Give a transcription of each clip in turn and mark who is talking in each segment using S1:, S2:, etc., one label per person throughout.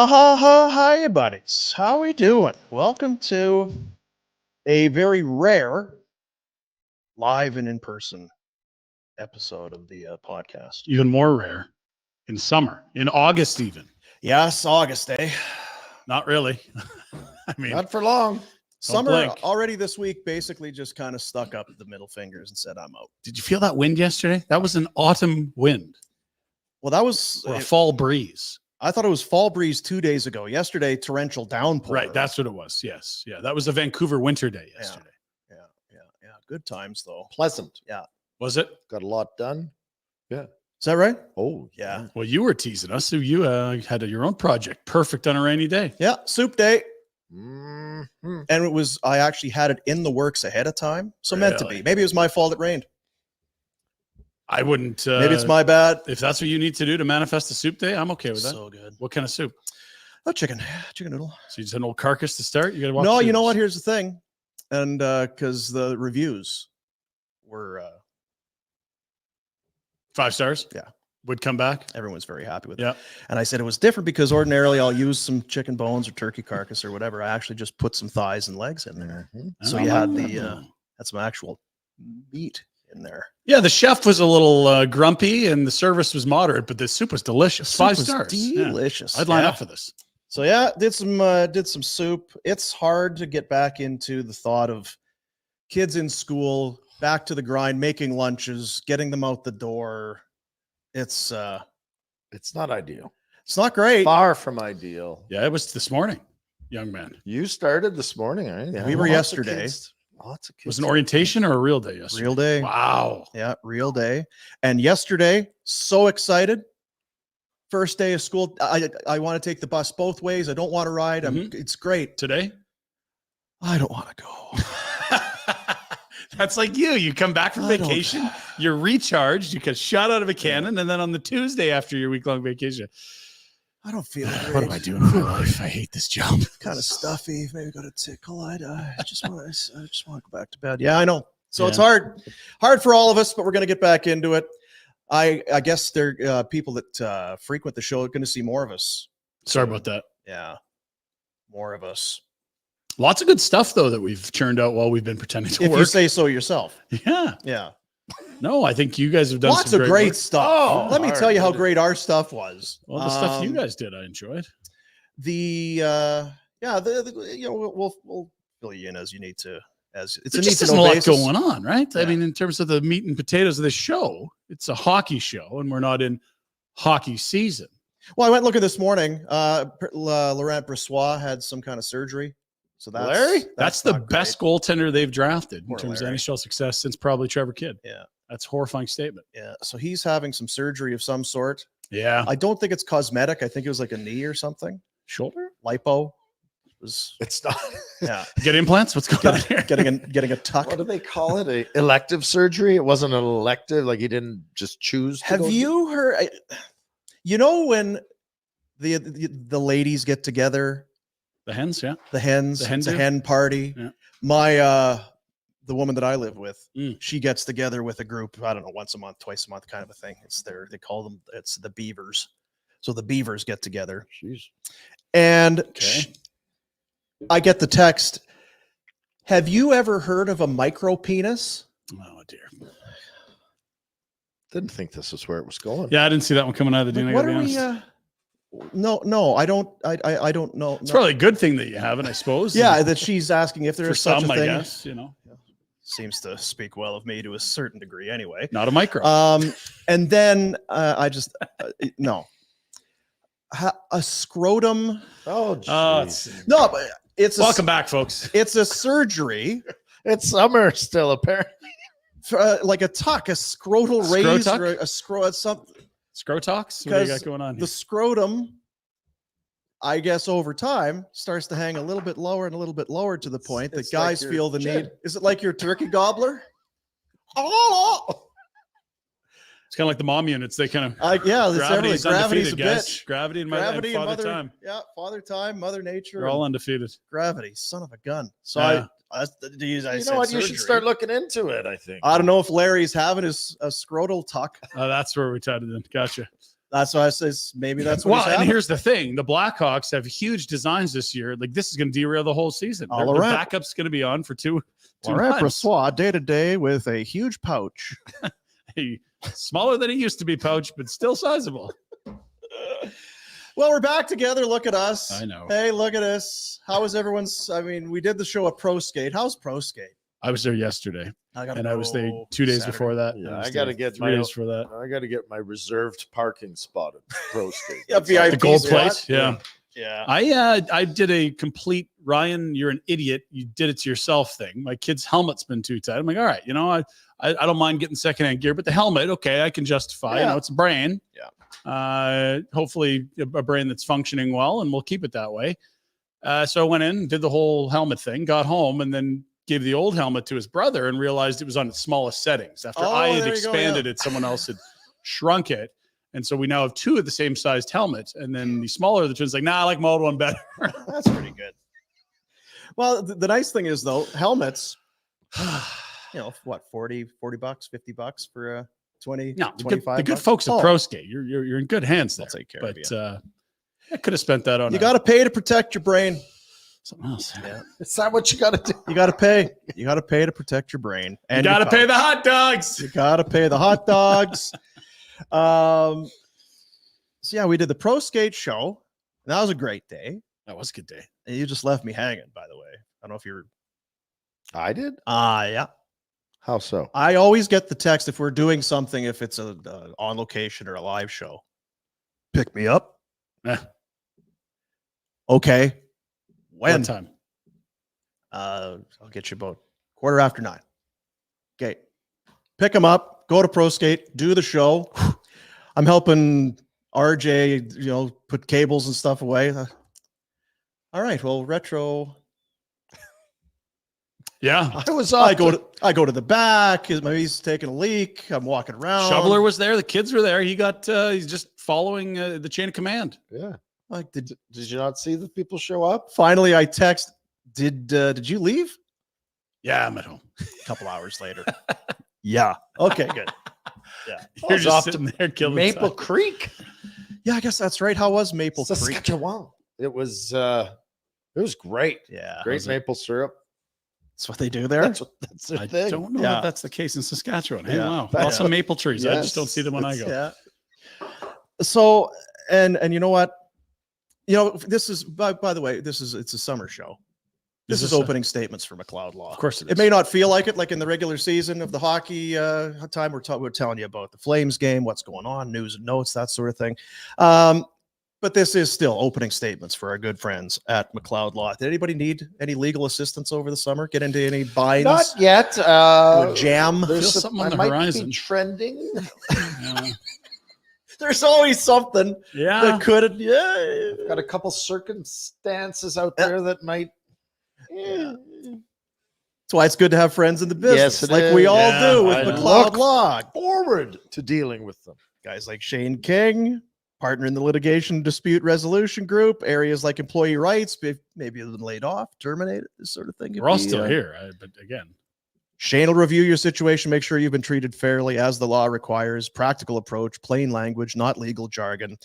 S1: Hi, buddies. How we doing? Welcome to a very rare live and in-person episode of the podcast.
S2: Even more rare in summer, in August even.
S1: Yes, August, eh?
S2: Not really. I mean,
S3: Not for long.
S1: Summer
S2: blink.
S1: already this week basically just kind of stuck up the middle fingers and said, I'm out.
S2: did you feel that wind yesterday? That was an autumn wind
S1: Well, that was,
S2: or a fall breeze.
S1: I thought it was fall breeze 2 days ago. Yesterday, torrential downpour.
S2: Right. That's what it was. Yes. Yeah. That was a Vancouver winter day yesterday.
S1: Yeah. Good times, though.
S3: Pleasant.
S2: Was it?
S3: Got a lot done.
S1: Is that right?
S3: Oh,
S1: Yeah.
S2: Well, you were teasing us. So you had your own project. Perfect on a rainy day.
S1: Yeah, soup day.
S3: Mm-hmm.
S1: And I actually had it in the works ahead of time. So meant to
S2: Really?
S1: be. Maybe it was my fault it rained.
S2: I wouldn't.
S1: Maybe it's my bad.
S2: If that's what you need to do to manifest a soup day, I'm okay with that.
S1: So good.
S2: What kind of soup?
S1: Oh, chicken noodle.
S2: So you just an old carcass to start? You got to watch.
S1: No, you know what? Here's the thing. And because the reviews were,
S2: 5 stars?
S1: Yeah.
S2: Would come back?
S1: everyone's very happy with
S2: Yeah.
S1: it. And I said it was different because ordinarily I'll use some chicken bones or turkey carcass or whatever. I actually just put some thighs and legs in there. So you had had some actual meat in there.
S2: Yeah, the chef was a little grumpy and the service was moderate, but the soup was delicious.
S1: Soup
S2: 5
S1: was
S2: stars. Yeah.
S1: delicious.
S2: I'd line
S1: Yeah.
S2: up for this.
S1: So yeah, did some soup. It's hard to get back into the thought of kids in school, back to the grind, making lunches, getting them out the door. It's
S3: It's not ideal.
S1: it's not great.
S3: Far from ideal.
S2: Yeah, it was this morning, young man.
S3: You started this morning, right?
S1: Yeah, we were
S3: Lots of
S1: yesterday.
S3: kids. Lots of kids.
S2: Was it an orientation or a real day yesterday?
S1: Real day.
S2: Wow.
S1: Yeah, real day. And yesterday, so excited. First day of school. I want to take the bus both ways. I don't want to ride. It's great.
S2: Today?
S1: I don't want to go.
S2: That's like you. You come back from
S1: I don't-
S2: vacation, you're recharged, you get shot out of a cannon, and then on the Tuesday after your week-long vacation,
S1: I don't feel great.
S2: what am I doing with my life? I hate this job.
S1: Kind of stuffy. Maybe got a tickle. I just want to go back to bed. Yeah, I know. So
S2: Yeah.
S1: it's hard for all of us, but we're going to get back into it. I guess there people that frequent the show are going to see more of us.
S2: Sorry about that.
S1: Yeah, more of us.
S2: Lots of good stuff, though, that we've churned out while we've been pretending to
S1: If
S2: work.
S1: you say so yourself.
S2: Yeah.
S1: Yeah,
S2: No, I think you guys have done
S1: lots
S2: some
S1: of great
S2: work.
S1: stuff.
S3: Oh,
S1: Let me
S3: all
S1: tell you
S3: right.
S1: how great our stuff was.
S2: Well, the stuff you guys did, I enjoyed.
S1: We'll fill you in as you need to. As it's
S2: There
S1: a
S2: just
S1: need to
S2: isn't a
S1: know
S2: lot
S1: basis.
S2: going on, right? I
S1: Yeah.
S2: mean, in terms of the meat and potatoes of this show, it's a hockey show, and we're not in hockey season.
S1: Well, I went looking this morning. Laurent Brossoit had some kind of surgery. So
S2: That's the
S1: not
S2: best
S1: great.
S2: goaltender they've drafted
S1: Poor
S2: in terms
S1: Larry.
S2: of NHL success since probably Trevor Kidd.
S1: Yeah.
S2: That's a horrifying statement.
S1: Yeah. So he's having some surgery of some sort.
S2: Yeah.
S1: I don't think it's cosmetic. I think it was like a knee or something.
S2: Shoulder?
S1: Lipo was
S3: It's not.
S1: yeah.
S2: Get implants? What's going on here?
S1: getting a tuck.
S3: What do they call it? A elective surgery? It wasn't an elective. Like he didn't just choose. To
S1: Have
S3: go-
S1: you heard? You know when the ladies get together,
S2: The hens, yeah.
S1: the hens,
S2: The hen
S1: it's a
S2: do?
S1: hen party.
S2: Yeah.
S1: My the woman that I live with,
S2: Mm.
S1: she gets together with a group. I don't know, once a month, twice a month, kind of a thing. They call them. It's the Beavers. So the Beavers get together,
S3: Jeez.
S1: and
S2: Okay.
S1: I get the text. Have you ever heard of a micro penis?
S2: Oh, dear.
S3: Didn't think this is where it was going.
S2: Yeah, I didn't see that one coming out of the
S1: Like,
S2: Dean. I
S1: what
S2: gotta
S1: are
S2: be
S1: we?
S2: honest.
S1: No, I don't. I don't know.
S2: It's
S1: No.
S2: probably a good thing that you haven't, I suppose.
S1: Yeah, that she's asking if there
S2: For
S1: is such
S2: some,
S1: a
S2: I
S1: thing.
S2: guess,
S1: Seems to speak well of me to a certain degree, anyway.
S2: Not a micro.
S1: And then I just no. A scrotum.
S3: Oh,
S2: Oh,
S3: jeez.
S1: No, but it's
S2: Welcome back, folks.
S1: It's a surgery,
S3: It's summer still, apparently.
S1: for, like a tuck, a scrotal raise,
S2: Scrotuck?
S1: or a scro. Something.
S2: Scrotox? What do you got
S1: Because
S2: going on here?
S1: The scrotum, I guess, over time starts to hang a little bit lower and a little bit lower to the point that
S3: It's like
S1: guys
S3: your
S1: feel the
S3: chin.
S1: need. Is it like your turkey gobbler? Oh,
S2: It's kind of like the mom units. They kind of
S1: yeah, it's
S2: gravity
S1: everything.
S2: is
S1: Gravity's a
S2: undefeated, guys.
S1: bitch.
S2: Gravity and
S1: Gravity and
S2: father
S1: mother
S2: time.
S1: Yeah, father time, mother nature.
S2: They're all
S1: and
S2: undefeated.
S1: gravity. Son of a gun. So
S2: Yeah.
S1: I
S3: You
S1: said
S3: know what? You should
S1: surgery.
S3: start looking into it, I think.
S1: I don't know if Larry's having his a scrotal tuck.
S2: That's where we tied it in. Gotcha.
S1: That's why I says maybe that's what
S2: Well,
S1: he's
S2: and
S1: having.
S2: here's the thing: the Blackhawks have huge designs this year. Like this is going to derail the whole season. Their
S1: Laurent.
S2: backup's going to be on for two
S1: Laurent
S2: months.
S1: Brossoit day to day with a huge pouch.
S2: Smaller than he used to be, pouch, but still sizable.
S1: Well, we're back together. Look at us.
S2: I know.
S1: Hey, look at us. How was everyone's? I mean, we did the show at Pro Skate. How's Pro Skate?
S2: I was there yesterday,
S1: gotta
S2: and I was there
S1: go
S2: 2 days
S1: Saturday.
S2: before that.
S3: Yeah,
S2: I was
S3: I gotta
S2: there
S3: get
S2: 3
S3: my-
S2: days for that.
S3: I got to get my reserved parking spot at Pro Skate.
S1: Yeah,
S3: That's all.
S1: VIP
S2: The gold
S1: spot?
S2: plate, yeah.
S1: Yeah.
S2: I did a complete Ryan, you're an idiot. You did it to yourself thing. My kid's helmet's been too tight. I'm like, all right, I don't mind getting secondhand gear, but the helmet, okay, I can justify.
S1: Yeah.
S2: It's a brain.
S1: Yeah.
S2: Hopefully a brain that's functioning well, and we'll keep it that way. So I went in, did the whole helmet thing, got home, and then gave the old helmet to his brother and realized it was on its smallest settings. After I had
S1: there you go,
S2: expanded
S1: yeah.
S2: it, someone else had shrunk it. And so we now have two of the same sized helmets. And then the smaller of the twins like, nah, I like my old one better.
S1: That's pretty good. Well, the nice thing is though, helmets, what, 40 bucks, 50 bucks for a 20,
S2: No,
S1: 25
S2: the good
S1: bucks?
S2: folks at
S1: Oh,
S2: Pro Skate, you're in good hands there.
S1: I'll take care
S2: but
S1: of you.
S2: I could have spent that on
S1: You got to pay to protect your brain.
S2: something else.
S1: Yeah.
S3: Is that what you got to do?
S1: You got to pay. You got to pay to protect your brain.
S2: You
S1: And
S2: got to
S1: your
S2: pay the
S1: pouch.
S2: hot dogs.
S1: You got to pay the hot dogs. So yeah, we did the Pro Skate show. And that was a great day.
S2: That was a good day.
S1: And you just left me hanging, by the way. I don't know if you're.
S3: I did.
S1: Yeah.
S3: How so?
S1: I always get the text if we're doing something, if it's a on location or a live show. Pick me up.
S2: Eh,
S1: Okay. When?
S2: what time?
S1: I'll get you about 9:15. Okay. Pick them up. Go to Pro Skate. Do the show. I'm helping RJ, put cables and stuff away. All right. Well, retro.
S2: Yeah.
S3: I was
S1: I go to the back. He's taking a leak. I'm walking around.
S2: Shoveler was there. The kids were there. He's just following the chain of command.
S3: Yeah.
S1: Like,
S3: Did you not see the people show up?
S1: finally, I text. Did you leave?
S2: Yeah, I'm at home.
S1: A couple hours later. Yeah. Okay. Good. Yeah.
S2: You're
S3: was
S2: just
S3: off
S2: sitting there killing
S3: Maple
S2: time.
S3: Creek,
S1: Yeah. I guess that's right. How was Maple Creek?
S3: Saskatchewan. It was great.
S1: Yeah.
S3: Great
S2: was it?
S3: maple syrup.
S1: That's what they do there.
S3: That's their
S2: I
S3: thing.
S2: don't know
S1: Yeah.
S2: if that's the case in Saskatchewan. Hey,
S1: Yeah.
S2: wow.
S1: Yeah.
S2: Lots of maple trees. I
S3: Yes.
S2: just don't see them when I go.
S1: Yeah. So, and you know what? This is by the way, it's a summer show. This is
S2: a-
S1: opening statements for McLeod Law.
S2: Of course it is.
S1: It may not feel like it, like in the regular season of the hockey time. We're telling you about the Flames game, what's going on, news and notes, that sort of thing. But this is still opening statements for our good friends at McLeod Law. Did anybody need any legal assistance over the summer? Get into any binds?
S3: Not yet.
S1: Or jam?
S2: Feels something on the
S3: might
S2: horizon.
S3: be trending.
S2: Yeah.
S1: There's always something
S2: Yeah.
S1: that could. Yeah.
S3: Got a couple circumstances out there that might.
S1: That's why it's good to have friends in the business,
S3: Yes, it
S1: like we
S3: is.
S1: all
S2: Yeah,
S1: do with
S2: I know.
S1: McLeod
S3: Look
S1: Law.
S3: forward to dealing with them.
S1: Guys like Shane King, partner in the litigation dispute resolution group, areas like employee rights, maybe you've been laid off, terminated, this sort of thing.
S2: We're all still here. But again,
S1: Shane will review your situation, make sure you've been treated fairly as the law requires, practical approach, plain language, not legal jargon.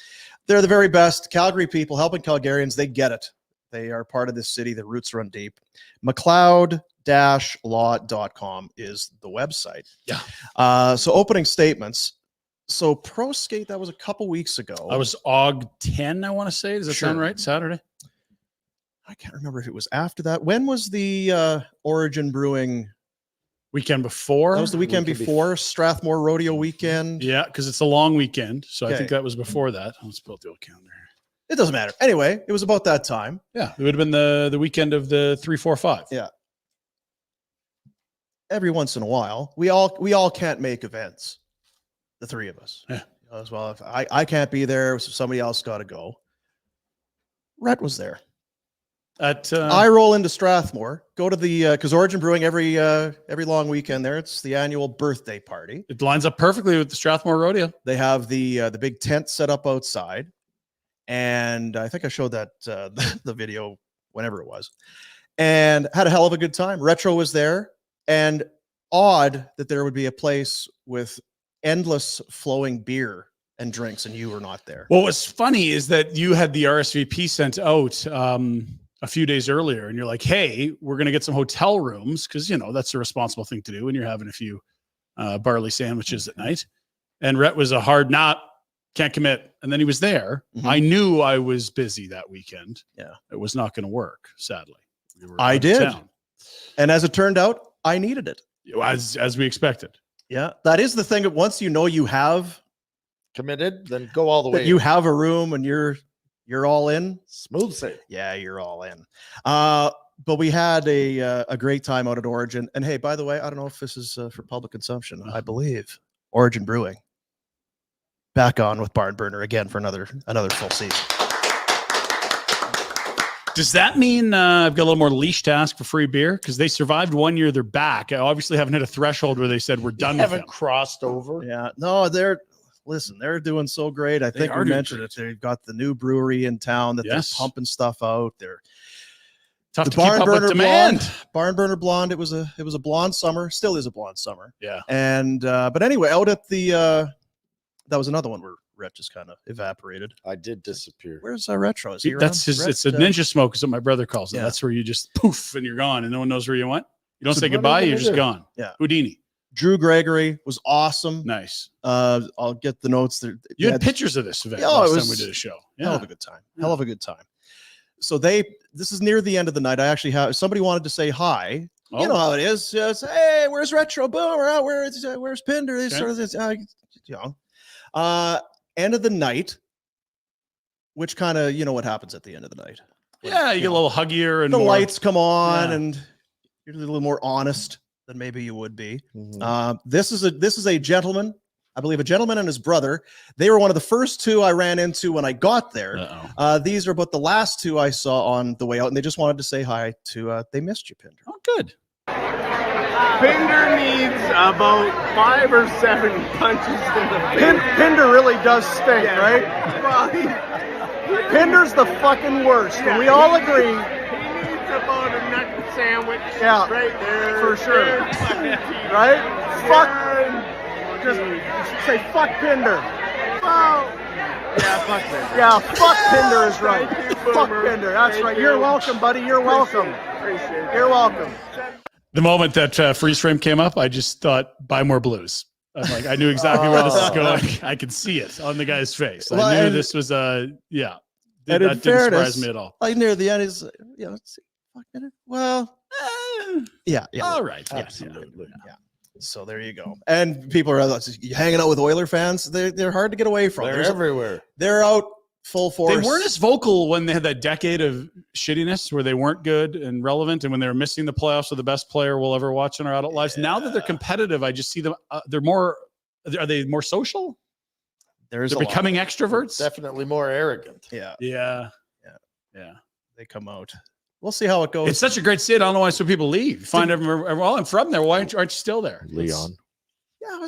S1: They're the very best. Calgary people helping Calgarians, they get it. They are part of this city. Their roots run deep. McLeod-law.com is the website.
S2: Yeah.
S1: So opening statements. So Pro Skate, that was a couple weeks ago.
S2: I was AUG 10, I want to say. Does that sound
S1: Sure.
S2: right? Saturday?
S1: I can't remember if it was after that. When was the Origin Brewing?
S2: Weekend before?
S1: That was the weekend
S3: Weekend
S1: before Strathmore Rodeo weekend.
S2: Yeah, because it's a long weekend. So I
S1: Okay.
S2: think that was before that. Let's build the old calendar.
S1: It doesn't matter. Anyway, it was about that time.
S2: Yeah, it would have been the weekend of the 3-4-5.
S1: Yeah. Every once in a while, we all can't make events. The three of us.
S2: Yeah.
S1: As well, if I can't be there, so somebody else got to go. Rhett was there.
S2: At
S1: I roll into Strathmore, go to the because Origin Brewing every long weekend there. It's the annual birthday party.
S2: it lines up perfectly with the Strathmore Rodeo.
S1: They have the big tent set up outside, and I think I showed that the video whenever it was, and had a hell of a good time. Retro was there, and odd that there would be a place with endless flowing beer and drinks, and you were not there.
S2: What was funny is that you had the RSVP sent out a few days earlier, and you're like, hey, we're going to get some hotel rooms because, you know, that's a responsible thing to do when you're having a few barley sandwiches at night. And Rhett was a hard can't commit. And then he was there.
S1: Mm-hmm.
S2: I knew I was busy that weekend.
S1: Yeah.
S2: It was not going to work, sadly.
S1: I did. And as it turned out, I needed it.
S2: As we expected.
S1: Yeah. That is the thing. Once you know you have
S3: Committed, then go all the way.
S1: you have a room and you're all in.
S3: Smooth sail.
S1: Yeah, you're all in. But we had a great time out at Origin. And hey, by the way, I don't know if this is for public consumption. I believe Origin Brewing back on with Barn Burner again for another full season.
S2: Does that mean I've got a little more leash to ask for free beer? Because they survived 1 year, they're back. I obviously haven't hit a threshold where they said we're done with
S3: Haven't
S2: them.
S3: crossed over.
S1: Yeah, no, they're doing so great. I think we mentioned it. They've got the new brewery in town that they're pumping stuff out. They're
S2: tough to keep up with demand.
S1: Barn Burner Blonde. It was a blonde summer. Still is a blonde summer.
S2: Yeah.
S1: And but anyway, out at the that was another one where Rhett just kind of evaporated.
S3: I did disappear.
S1: Where's Retro? Is he
S2: That's
S1: around?
S2: his.
S1: Rhett,
S2: It's a ninja smoke, is what my brother calls it.
S1: Yeah.
S2: That's where you just poof and you're gone, and no one knows where you went. You don't
S3: So
S2: say
S3: what
S2: goodbye.
S3: are you
S2: You're
S3: gonna
S2: just
S3: do?
S2: gone.
S1: Yeah.
S2: Houdini.
S1: Drew Gregory was awesome.
S2: Nice.
S1: I'll get the notes there.
S2: You had pictures of this event
S1: Oh,
S2: last
S1: it
S2: time
S1: was
S2: we did a show.
S1: Hell of a good time. Hell of a good time. So this is near the end of the night. I actually have somebody wanted to say hi.
S2: Oh.
S1: You know how it is. Just, hey, where's Retro? Boom. Where's Pinder? This sort of this. You know. End of the night, which kind of, you know what happens at the end of the night.
S2: Yeah, you get a little huggier and
S1: the
S2: more,
S1: lights come on
S2: Yeah.
S1: and you're a little more honest than maybe you would be.
S3: Mhm.
S1: This is a gentleman, I believe a gentleman and his brother. They were one of the first two I ran into when I got there.
S2: Uh-oh.
S1: These are but the last two I saw on the way out, and they just wanted to say hi to, they missed you, Pinder.
S2: Oh, good.
S4: Pinder needs about 5 or 7 punches in the face.
S5: Pinder really does stink,
S4: Yeah.
S5: right?
S4: Well,
S5: Pinder's the fucking worst. And we all agree.
S4: he needs about a nut sandwich
S5: Yeah,
S4: right there.
S5: for sure.
S4: There, fucking teeth.
S5: Right? Fuck.
S4: Yeah.
S5: Just say fuck Pinder.
S4: Well, yeah, fuck Pinder.
S5: Yeah, fuck Pinder is right.
S4: Thank you,
S5: Fuck
S4: Boomer.
S5: Pinder. That's
S4: Thank
S5: right.
S4: you.
S5: You're welcome, buddy. You're welcome.
S4: Appreciate it.
S5: You're welcome.
S2: The moment that freeze frame came up, I just thought, buy more blues. I'm like, I knew exactly where this is going. I could see it on the guy's face.
S1: Well,
S2: I knew
S1: and-
S2: this was yeah.
S1: And in
S2: That didn't surprise
S1: fairness,
S2: me at all.
S1: like near the end is, you know, fuck Pinder. Well, yeah.
S2: All right. Yeah,
S3: Absolutely.
S1: Yeah. So there you go. And people are hanging out with Oiler fans. They're hard to get away from.
S3: They're everywhere.
S1: They're out full force.
S2: They weren't as vocal when they had that decade of shittiness where they weren't good and relevant, and when they were missing the playoffs of the best player we'll ever watch in our adult lives. Now that they're competitive, I just see them. They're more. Are they more social?
S1: They're
S2: They're becoming extroverts.
S3: Definitely more arrogant.
S1: Yeah,
S2: Yeah.
S1: Yeah.
S2: Yeah.
S1: they come out. We'll see how it goes.
S2: It's such a great state. I don't know why so people leave. Find everyone. Well, I'm from there. Why aren't you still there?
S3: Leon.
S1: Yeah,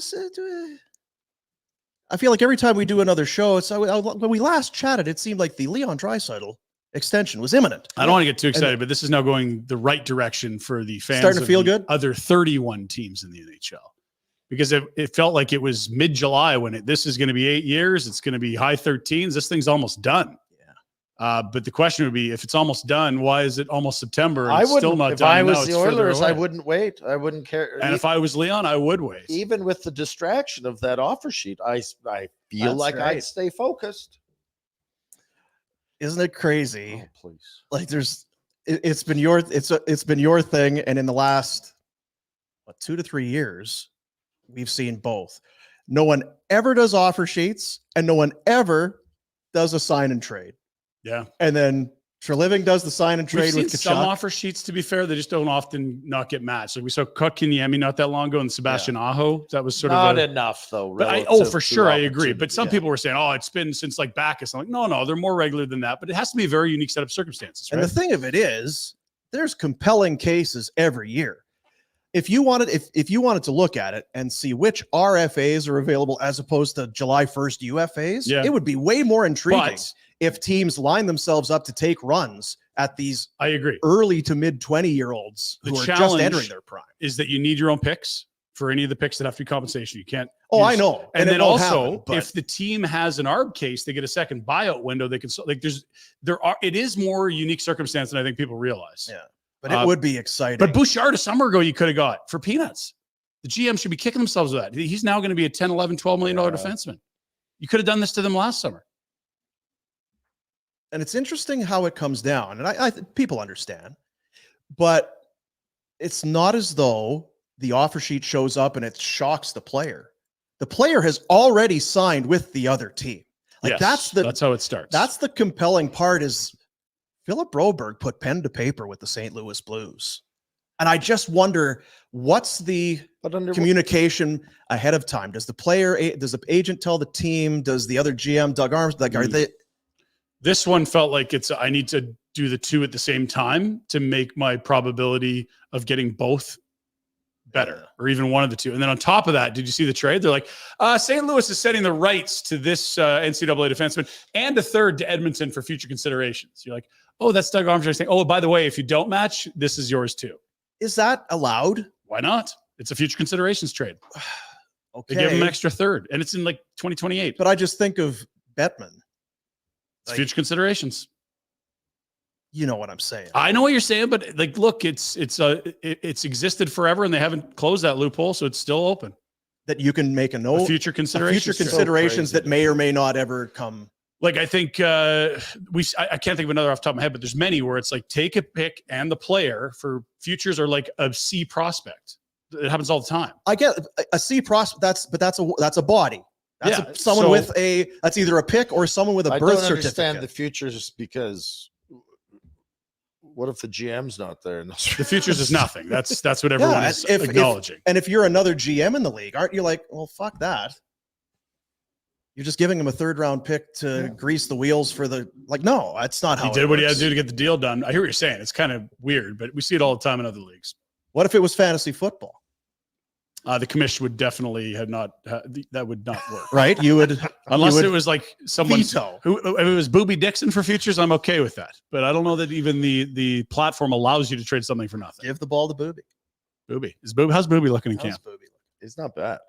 S1: I feel like every time we do another show, when we last chatted, it seemed like the Leon Draisaitl extension was imminent.
S2: I don't want to get too excited, but this is now going the right direction for the fans.
S1: Starting to
S2: of
S1: feel
S2: the
S1: good?
S2: Other 31 teams in the NHL, because it felt like it was mid-July when this is going to be 8 years. It's going to be high 13s. This thing's almost done. But the question would be, if it's almost done, why is it almost September? And
S3: I
S2: it's still
S3: wouldn't.
S2: not
S3: If
S2: done?
S3: I
S2: And now
S3: was
S2: it's
S3: the
S2: further
S3: Oilers, I
S2: away.
S3: wouldn't wait. I wouldn't care.
S2: And if I was Leon, I would wait.
S3: Even with the distraction of that offer sheet, I feel
S1: That's
S3: like
S1: right.
S3: I'd stay focused.
S1: Isn't it crazy?
S3: Oh, please.
S1: Like it's been your thing, and in the last 2 to 3 years, we've seen both. No one ever does offer sheets, and no one ever does a sign and trade.
S2: Yeah.
S1: And then Treliving does the sign and
S2: We've
S1: trade
S2: seen
S1: with
S2: some
S1: Tkachuk.
S2: offer sheets, to be fair, they just don't often not get matched. Like we saw Kotkaniemi not that long ago and Sebastian Aho. That was sort
S3: Not
S2: of
S3: enough, though.
S2: But
S3: relative
S2: for
S3: to
S2: sure, I agree.
S3: opportunity.
S2: But some people were saying, "Oh, it's been since like Bacchus." I'm like, no, they're more regular than that. But it has to be a very unique set of circumstances, right?
S1: And the thing of it is, there's compelling cases every year. If you wanted to look at it and see which RFAs are available as opposed to July 1st UFAs,
S2: Yeah.
S1: it would be way more intriguing
S2: But
S1: if teams line themselves up to take runs at these
S2: I agree.
S1: early to mid 20-year-olds
S2: The
S1: who are just
S2: challenge
S1: entering their prime.
S2: is that you need your own picks. for any of the picks that have to be compensation. You can't.
S1: Oh, I
S2: use-
S1: know.
S2: And
S1: it
S2: then
S1: won't
S2: also,
S1: happen, but-
S2: if the team has an ARB case, they get a second buyout window. They can it is more unique circumstance than I think people realize.
S1: Yeah, but it would be exciting.
S2: But Bouchard a summer ago, you could have got for peanuts. The GM should be kicking themselves with that. He's now going to be a 10, 11, $12 million defenseman. You could have done this to them last summer.
S1: And it's interesting how it comes down. And I people understand, but it's not as though the offer sheet shows up and it shocks the player. The player has already signed with the other team. Like
S2: Yes, that's how it starts.
S1: That's the compelling part is Philip Broberg put pen to paper with the St. Louis Blues. And I just wonder, what's the communication ahead of time? Does the agent tell the team? Does the other GM, Doug Arms, like, are they?
S2: This one felt like I need to do the two at the same time to make my probability of getting both better, or even one of the two. And then on top of that, did you see the trade? They're like, St. Louis is setting the rights to this NCAA defenseman and a third to Edmonton for future considerations. You're like, oh, that's Doug Armstrong saying, oh, by the way, if you don't match, this is yours too.
S1: Is that allowed?
S2: Why not? It's a future considerations trade.
S1: Okay.
S2: They give him an extra third, and it's in like 2028.
S1: But I just think of Bettman.
S2: It's future considerations.
S1: You know what I'm saying.
S2: I know what you're saying, but like, look, it's existed forever, and they haven't closed that loophole, so it's still open.
S1: That you can make a
S2: future considerations.
S1: Future considerations that may or may not ever come.
S2: Like, I think I can't think of another off the top of my head, but there's many where it's like take a pick and the player for futures are like a C prospect. It happens all the time.
S1: I get a C prospect. That's a body. That's someone with that's either a pick or someone with a birth certificate. I don't understand
S3: the futures because what if the GM's not there?
S2: The futures is nothing. That's what everyone is acknowledging.
S1: And if you're another GM in the league, aren't you like, well, fuck that? You're just giving him a third round pick to grease the wheels for no, that's not how
S2: he did what he had to do to get the deal done. I hear what you're saying. It's kind of weird, but we see it all the time in other leagues.
S1: What if it was fantasy football?
S2: The commission would definitely that would not work.
S1: Right. You would,
S2: unless it was like someone
S1: veto.
S2: Who, if it was Booby Dixon for futures, I'm okay with that. But I don't know that even the platform allows you to trade something for nothing.
S1: Give the ball to Booby.
S2: How's Booby looking in camp?
S3: It's not bad.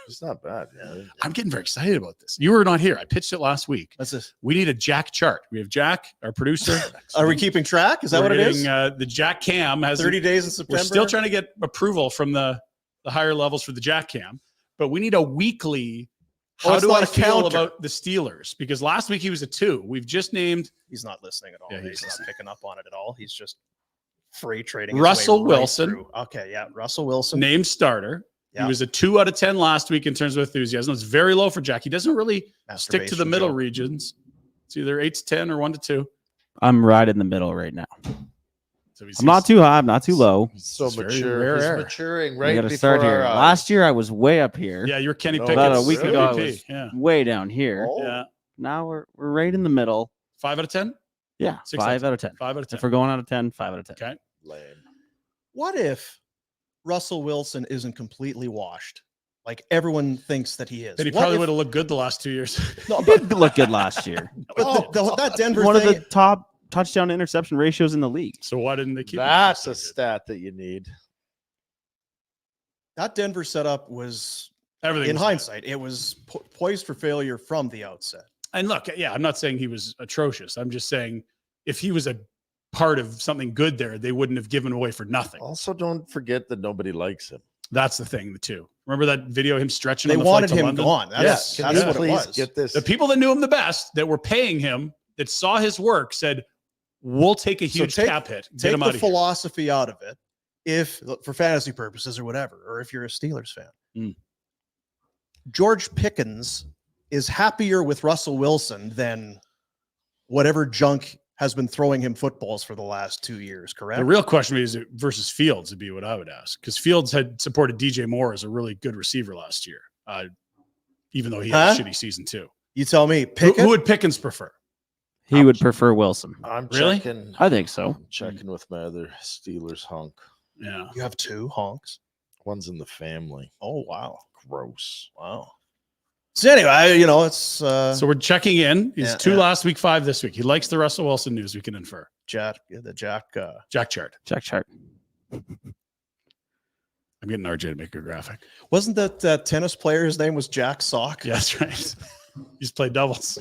S3: It's not bad. Yeah.
S2: I'm getting very excited about this. You were not here. I pitched it last week.
S1: What's this?
S2: We need a Jack chart. We have Jack, our producer.
S1: Are we keeping track? Is that what it is?
S2: The Jack Cam has
S1: 30 days in September.
S2: We're still trying to get approval from the higher levels for the Jack Cam, but we need a weekly. How do I feel about the Steelers? Because last week he was a 2. We've just named.
S1: He's not listening at all.
S2: Yeah,
S1: he's not picking up on it at all. He's just free trading.
S2: Russell Wilson.
S1: Okay, yeah, Russell Wilson.
S2: Named starter.
S1: Yeah.
S2: He was a 2 out of 10 last week in terms of enthusiasm. It's very low for Jack. He doesn't really stick to the middle regions. It's either 8 to 10 or 1 to 2.
S6: I'm right in the middle right now.
S2: So
S6: I'm not too high. I'm not too low.
S3: He's so mature. He's maturing right
S6: before
S3: start
S6: here. Last year I was way up here.
S2: Yeah, you're Kenny Pickett.
S6: About a week ago I was way down here.
S3: Oh.
S2: Yeah.
S6: Now we're right in the middle.
S2: 5 out of 10?
S6: Yeah, 5 out of 10.
S2: 5 out of 10.
S6: If we're going out of 10, 5 out of 10.
S2: Okay.
S3: Lame.
S1: What if Russell Wilson isn't completely washed? Like everyone thinks that he is.
S2: Then he probably would have looked good the last 2 years.
S6: No, he did look good last year.
S1: That Denver
S6: one
S1: thing,
S6: of the top touchdown to interception ratios in the league.
S2: So why didn't they keep
S3: That's a stat that you need.
S1: that Denver setup was
S2: everything?
S1: In
S2: was
S1: hindsight, it was poised for failure from the outset.
S2: And look, yeah, I'm not saying he was atrocious. I'm just saying if he was a part of something good there, they wouldn't have given away for nothing.
S3: Also, don't forget that nobody likes him.
S2: That's the thing, too. Remember that video of him stretching?
S1: They
S2: on the
S1: wanted
S2: flight to
S1: him
S2: London?
S1: gone. That's what it was.
S3: Get this.
S2: The people that knew him the best, that were paying him, that saw his work, said, "We'll take a huge cap hit. Get him out
S1: the
S2: of here."
S1: philosophy out of it, if for fantasy purposes or whatever, or if you're a Steelers fan. George Pickens is happier with Russell Wilson than whatever junk has been throwing him footballs for the last 2 years, correct?
S2: The real question is it versus Fields would be what I would ask, because Fields had supported DJ Moore as a really good receiver last year, even though he had a shitty season too.
S1: You tell me,
S2: who would Pickens prefer?
S6: He would prefer Wilson.
S3: I'm
S2: Really?
S3: checking.
S6: I think so.
S3: I'm checking with my other Steelers hunk.
S2: Yeah.
S1: You have 2 honks?
S3: One's in the family.
S1: Oh, wow.
S3: Gross.
S1: Wow. So anyway, it's
S2: so we're checking in. He's 2 last week, 5 this week. He likes the Russell Wilson news. We can infer.
S1: Jack
S2: Jack chart.
S6: Jack chart.
S2: I'm getting RJ to make a graphic.
S1: Wasn't that tennis player? His name was Jack Sock.
S2: Yeah, that's right. He's played doubles.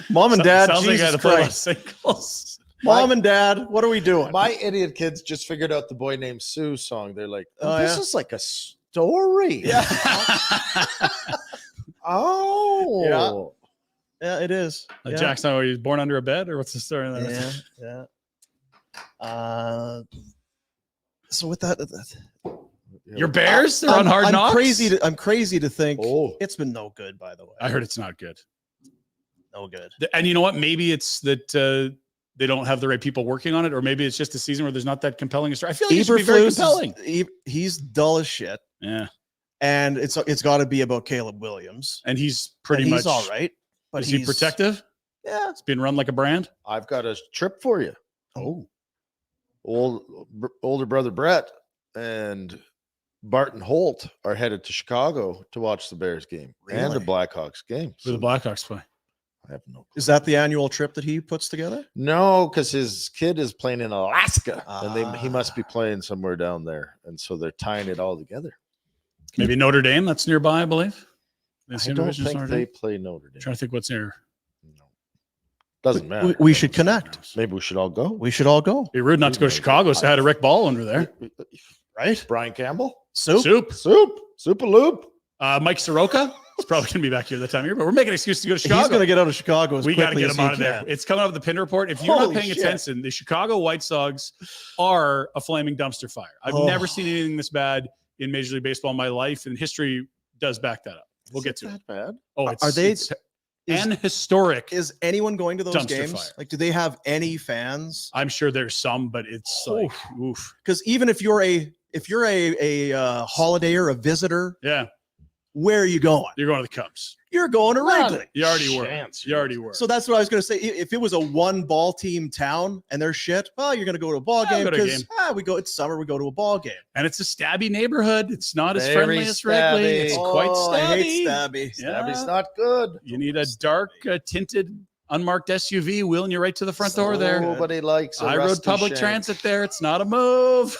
S1: Mom and Dad,
S2: Sounds like I
S1: Jesus
S2: had to play a lot of
S1: Christ.
S2: singles.
S1: Mom and Dad, what are we doing?
S3: My idiot kids just figured out the Boy Named Sue song. They're like,
S1: Oh,
S3: this
S1: yeah?
S3: is like a story.
S1: Yeah.
S3: Oh.
S1: Yeah, it is. Yeah.
S2: Jackson, he was born under a bed, or what's the story? On that?
S1: Yeah. So with that,
S2: Your Bears, they're on Hard Knocks.
S1: I'm crazy to think
S3: Oh.
S1: it's been no good. By the way,
S2: I heard it's not good.
S1: no good.
S2: And you know what? Maybe it's that they don't have the right people working on it, or maybe it's just a season where there's not that compelling a story. I feel like it should be very compelling.
S1: He's dull as shit,
S2: Yeah,
S1: and it's got to be about Caleb Williams.
S2: and he's pretty
S1: And
S2: much
S1: he's all right, but
S2: Is he
S1: he's
S2: protective?
S1: Yeah.
S2: It's being run like a brand.
S3: I've got a trip for you.
S1: Oh,
S3: Older brother Brett and Barton Holt are headed to Chicago to watch the Bears game and the
S1: Really?
S3: Blackhawks game.
S2: Where the Blackhawks play.
S3: I have no clue.
S1: is that the annual trip that he puts together?
S3: No, because his kid is playing in Alaska, and he must
S1: Ah.
S3: be playing somewhere down there, and so they're tying it all together.
S2: Maybe Notre Dame. That's nearby, I believe.
S3: I don't think they play Notre Dame.
S2: Trying to think what's near.
S3: No. Doesn't matter.
S1: We should connect.
S3: Maybe we should all go.
S1: We should all go.
S2: Be rude not to go to Chicago. So I had a Rick Ball under there.
S1: Right?
S3: Brian Campbell,
S1: Soup.
S3: Soup a loop.
S2: Mike Soroka. It's probably going to be back here that time of year, but we're making an excuse to go to Chicago.
S1: He's going to get out of Chicago as
S2: We got to
S1: quickly
S2: get
S1: as
S2: him
S1: he
S2: out of there.
S1: can.
S2: It's coming out of the Pinder Report. If you're not
S1: Holy
S2: paying
S1: shit.
S2: attention, the Chicago White Sox are a flaming dumpster fire. I've
S1: Oh.
S2: never seen anything this bad in Major League Baseball in my life, and history does back that up. We'll get to it.
S3: That bad?
S2: Oh,
S1: Are they-
S2: it's
S1: is-
S2: an historic.
S1: Is anyone going to those
S2: Dumpster
S1: games?
S2: fire.
S1: Like, do they have any fans?
S2: I'm sure there's some, but it's like, oof.
S1: Because even if you're a holiday or a visitor,
S2: Yeah,
S1: where are you going?
S2: you're going to the Cubs.
S1: You're going to
S3: Not
S1: Wrigley.
S2: You already were.
S3: Chance.
S2: You already were.
S1: So that's what I was going to say. If it was a one ball team town and they're shit, well, you're going to go to a ball
S2: Yeah,
S1: game
S2: go to a
S1: because
S2: game.
S1: it's summer. We go to a ball game.
S2: And it's a stabby neighborhood. It's not as
S3: Very
S2: friendly as Wrigley.
S3: stabby.
S2: It's quite
S1: Oh,
S2: stabby.
S1: I hate stabby.
S2: Yeah.
S3: Stabby's not good.
S2: You need a dark, tinted, unmarked SUV wheeling you right to the front door there.
S3: Nobody likes.
S2: I rode public transit there. It's not a move.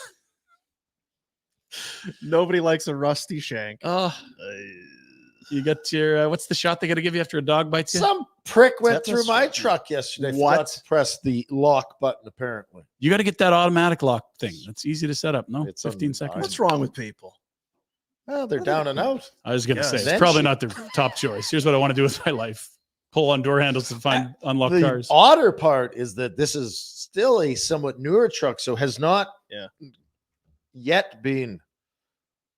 S1: Nobody likes a rusty shank.
S2: Oh, you got your what's the shot they got to give you after a dog bites you?
S3: Some prick went through
S1: Tetanus
S3: my
S1: shot.
S3: truck yesterday.
S1: What?
S3: Forgot to press the lock button. Apparently,
S2: You got to get that automatic lock thing. That's easy to set up. No,
S3: It's
S2: 15
S3: on-
S2: seconds.
S1: What's wrong with people?
S3: well, they're down and out.
S2: I was going to
S1: Yeah,
S2: say it's
S3: then
S2: probably
S3: she-
S2: not their top choice. Here's what I want to do with my life: pull on door handles to find unlocked
S3: The
S2: cars.
S3: odder part is that this is still a somewhat newer truck, so has not yet been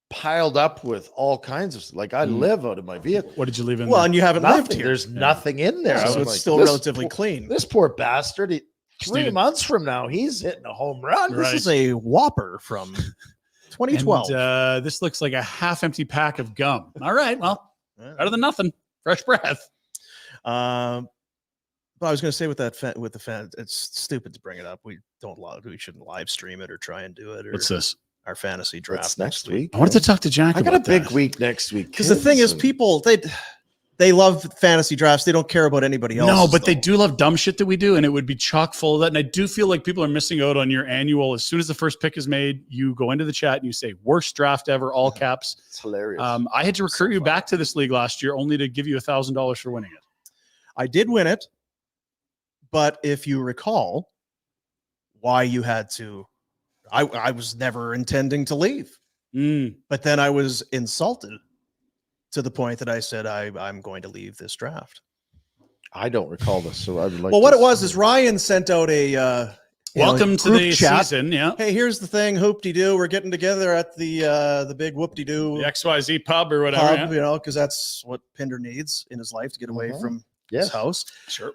S3: piled up with all kinds of like I
S2: Mm.
S3: live out of my vehicle.
S2: What did you leave in?
S1: Well,
S2: there?
S1: and you haven't
S3: Nothing.
S1: lived here.
S3: There's nothing in there.
S1: so
S3: I'm
S1: it's
S3: like,
S1: still
S3: this
S1: relatively
S3: poor-
S1: clean.
S3: This poor bastard. 3
S2: Steven.
S3: months from now, he's hitting a home run.
S2: Right.
S1: This is a Whopper from 2012.
S2: And, this looks like a half-empty pack of gum. All right, well, better than nothing. Fresh breath.
S1: But I was going to say with the fan, it's stupid to bring it up. We shouldn't live stream it or try and do it. Or
S2: What's this?
S1: our fantasy draft
S3: That's next week.
S2: I wanted to talk to Jack
S3: I got a
S2: about
S3: big
S2: that.
S3: week next week.
S1: Because the thing
S3: kids,
S1: is,
S3: and-
S1: people they love fantasy drafts. They don't care about anybody else.
S2: No, but they do love dumb shit that we do, and it would be chock full of that. And I do feel like people are missing out on your annual. As soon as the first pick is made, you go into the chat and you say "worst draft ever," all caps.
S3: It's hilarious.
S2: I had to recruit you back to this league last year, only to give you $1,000 for winning it.
S1: I did win it, but if you recall, why you had to, I was never intending to leave, but then I was insulted to the point that I said I'm going to leave this draft.
S3: I don't recall this, so I would like.
S1: Well, what
S3: to
S1: it was
S3: see
S1: is Ryan sent out a
S2: Welcome to
S1: group
S2: the
S1: chat.
S2: season. Yeah,
S1: Hey, here's the thing, hoop-de-doo. We're getting together at the big whoop-de-doo
S2: the XYZ pub or whatever.
S1: pub,
S2: yeah.
S1: you know, because that's what Pinder needs in his life to get away
S3: Mhm.
S1: from
S3: Yes.
S1: his house.
S2: Sure.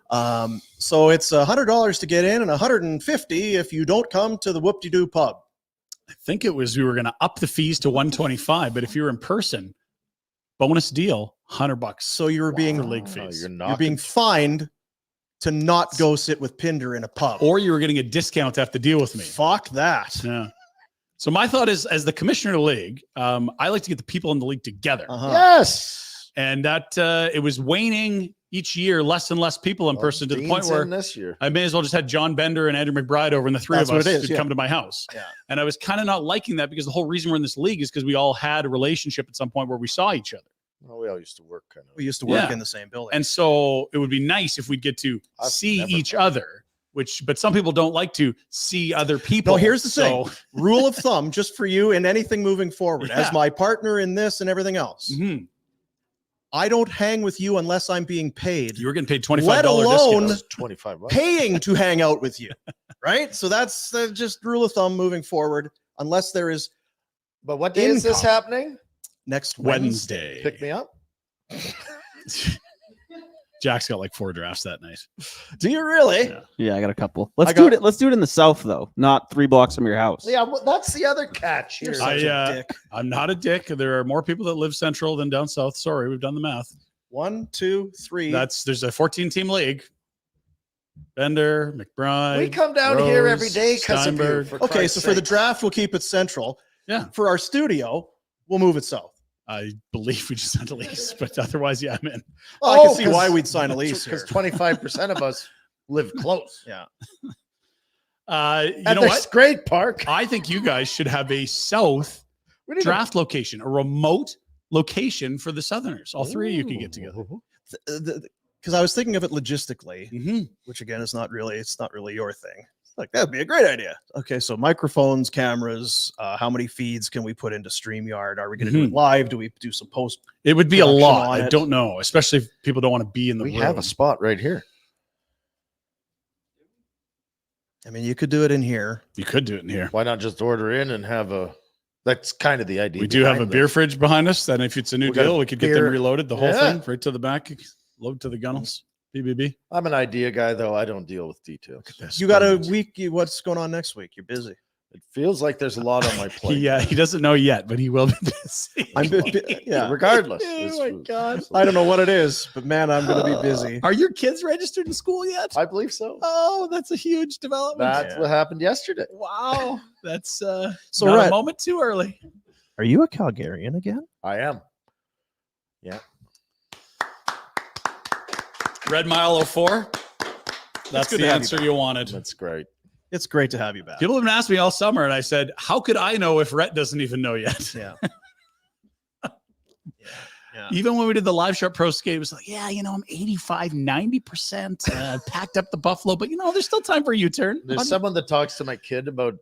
S1: So it's $100 to get in and $150 if you don't come to the whoop-de-doo pub.
S2: I think it was we were going to up the fees to $125, but if you're in person, bonus deal, $100.
S1: So you were being
S2: For league
S3: Wow,
S2: fees.
S1: you're being fined to not go sit with Pinder in a pub.
S2: Or you were getting a discount to have to deal with me.
S1: Fuck that.
S2: Yeah. So my thought is, as the commissioner of the league, I like to get the people in the league together.
S1: Uh-huh.
S3: Yes.
S2: And that it was waning each year, less and less people in person, to the point
S3: Dean's
S2: where
S3: in this year.
S2: I may as well just had John Bender and Andrew McBride over, and the three
S1: That's
S2: of
S1: what
S2: us
S1: it is,
S2: would
S1: yeah.
S2: come to my house.
S1: Yeah.
S2: And I was kind of not liking that, because the whole reason we're in this league is because we all had a relationship at some point where we saw each other.
S3: Well, we all used to work kind of.
S1: We used to work
S2: Yeah.
S1: in the same building.
S2: And so it would be nice if we'd get to
S3: I've
S2: see
S3: never
S2: each
S3: thought-
S2: other, but some people don't like to see other people.
S1: No, here's the thing.
S2: So-
S1: Rule of thumb, just for you and anything moving forward,
S2: Yeah.
S1: as my partner in this and everything else,
S2: Mhm.
S1: I don't hang with you unless I'm being paid,
S2: You were getting paid $25
S1: Let alone-
S2: discounts.
S3: $25.
S1: paying to hang out with you. Right? So that's just rule of thumb moving forward, unless there is
S3: But what day is this
S1: Income.
S3: happening?
S1: next Wednesday.
S2: Wednesday.
S3: Pick me up.
S2: Jack's got like 4 drafts that night.
S1: Do you really?
S2: Yeah.
S6: Yeah, I got a couple. Let's
S1: I
S6: do
S1: got-
S6: it. Let's do it in the south though, not 3 blocks from your house.
S3: Yeah, well, that's the other catch here.
S1: You're such a dick.
S2: I'm not a dick. There are more people that live central than down south. Sorry, we've done the math.
S1: 1, 2, 3.
S2: There's a 14-team league. Bender, McBride.
S3: We come down here every
S2: Rose,
S3: day because of you.
S2: Steinberg.
S3: For
S1: Okay,
S3: Christ's
S1: so for the
S3: sake.
S1: draft, we'll keep it central.
S2: Yeah.
S1: For our studio, we'll move it south.
S2: I believe we just signed a lease, but otherwise, yeah, I'm in.
S1: I can see why we'd sign a lease
S3: because
S1: here.
S3: 25% of us live close.
S1: Yeah.
S2: You
S3: And
S2: know
S3: there's
S2: what?
S3: great park.
S2: I think you guys should have a south
S3: We need
S2: draft location, a remote location for the Southerners. All three of you could get together.
S1: Because I was thinking of it logistically,
S2: Mhm.
S1: which again is not really your thing. It's like that'd be a great idea. Okay, so microphones, cameras, how many feeds can we put into StreamYard? Are we going to do it live? Do we do some post?
S2: It would be a
S1: Production
S2: lot.
S1: on
S2: I
S1: it.
S2: don't know, especially if people don't want to be in the
S3: We
S2: room.
S3: have a spot right here.
S1: I mean, you could do it in here.
S2: You could do it in here.
S3: Why not just order in and have a? That's kind of the idea.
S2: We do have a
S3: behind
S2: beer
S3: this.
S2: fridge behind us. Then, if it's a new
S3: We got a
S2: deal, we could get them
S3: beer-
S2: reloaded, the whole
S3: Yeah.
S2: thing, right to the back, load to the gunnels. BBB.
S3: I'm an idea guy, though. I don't deal with details.
S1: You got a week. What's going on next week? You're busy.
S3: It feels like there's a lot on my plate.
S2: He doesn't know yet, but he will be busy.
S1: Yeah.
S3: Regardless.
S2: Oh
S3: it's-
S2: my God.
S1: I don't know what it is, but man, I'm going to be busy.
S2: Are your kids registered in school yet?
S3: I believe so.
S2: Oh, that's a huge development.
S3: That's what happened yesterday.
S2: Wow. That's
S1: So,
S2: not
S1: Rhett,
S2: a moment too early.
S1: are you a Calgarian again?
S3: I am.
S2: Red Mile 04. That's
S1: good
S2: the
S1: to have
S2: answer you wanted.
S3: That's great.
S1: It's great to have you back.
S2: People have been asking me all summer, and I said, how could I know if Rhett doesn't even know yet?
S1: Yeah. Yeah.
S2: Even when we did the live shot pro skate, it was like, yeah, I'm 85, 90%. Packed up the Buffalo, but there's still time for a U-turn.
S3: There's someone that talks to my kid about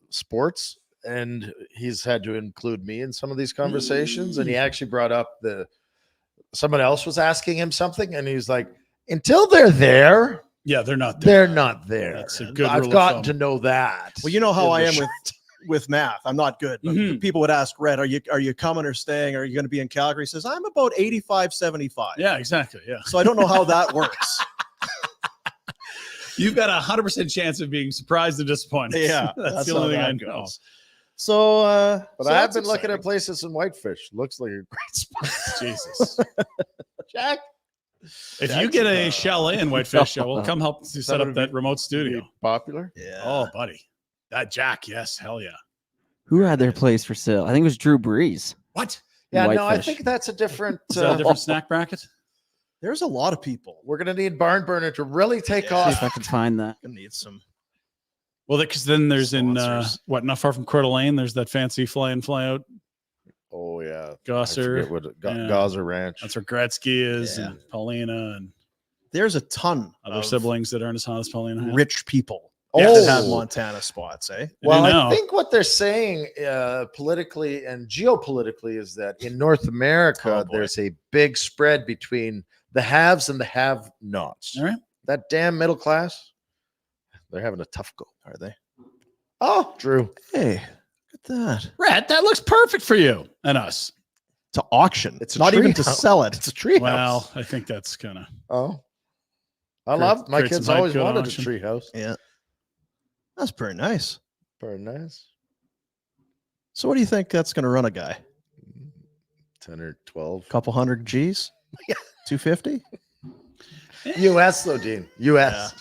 S3: sports, and he's had to include me in some of these conversations. And he actually brought up someone else was asking him something, and he's like, until they're there,
S2: Yeah, they're not there.
S3: they're not there.
S2: That's a good
S3: I've
S2: rule of
S3: gotten
S2: thumb.
S3: to know that.
S1: Well, you know how
S3: in
S1: I
S3: the
S1: am with math. I'm not good. But
S2: Mhm.
S1: people would ask, Rhett, are you coming or staying? Are you going to be in Calgary? He says, I'm about 85, 75.
S2: Yeah, exactly. Yeah.
S1: So I don't know how that works.
S2: You've got a 100% chance of being surprised and disappointed.
S1: Yeah,
S2: that's the
S1: how
S2: only thing I
S1: that
S2: know.
S1: goes. So,
S3: But
S1: so
S3: I have
S1: that's
S3: been looking at
S1: exciting.
S3: places in Whitefish. Looks like a great spot.
S2: Jesus.
S3: Jack,
S2: If you get a chalet in Whitefish, we'll come help to set up
S3: would
S2: that
S3: be-
S2: remote studio.
S3: popular.
S1: Yeah.
S2: Oh, buddy. That Jack, yes. Hell yeah.
S6: Who had their place for sale? I think it was Drew Brees.
S2: What?
S3: Yeah, no, I
S6: Whitefish.
S3: think that's a different.
S2: Is that a different snack bracket?
S1: There's a lot of people.
S3: We're gonna need Barn Burner to really take
S1: Yeah.
S6: See
S3: off.
S6: if I can find that.
S1: Gonna need some.
S2: Well, because then there's
S1: Sponsors.
S2: not far from Coeur d'Alene, there's that fancy fly in, fly out
S3: Oh yeah, I
S2: Gosser.
S3: forget what
S2: Yeah.
S3: Gaza Ranch.
S2: That's where Gretzky is,
S1: Yeah.
S2: and Paulina, and
S1: There's a ton
S2: other
S1: of
S2: siblings that aren't as hot as Paulina. has.
S1: rich people
S2: Yeah.
S1: that have
S3: Oh.
S1: Montana spots, eh?
S3: Well,
S2: I know.
S3: I think what they're saying politically and geopolitically is that in North America,
S1: Oh, boy.
S3: there's a big spread between the haves and the have-nots.
S2: All right.
S3: That damn middle class, they're having a tough go.
S1: Are they?
S3: Oh, Drew.
S1: Hey, look at that.
S2: Rhett, that looks perfect for you and us.
S1: To auction.
S3: It's a
S1: not even
S3: tree
S1: to
S3: house.
S1: sell it.
S3: It's a tree
S2: Well,
S3: house.
S2: I think that's kind of
S3: Oh, I
S2: Create-
S3: love my
S2: create some
S3: kids.
S2: hype,
S3: Always
S2: good
S3: wanted
S2: auction.
S3: a tree house.
S1: Yeah. That's pretty nice.
S3: Very nice.
S1: So what do you think that's going to run a guy?
S3: 10 or 12.
S1: Couple hundred G's?
S3: Yeah.
S1: 250?
S3: US though, Dean. US.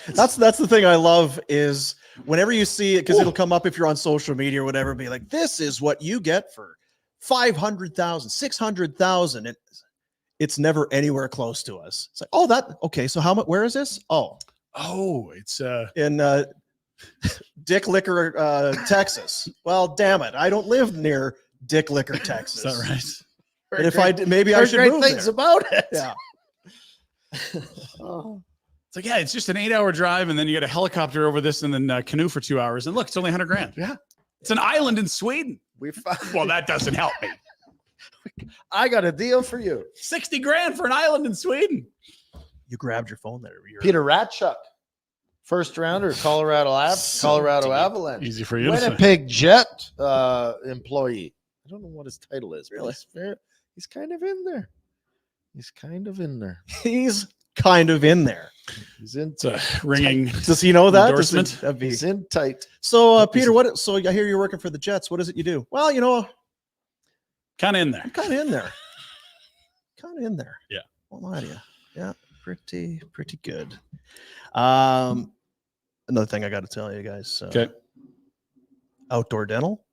S1: That's the thing I love is whenever you see it, because it'll come up if you're on social media or whatever, be like, this is what you get for 500,000, 600,000. And it's never anywhere close to us. It's like, oh, okay. So how much? Where is this? Oh,
S2: it's
S1: in Dick Licker, Texas. Well, damn it, I don't live near Dick Licker, Texas.
S2: is that right?
S1: But if I did, maybe I
S3: Heard
S1: should
S3: great
S1: move
S3: things
S1: there.
S3: about it.
S1: Yeah.
S2: It's like, yeah, it's just an 8-hour drive, and then you get a helicopter over this, and then canoe for 2 hours, and look, it's only $100,000.
S1: Yeah.
S2: It's an island in Sweden.
S3: We found,
S2: Well, that doesn't help me.
S3: I got a deal for you.
S2: $60,000 for an island in Sweden.
S1: You grabbed your phone there.
S3: Peter Ratchuk, first rounder, Colorado
S1: deep.
S3: Avalanche.
S2: Easy for you to say.
S3: Winnipeg Jet employee. I don't know what his title is.
S1: Really?
S3: He's kind of in there. He's kind of in there.
S1: He's kind of in there.
S3: He's in.
S2: It's a ringing
S1: Does he know that?
S2: endorsement.
S3: He's in tight.
S1: So, Peter, so I hear you're working for the Jets. What is it you do? Well,
S2: Kind of in there.
S1: I'm kind of in there. Kind of in there.
S2: Yeah.
S1: Won't lie to you. Yeah. Pretty good. Another thing I got to tell you guys.
S2: Okay.
S1: Outdoor Dental.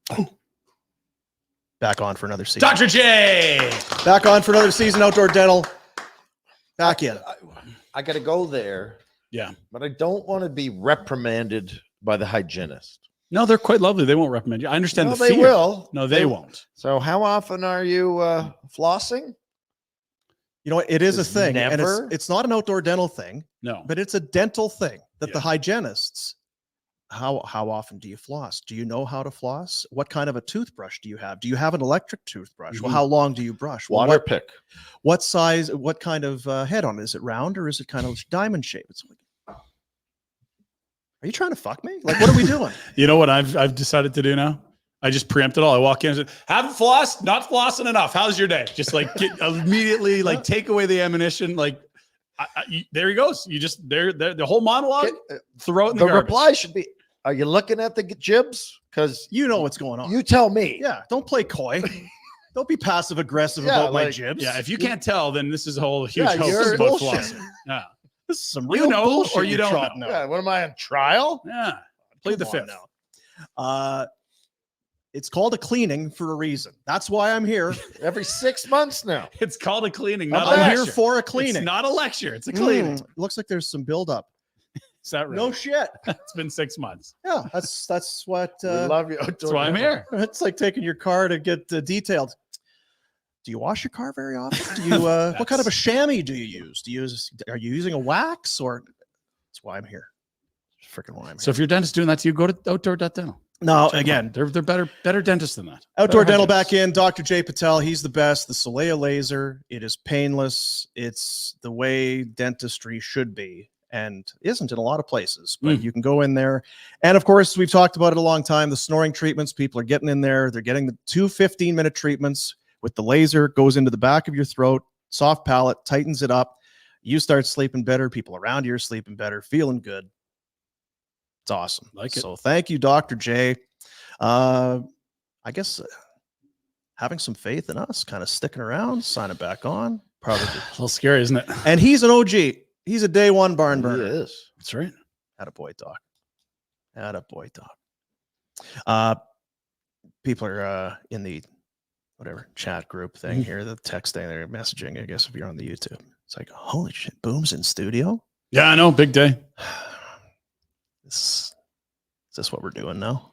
S1: Back on for another season.
S2: Dr. J.
S1: Back on for another season. Outdoor Dental. Back in.
S3: I got to go there.
S2: Yeah.
S3: But I don't want to be reprimanded by the hygienist.
S2: No, they're quite lovely. They won't recommend you. I understand
S3: No,
S2: the
S3: they
S2: fear.
S3: will.
S2: No, they won't.
S3: So how often are you flossing?
S1: You know what? It is a
S3: Is
S1: thing. And
S3: never?
S1: it's not an outdoor dental thing,
S2: No.
S1: but it's a dental thing that the
S2: Yeah.
S1: hygienists, how often do you floss? Do you know how to floss? What kind of a toothbrush do you have? Do you have an electric toothbrush? Well,
S2: Mhm.
S1: how long do you brush? Well,
S3: Water pick.
S1: what size, what kind of head on it? Is it round or is it kind of diamond shape? It's like, are you trying to fuck me? Like, what are we doing?
S2: You know what I've decided to do now? I just preempt it all. I walk in and say, haven't flossed, not flossing enough. How's your day? Just like get immediately like take away the ammunition. Like there he goes. You just the whole monologue, throw it in the
S3: The
S2: garbage.
S3: reply should be, are you looking at the jibs? Because
S1: You know what's going on.
S3: you tell me.
S1: Yeah, don't play coy. Don't be passive aggressive
S3: Yeah,
S1: about my
S3: like-
S1: jibs.
S2: Yeah, if you can't tell, then this is a whole huge
S3: Yeah,
S2: hoax
S3: you're
S2: about
S3: bullshit.
S2: flossing. Yeah.
S1: This is some
S2: You
S1: real
S2: know,
S1: bullshit
S2: or you
S1: you're
S2: don't
S1: trotting
S2: know.
S1: out.
S3: Yeah, what am I on trial?
S2: Yeah. Play the
S1: Come on
S2: fifth.
S1: now. It's called a cleaning for a reason. That's why I'm here.
S3: Every 6 months now.
S2: It's called a cleaning, not a
S1: I'm
S2: lecture.
S1: here for a cleaning.
S2: It's not a lecture. It's a cleaning.
S1: Looks like there's some buildup.
S2: Is that right?
S1: No shit.
S2: It's been 6 months.
S1: Yeah, that's what.
S3: We love you.
S2: That's why I'm here.
S1: It's like taking your car to get detailed. Do you wash your car very often? Do you? What kind of a chamois do you use? Are you using a wax or? That's why I'm here. Freaking why I'm
S2: So
S1: here.
S2: if your dentist doing that to you, go to Outdoor.dental.
S1: No,
S2: Check them
S1: again,
S2: out. they're better dentists than that.
S1: Outdoor
S2: Better
S1: Dental
S2: hygienists.
S1: back in. Dr. J. Patel, he's the best. The Soleil laser, it is painless. It's the way dentistry should be and isn't in a lot of places, but you can go in there. And of course, we've talked about it a long time. The snoring treatments, people are getting in there. They're getting the 2 15-minute treatments with the laser, goes into the back of your throat, soft palate, tightens it up. You start sleeping better. People around you are sleeping better, feeling good. It's awesome.
S2: Like it.
S1: So thank you, Dr. J. I guess having some faith in us, kind of sticking around, signing back on, probably.
S2: A little scary, isn't it?
S1: And he's an OG. He's a day one barn
S3: He
S1: burner.
S3: is.
S2: That's right.
S1: Attaboy, Doc. Attaboy, Doc. People are in the whatever chat group thing here, the text thing, they're messaging, I guess, if you're on the YouTube. It's like, holy shit, Boom's in studio.
S2: Yeah, I know. Big day.
S1: Is this what we're doing now?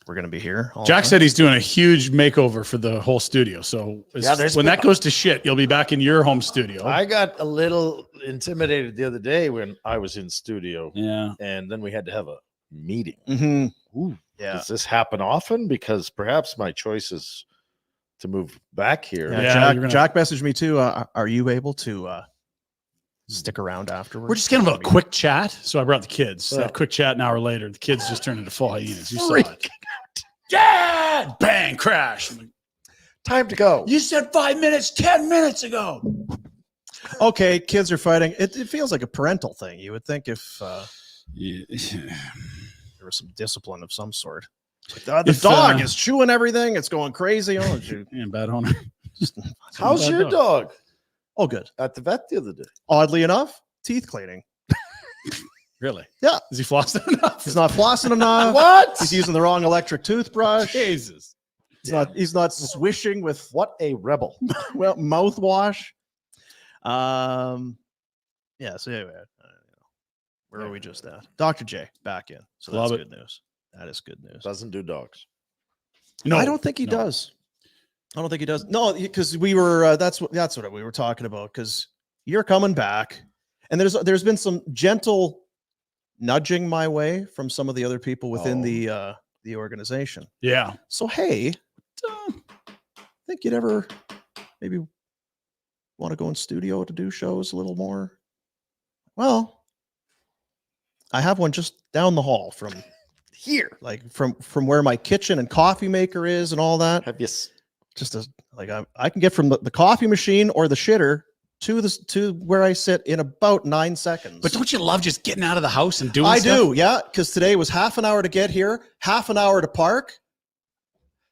S1: We're going to be here. all the
S2: Jack
S1: time?
S2: said he's doing a huge makeover for the whole studio. So
S3: Yeah, there's
S2: when
S3: been-
S2: that goes to shit, you'll be back in your home studio.
S3: I got a little intimidated the other day when I was in studio,
S2: yeah.
S3: and then we had to have a meeting.
S1: Mhm.
S3: Ooh,
S1: Yeah.
S3: does this happen often? Because perhaps my choice is to move back here.
S1: Yeah,
S2: Yeah,
S1: Jack,
S2: you're gonna-
S1: Jack messaged me too. Are you able to stick around afterwards?
S2: We're just getting a quick chat. So I brought the kids.
S3: Yeah.
S2: That quick chat an hour later, the kids just turned into full hyenas. You saw
S3: Freak.
S2: it. Yeah! Bang! Crash. I'm like,
S3: Time to go.
S2: you said 5 minutes 10 minutes ago.
S1: Okay, kids are fighting. It feels like a parental thing. You would think if
S2: Yeah.
S1: there was some discipline of some sort. It's like, the
S2: If,
S1: dog is chewing everything. It's going crazy. Oh, shoot.
S2: Yeah, bad owner.
S1: Just-
S3: How's
S2: Bad
S3: your
S2: dog.
S3: dog?
S1: oh, good.
S3: At the vet the other day.
S1: Oddly enough, teeth cleaning.
S2: Really?
S1: Yeah.
S2: Is he flossing enough?
S1: He's not flossing enough.
S3: What?
S1: He's using the wrong electric toothbrush.
S2: Jesus.
S1: He's not swishing with
S3: What a rebel.
S1: well mouthwash. Yeah. So anyway, where are we just at? Dr. J back in. So
S2: Love
S1: that's
S2: it.
S1: good news. That is good news.
S3: Doesn't do dogs.
S2: No,
S1: I don't think he does. I don't think he does. No, because we were. That's what we were talking about. Because you're coming back, and there's been some gentle nudging my way from some of the other people within the organization.
S2: Yeah.
S1: So hey, think you'd ever maybe want to go in studio to do shows a little more? Well, I have one just down the hall from here, like from where my kitchen and coffee maker is and all that.
S3: Have you?
S1: Just I can get from the coffee machine or the shitter to where I sit in about 9 seconds.
S2: But don't you love just getting out of the house and doing
S1: I
S2: stuff?
S1: do, yeah. Because today was half an hour to get here, half an hour to park.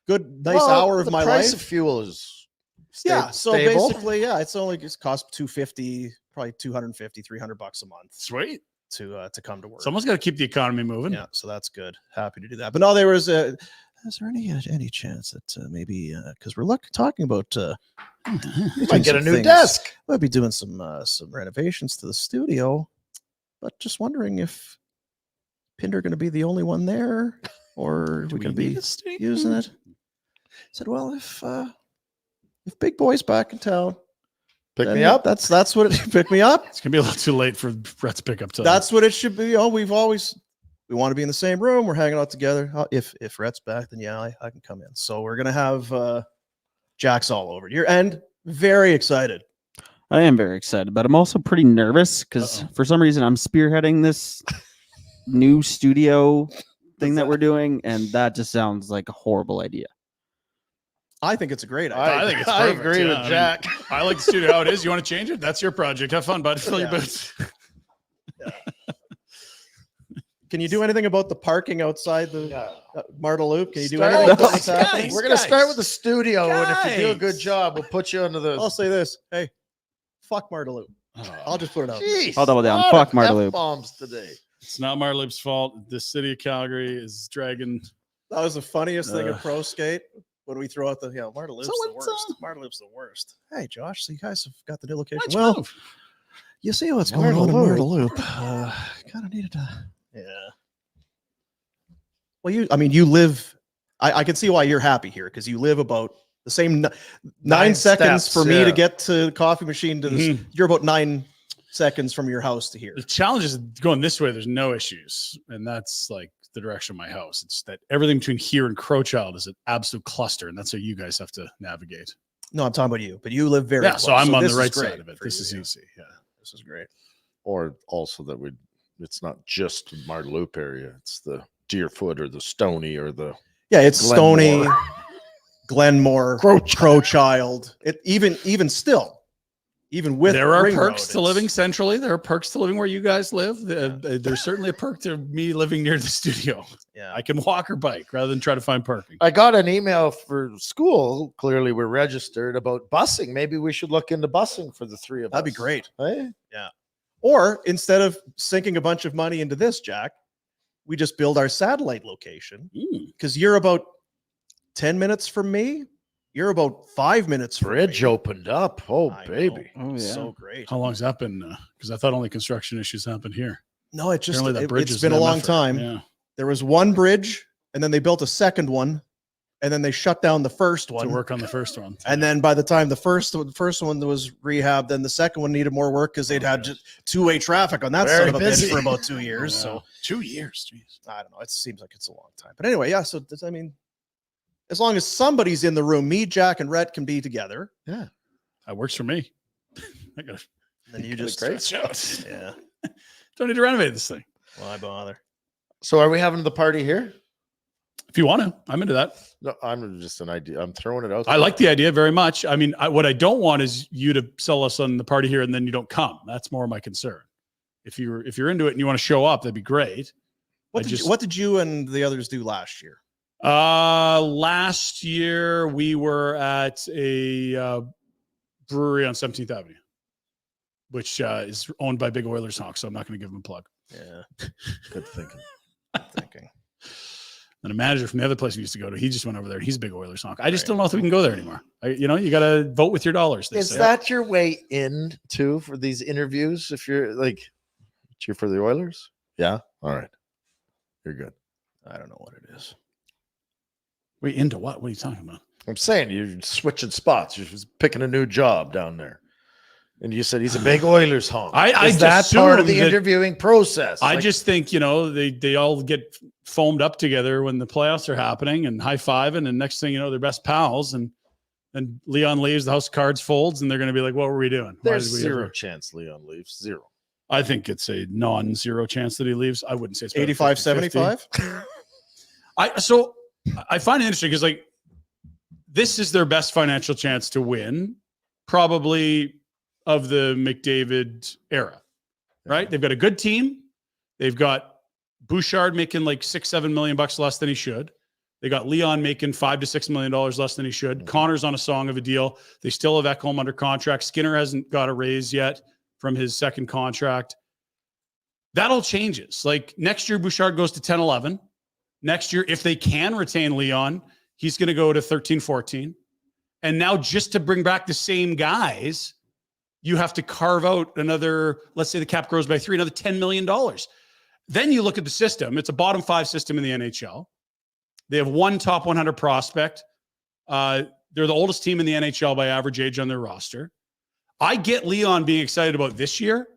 S1: Good, nice hour of
S3: the
S1: my
S3: price
S1: life.
S3: of fuel is
S1: So
S3: stable.
S1: basically, yeah, it's cost $250, probably $250, $300 a month
S2: Sweet.
S1: to come to work.
S2: Someone's got to keep the economy moving.
S1: Yeah, so that's good. Happy to do that. But no, there was a. Is there any chance that maybe because we're talking about
S3: You
S1: doing
S3: might get
S1: some
S3: a new
S1: things.
S3: desk.
S1: We'll be doing some renovations to the studio, but just wondering if Pinder going to be the only one there, or
S2: Do
S1: we going to
S2: need
S1: be
S2: a studio?
S1: using it. I said, well, if Big Boy's back in town,
S3: Pick
S1: then
S3: me up.
S1: That's what it pick me up.
S2: It's gonna be a little too late for Rhett's pickup time.
S1: That's what it should be. Oh, we want to be in the same room. We're hanging out together. If Rhett's back, then yeah, I can come in. So we're gonna have Jack's all over here, and very excited.
S6: I am very excited, but I'm also pretty nervous because for some reason I'm spearheading this new studio thing that we're doing, and that just sounds like a horrible idea.
S1: I think it's a great idea.
S2: I think it's
S3: I
S2: perfect,
S3: agree
S2: yeah.
S3: with
S2: I mean,
S3: Jack.
S2: I like the studio how it is. You want to change it? That's your project. Have fun, bud. Fill your
S1: Yeah.
S2: boots.
S1: Can you do anything about the parking outside the Marta Loop? Can you do
S3: Start
S1: anything
S3: with
S1: about
S3: the-
S1: what's happening?
S2: guys.
S3: We're gonna start with the studio, and if you do a
S2: Guys.
S3: good job, we'll put you under the.
S1: I'll say this. Hey, fuck Marta Loop. I'll just put it out. there.
S3: Jeez,
S6: I'll double down.
S3: lot
S6: Fuck
S3: of
S6: Marta Loop.
S3: F-bombs today.
S2: It's not Marloop's fault. The city of Calgary is dragging.
S1: That was the funniest thing at Pro Skate when we throw out the Marta Loop's the
S2: let's,
S1: worst. Marta Loop's the worst. Hey, Josh, so you guys have got the new location.
S2: Why'd you
S1: Well,
S2: move?
S1: you see what's
S3: Marta
S1: going on in
S3: Loop.
S1: Marta Loop. Kind of needed to. Yeah. Well, you live. I can see why you're happy here because you live about the same 9 seconds
S3: steps,
S1: for me to
S3: yeah.
S1: get to the coffee machine to this.
S2: Mhm.
S1: You're about 9 seconds from your house to here.
S2: The challenge is going this way. There's no issues, and that's like the direction of my house. It's that everything between here and Crowchild is an absolute cluster, and that's what you guys have to navigate.
S1: No, I'm talking about you, but you live very
S2: Yeah,
S1: close.
S2: so I'm on
S1: this
S2: the
S1: is
S2: right
S1: great
S2: side of it.
S1: for
S2: This
S1: you,
S2: is
S1: yeah.
S2: easy. Yeah.
S1: This is great.
S3: Or also that it's not just Marta Loop area. It's the Deerfoot or the Stony or the
S1: Yeah, it's Stony,
S3: Glenmore.
S1: Glenmore, Crowchild. It even still, even with
S2: There are
S1: Ring
S2: perks
S1: Road,
S2: to living centrally. There are perks to living where you guys live. There's certainly a perk to me living near the studio.
S1: Yeah,
S2: I can walk or bike rather than try to find parking.
S3: I got an email for school. Clearly, we're registered about busing. Maybe we should look into busing for the three of
S1: that'd be
S3: us.
S1: great.
S3: Hey?
S1: Or instead of sinking a bunch of money into this, Jack, we just build our satellite location because you're about 10 minutes from me. You're about 5 minutes from
S3: Bridge
S1: me.
S3: opened up. Oh,
S1: I know.
S3: baby.
S6: Oh, yeah.
S1: So great.
S2: How long's that been? Because I thought only construction issues happened here.
S1: No, it just
S2: Apparently that bridge
S1: it's
S2: has
S1: been a
S2: an
S1: long
S2: effort.
S1: time.
S2: Yeah.
S1: There was one bridge, and then they built a second one, and then they shut down the first one.
S2: To work on the first one.
S1: And then by the time the first one was rehabbed, then the second one needed more work because they'd had just two-way traffic on that
S3: Very
S1: son of a
S3: busy.
S1: bitch for about 2 years.
S2: Yeah.
S1: So
S2: 2 years. Jeez.
S1: I don't know. It seems like it's a long time. But anyway, yeah. So I mean, as long as somebody's in the room, me, Jack, and Rhett can be together.
S2: That works for me. I got
S1: Then you
S3: Got a
S1: just
S3: great
S2: shout.
S1: yeah.
S2: Don't need to renovate this thing.
S1: Why bother?
S3: So, are we having the party here?
S2: If you want to, I'm into that.
S3: No, I'm just an idea. I'm throwing it out.
S2: I like the idea very much. I mean, what I don't want is you to sell us on the party here and then you don't come. That's more my concern. If you're into it and you want to show up, that'd be great.
S1: What did you and the others do last year?
S2: Last year we were at a brewery on 17th Avenue, which is owned by Big Oilers Hawks. So I'm not going to give them a plug.
S1: Yeah,
S3: Good thinking.
S1: thinking.
S2: And a manager from the other place we used to go to, he just went over there. He's a big Oilers honk. I just don't know if we can go there anymore. You got to vote with your dollars.
S3: Is that your way in too for these interviews? If you're like, cheer for the Oilers? Yeah. All right. You're good.
S1: I don't know what it is.
S2: Wait, into what? What are you talking about?
S3: I'm saying you're switching spots. You're just picking a new job down there. And you said he's a big Oilers honk. Is that part of the interviewing process?
S2: I just think, they all get foamed up together when the playoffs are happening and high-fiving, and next thing you know, they're best pals, and Leon leaves, the house of cards folds, and they're going to be like, what were we doing?
S3: There's zero chance Leon leaves. Zero.
S2: I think it's a non-zero chance that he leaves. I wouldn't say it's
S1: 85-75.
S2: So I find it interesting because this is their best financial chance to win, probably of the McDavid era, right? They've got a good team. They've got Bouchard making like $6-7 million less than he should. They got Leon making $5 to $6 million less than he should. Connor's on a song of a deal. They still have Ekholm under contract. Skinner hasn't got a raise yet from his second contract. That all changes. Like next year, Bouchard goes to 10-11. Next year, if they can retain Leon, he's going to go to 13-14. And now just to bring back the same guys, you have to carve out another, let's say the cap grows by 3, another $10 million. Then you look at the system. It's a bottom 5 system in the NHL. They have one top 100 prospect. They're the oldest team in the NHL by average age on their roster. I get Leon being excited about this year.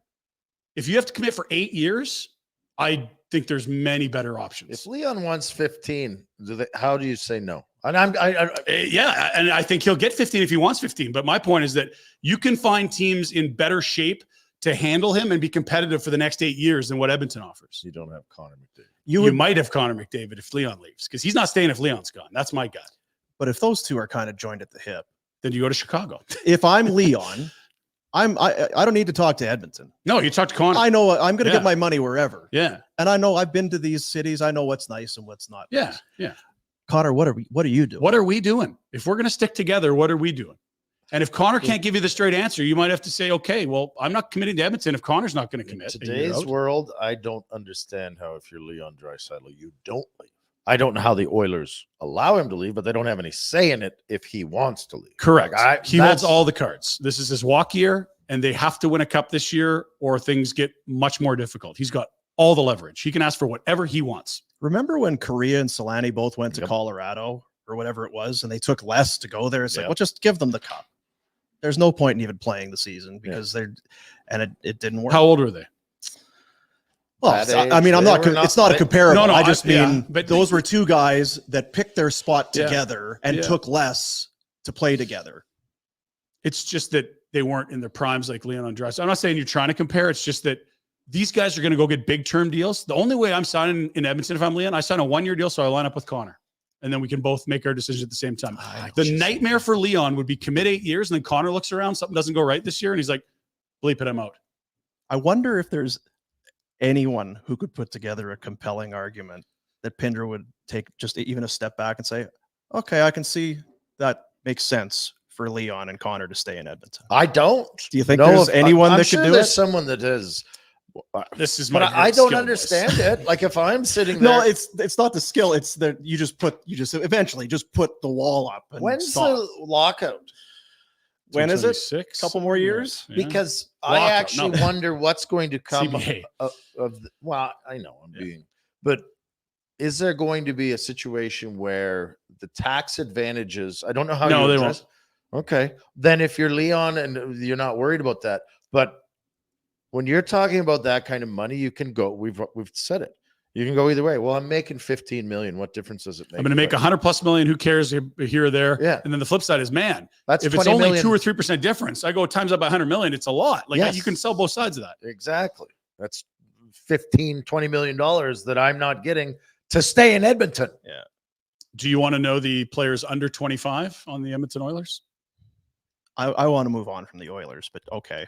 S2: If you have to commit for 8 years, I think there's many better options.
S3: If Leon wants 15, how do you say no? And
S2: yeah, and I think he'll get 15 if he wants 15. But my point is that you can find teams in better shape to handle him and be competitive for the next 8 years than what Edmonton offers.
S3: You don't have Connor McDavid.
S2: You might have Connor McDavid if Leon leaves, because he's not staying if Leon's gone. That's my gut.
S1: But if those two are kind of joined at the hip,
S2: then you go to Chicago.
S1: If I'm Leon, I don't need to talk to Edmonton.
S2: No, you talk to Connor.
S1: I know I'm going to get my money wherever.
S2: Yeah,
S1: and I know I've been to these cities. I know what's nice and what's not.
S2: Yeah,
S1: nice.
S2: Yeah.
S1: Connor, what are you doing?
S2: What are we doing? If we're going to stick together, what are we doing? And if Connor can't give you the straight answer, you might have to say, okay, well, I'm not committing to Edmonton if Connor's not going to commit.
S3: In today's world, I don't understand how if you're Leon Draisaitl, you don't leave. I don't know how the Oilers allow him to leave, but they don't have any say in it if he wants to leave.
S2: Correct. He holds all the cards. This is his walk year, and they have to win a cup this year or things get much more difficult. He's got all the leverage. He can ask for whatever he wants.
S1: Remember when Korea and Solani both went to Colorado or whatever it was, and they took less to go there? It's like, well, just give them the cup. There's no point in even playing the season because it didn't work.
S2: How old were they?
S1: Well, I mean, it's not a comparable.
S2: No,
S1: I just mean,
S2: but
S1: those were two guys that picked their spot together and took less to play together.
S2: It's just that they weren't in their primes like Leon and Draisaitl. I'm not saying you're trying to compare. It's just that these guys are going to go get big term deals. The only way I'm signing in Edmonton, if I'm Leon, I sign a 1-year deal. So I line up with Connor. And then we can both make our decisions at the same time. The nightmare for Leon would be commit 8 years, and then Connor looks around, something doesn't go right this year, and he's like, bleep it, I'm out.
S1: I wonder if there's anyone who could put together a compelling argument that Pinder would take just even a step back and say, okay, I can see that makes sense for Leon and Connor to stay in Edmonton.
S3: I don't.
S1: Do you think there's anyone that could do
S3: there's
S1: it?
S3: Someone that is.
S2: This is
S3: but I don't understand it. Like if I'm sitting there,
S1: no, it's not the skill. It's that you just eventually just put the wall up. And
S3: when's
S1: stop.
S3: the lockout?
S1: When is it? A couple more years?
S3: Yeah. Because I actually wonder what's going to come well, I know I'm being, but is there going to be a situation where the tax advantages? I don't know how.
S2: No, they won't.
S3: Okay, then if you're Leon and you're not worried about that, but when you're talking about that kind of money, you can go. We've said it. You can go either way. Well, I'm making 15 million. What difference does it make?
S2: I'm going to make 100+ million. Who cares here or there?
S3: Yeah.
S2: And then the flip side is, man,
S3: that's
S2: if it's only 2 or 3% difference, I go times up by 100 million. It's a lot. Like you can sell both sides of that.
S3: Exactly. That's $15-20 million that I'm not getting to stay in Edmonton.
S1: Yeah.
S2: Do you want to know the players under 25 on the Edmonton Oilers?
S1: I want to move on from the Oilers, but okay.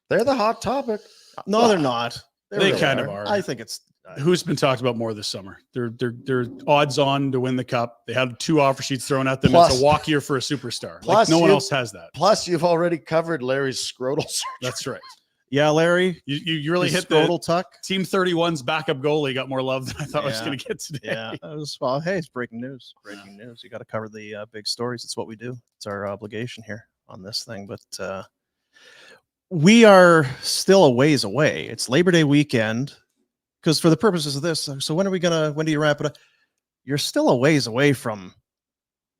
S3: They're the hot topic.
S1: No, they're not.
S2: They kind of are.
S1: I think it's
S2: who's been talked about more this summer. They're odds on to win the cup. They had 2 offer sheets thrown at them. It's a walk year for a superstar. Like no one else has that.
S3: Plus, you've already covered Larry's scrotal surgery.
S2: That's right.
S1: Yeah, Larry.
S2: You really
S1: his
S2: hit the
S1: scrotal tuck.
S2: Team 31's backup goalie got more love than I thought I was
S1: Yeah.
S2: going to get today.
S1: Yeah, well, hey, it's breaking news. Breaking news. You got to cover the big stories. It's what we do. It's our obligation here on this thing. But we are still a ways away. It's Labor Day weekend. Because for the purposes of this, so when do you wrap it up? You're still a ways away from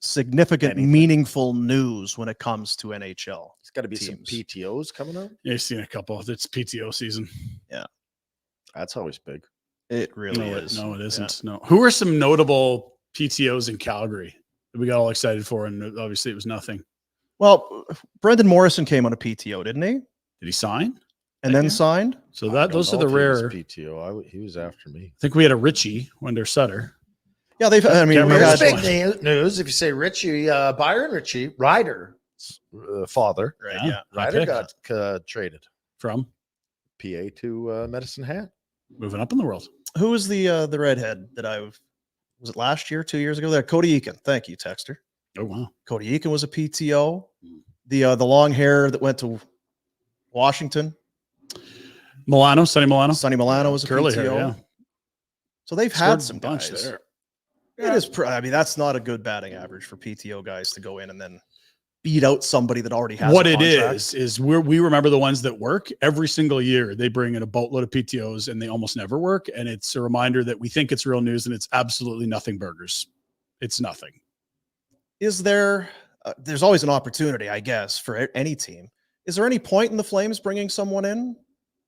S1: significant, meaningful news when it comes to NHL.
S3: It's got to be
S1: teams.
S3: some PTOs coming up.
S2: Yeah, I've seen a couple. It's PTO season.
S3: That's always big.
S1: It really
S2: No,
S1: is.
S2: no, it isn't. No. Who are some notable PTOs in Calgary that we got all excited for? And obviously it was nothing.
S1: Well, Brendan Morrison came on a PTO, didn't he?
S2: Did he sign?
S1: And then
S2: Yeah.
S1: signed?
S2: So
S3: I don't
S2: those are
S3: know
S2: the
S3: if he was
S2: rare.
S3: PTO. He was after me.
S2: I think we had a Richie, Wender Sutter.
S1: Yeah, they've. I mean,
S2: Can't
S1: we
S2: remember
S1: had
S2: his
S3: Big news. If you say Richie, Byron Richie, Ryder, father,
S1: right.
S2: Yeah.
S1: Yeah.
S3: Ryder
S2: pick.
S3: got traded.
S2: From
S3: PA to Medicine Hat.
S2: moving up in the world.
S1: Who was the redhead that was it last year, 2 years ago? There, Cody Eakin. Thank you, Texter.
S2: Oh, wow.
S1: Cody Eakin was a PTO. The long hair that went to Washington.
S2: Milano, Sonny Milano.
S1: Sonny Milano was a
S2: Curly
S1: PTO.
S2: hair, yeah.
S1: So they've
S2: Scored
S1: had
S2: a
S1: some
S2: bunch
S1: guys.
S2: there.
S1: It is. I mean, that's not a good batting average for PTO guys to go in and then beat out somebody that already has.
S2: What
S1: a
S2: it
S1: contract.
S2: is we remember the ones that work every single year. They bring in a boatload of PTOs and they almost never work. And it's a reminder that we think it's real news and it's absolutely nothing burgers. It's nothing.
S1: Is there? There's always an opportunity, I guess, for any team. Is there any point in the Flames bringing someone in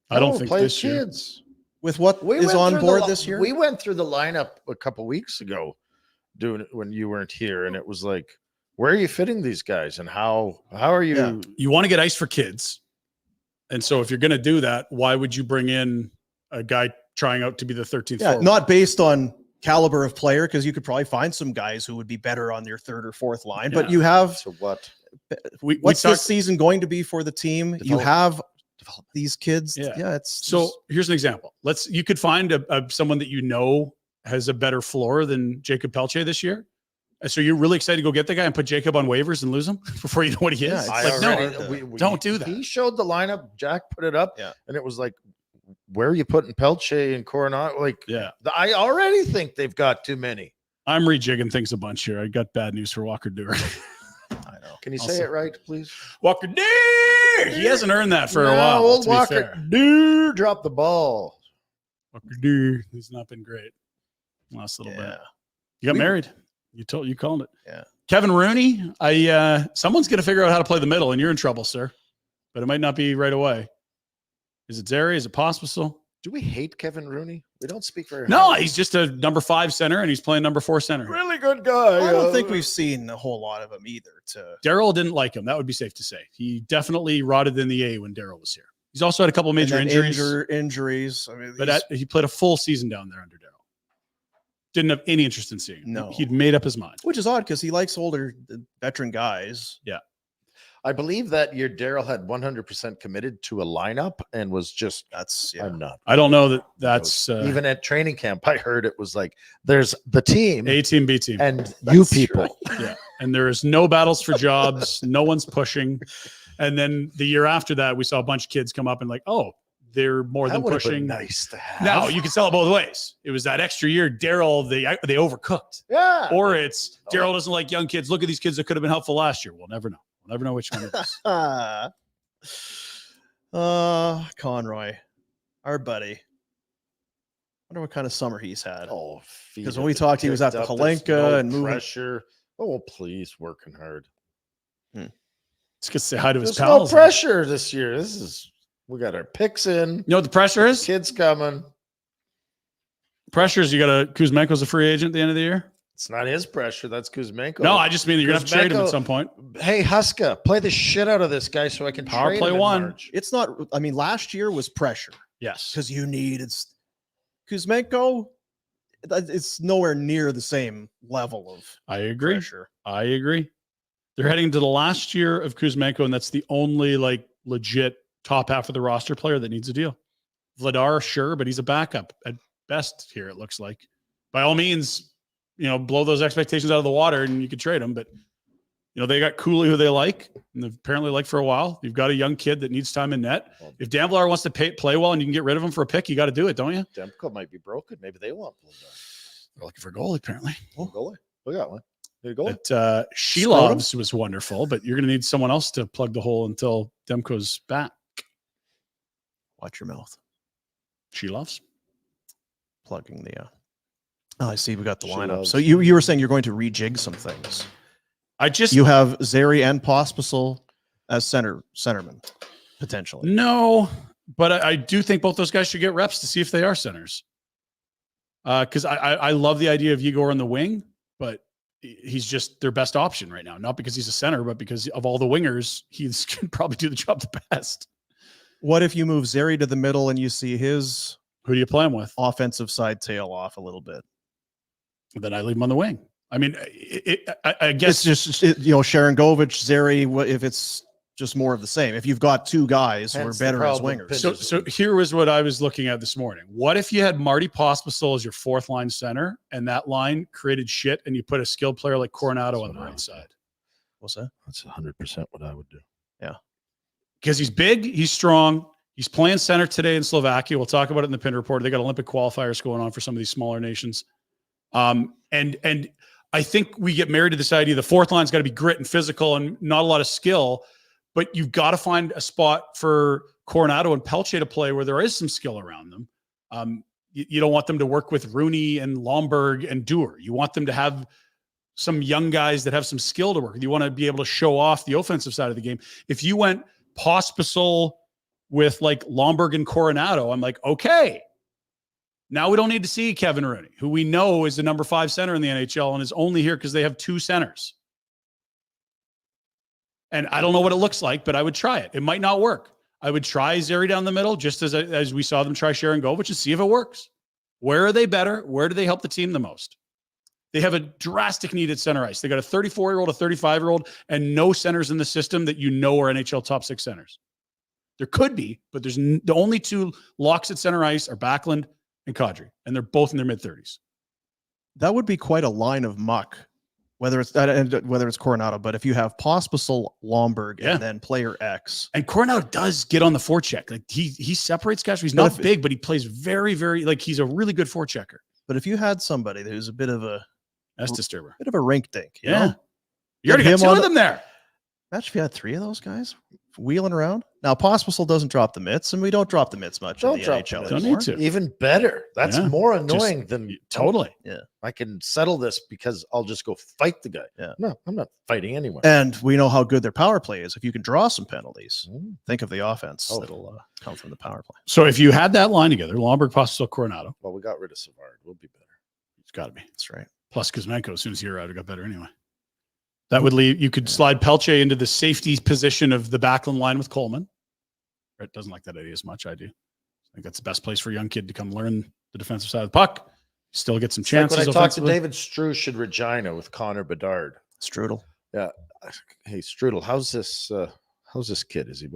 S2: I don't
S3: No,
S2: think
S3: play
S2: this year.
S3: kids.
S1: with what
S3: We
S1: is
S3: went
S1: on
S3: through
S1: board
S3: the,
S1: this year?
S3: We went through the lineup a couple weeks ago, doing it when you weren't here, and it was like, where are you fitting these guys, and how are you?
S1: Yeah.
S2: You want to get ice for kids. And so if you're going to do that, why would you bring in a guy trying out to be the 13th
S1: Yeah,
S2: forward?
S1: not based on caliber of player, because you could probably find some guys who would be better on your third or fourth line. But
S2: Yeah.
S1: you have
S3: So what?
S1: what's
S2: talked-
S1: this season going to be for the team? You
S3: Development.
S1: have these kids.
S2: Yeah.
S1: It's
S2: So here's an example. You could find someone that you know has a better floor than Jacob Pelche this year. And so you're really excited to go get the guy and put Jacob on waivers and lose him before you know what he is.
S1: Yeah,
S2: It's
S1: I
S2: like,
S1: already-
S2: no,
S3: we
S2: don't do that.
S3: He showed the lineup. Jack put it up,
S1: Yeah.
S3: and it was like, where are you putting Pelche and Coronado? Like,
S2: yeah.
S3: I already think they've got too many.
S2: I'm rejigging things a bunch here. I got bad news for Walker Dewar.
S1: I know.
S3: Can you
S2: I'll
S3: say
S2: say-
S3: it right, please?
S2: Walker Dewar! He hasn't earned that for a while.
S3: Old
S2: to be
S3: Walker,
S2: fair.
S3: dude, drop the ball.
S2: Walker Dewar. He's not been great. Last little bit.
S1: Yeah.
S2: You got married. You called it.
S1: Yeah.
S2: Kevin Rooney. Someone's going to figure out how to play the middle, and you're in trouble, sir. But it might not be right away. Is it Zary? Is it Pospisil?
S3: Do we hate Kevin Rooney? We don't speak very
S2: No,
S3: highly.
S2: he's just a number 5 center, and he's playing number 4 center.
S3: really good guy.
S1: I don't think we've seen a whole lot of him either.
S2: Daryl didn't like him. That would be safe to say. He definitely rotted in the A when Daryl was here. He's also had a couple of major
S1: And then
S2: injuries,
S1: injuries. I mean,
S2: but he played a full season down there under Daryl. Didn't have any interest in seeing him.
S1: No.
S2: He'd made up his mind.
S1: which is odd because he likes older veteran guys.
S3: I believe that year Daryl had 100% committed to a lineup and was just,
S1: That's yeah.
S3: I'm not.
S2: I don't know that's
S3: Even at training camp, I heard it was like, there's the team
S2: A team, B team.
S3: and you
S1: That's
S3: people.
S2: Yeah. And there is no battles for jobs. No one's pushing. And then the year after that, we saw a bunch of kids come up and like, oh, they're more
S3: That
S2: than
S3: would have been
S2: pushing.
S3: nice to have.
S2: Now you can sell it both ways. It was that extra year, Daryl, they overcooked.
S3: yeah.
S2: Or it's Daryl doesn't like young kids. Look at these kids that could have been helpful last year. We'll never know. We'll never know which one it is.
S1: Conroy, our buddy. Wonder what kind of summer he's had.
S3: Oh,
S1: Because when we talked, he was at the Holenka and moving.
S3: pressure. Oh, please, working hard.
S2: Just gonna say hi to his
S3: There's
S2: pals.
S3: no pressure this year. We got our picks in.
S2: You know what the pressure is?
S3: Kids coming.
S2: Pressure is you got a Kuzmenko's a free agent at the end of the year.
S3: It's not his pressure. That's Kuzmenko.
S2: No, I just mean you're gonna have to trade him at
S3: Kuzmenko-
S2: some point.
S3: Hey, Huska, play the shit out of this guy so I can
S2: Power
S3: trade
S2: play
S3: him in
S2: one.
S3: March.
S1: It's not. I mean, last year was pressure
S2: Yes.
S1: because you needed Kuzmenko. It's nowhere near the same level of
S2: I agree.
S1: pressure.
S2: I agree. They're heading to the last year of Kuzmenko, and that's the only like legit top half of the roster player that needs a deal. Vladar, sure, but he's a backup at best here, it looks like. By all means, blow those expectations out of the water and you could trade him, but You know, they got Cooley, who they like, and they've apparently liked for a while. You've got a young kid that needs time in net. If Danvlar wants to play well and you can get rid of him for a pick, you got to do it, don't you?
S3: Demko might be broken. Maybe they want Blue.
S2: They're looking for a goalie, apparently.
S3: Oh, goalie. We got one. There you go.
S2: But Shelovs was wonderful, but you're going to need someone else to plug the hole until Demko's back.
S1: Watch your mouth.
S2: Shelovs.
S1: Plugging the. Oh, I see. We got the
S3: She
S1: lineup.
S3: loves-
S1: So you were saying you're going to rejig some things.
S2: You
S1: You have Zary and Pospisil as centermen potentially.
S2: No, but I do think both those guys should get reps to see if they are centers. Because I love the idea of Igor on the wing, but he's just their best option right now. Not because he's a center, but because of all the wingers, he's can probably do the job the best.
S1: What if you move Zary to the middle and you see his
S2: Who do you play him with?
S1: offensive side tail off a little bit?
S2: Then I leave him on the wing. I mean, I guess
S1: It's just Sharon Govich, Zary. If it's just more of the same. If you've got two guys who are
S3: Hence the
S1: better as
S3: problem,
S1: wingers.
S2: so. Here was what I was looking at this morning. What if you had Marty Pospisil as your fourth line center, and that line created shit, and you put a skilled player like Coronado on the right side?
S1: What's that?
S3: That's 100% what I would do.
S2: Because he's big, he's strong. He's playing center today in Slovakia. We'll talk about it in the Pinder Report. They got Olympic qualifiers going on for some of these smaller nations. And I think we get married to this idea the fourth line's got to be grit and physical and not a lot of skill, but you've got to find a spot for Coronado and Pelts to play where there is some skill around them. You don't want them to work with Rooney and Lomberg and Dewar. You want them to have some young guys that have some skill to work with. You want to be able to show off the offensive side of the game. If you went Pospisil with like Lomberg and Coronado, I'm like, okay, now we don't need to see Kevin Rooney, who we know is the number 5 center in the NHL and is only here because they have 2 centers. And I don't know what it looks like, but I would try it. It might not work. I would try Zary down the middle, just as we saw them try Sharon Govich, and see if it works. Where are they better? Where do they help the team the most? They have a drastic need at center ice. They got a 34-year-old, a 35-year-old, and no centers in the system that you know are NHL top 6 centers. There could be, but there's the only 2 locks at center ice are Backlund and Kadri, and they're both in their mid-30s.
S1: That would be quite a line of muck, whether it's Coronado. But if you have Pospisil, Lomberg, and then player X,
S2: and Coronado does get on the forecheck, like he separates guys. He's not big, but he plays very, very like he's a really good forechecker.
S1: But if you had somebody who's a bit of a
S2: disturber,
S1: bit of a rink dink, you
S2: yeah,
S1: know?
S2: You already got 2 of them there.
S1: Imagine if you had 3 of those guys wheeling around. Now, Pospisil doesn't drop the mitts, and we don't drop the mitts much in the NHL.
S2: Don't need to.
S3: Even better. That's more annoying than
S2: totally.
S1: Yeah,
S3: I can settle this because I'll just go fight the guy.
S1: Yeah,
S3: no, I'm not fighting anyone.
S1: And we know how good their power play is. If you can draw some penalties, think of the offense that'll come from the power play.
S2: So if you had that line together, Lomberg, Pospisil, Coronado.
S3: Well, we got rid of Savard. We'll be better.
S2: It's got to be.
S1: That's right.
S2: Plus Kuzmenko, as soon as you're out, it got better anyway. That would leave, you could slide Pelche into the safety position of the Backlund line with Coleman. Rhett doesn't like that idea as much. I do. I think that's the best place for a young kid to come learn the defensive side of the puck. Still get some chances.
S3: Like when I talked to David Strush in Regina with Connor Bedard.
S1: Strudel.
S3: Yeah. Hey, Strudel, how's this kid? Is he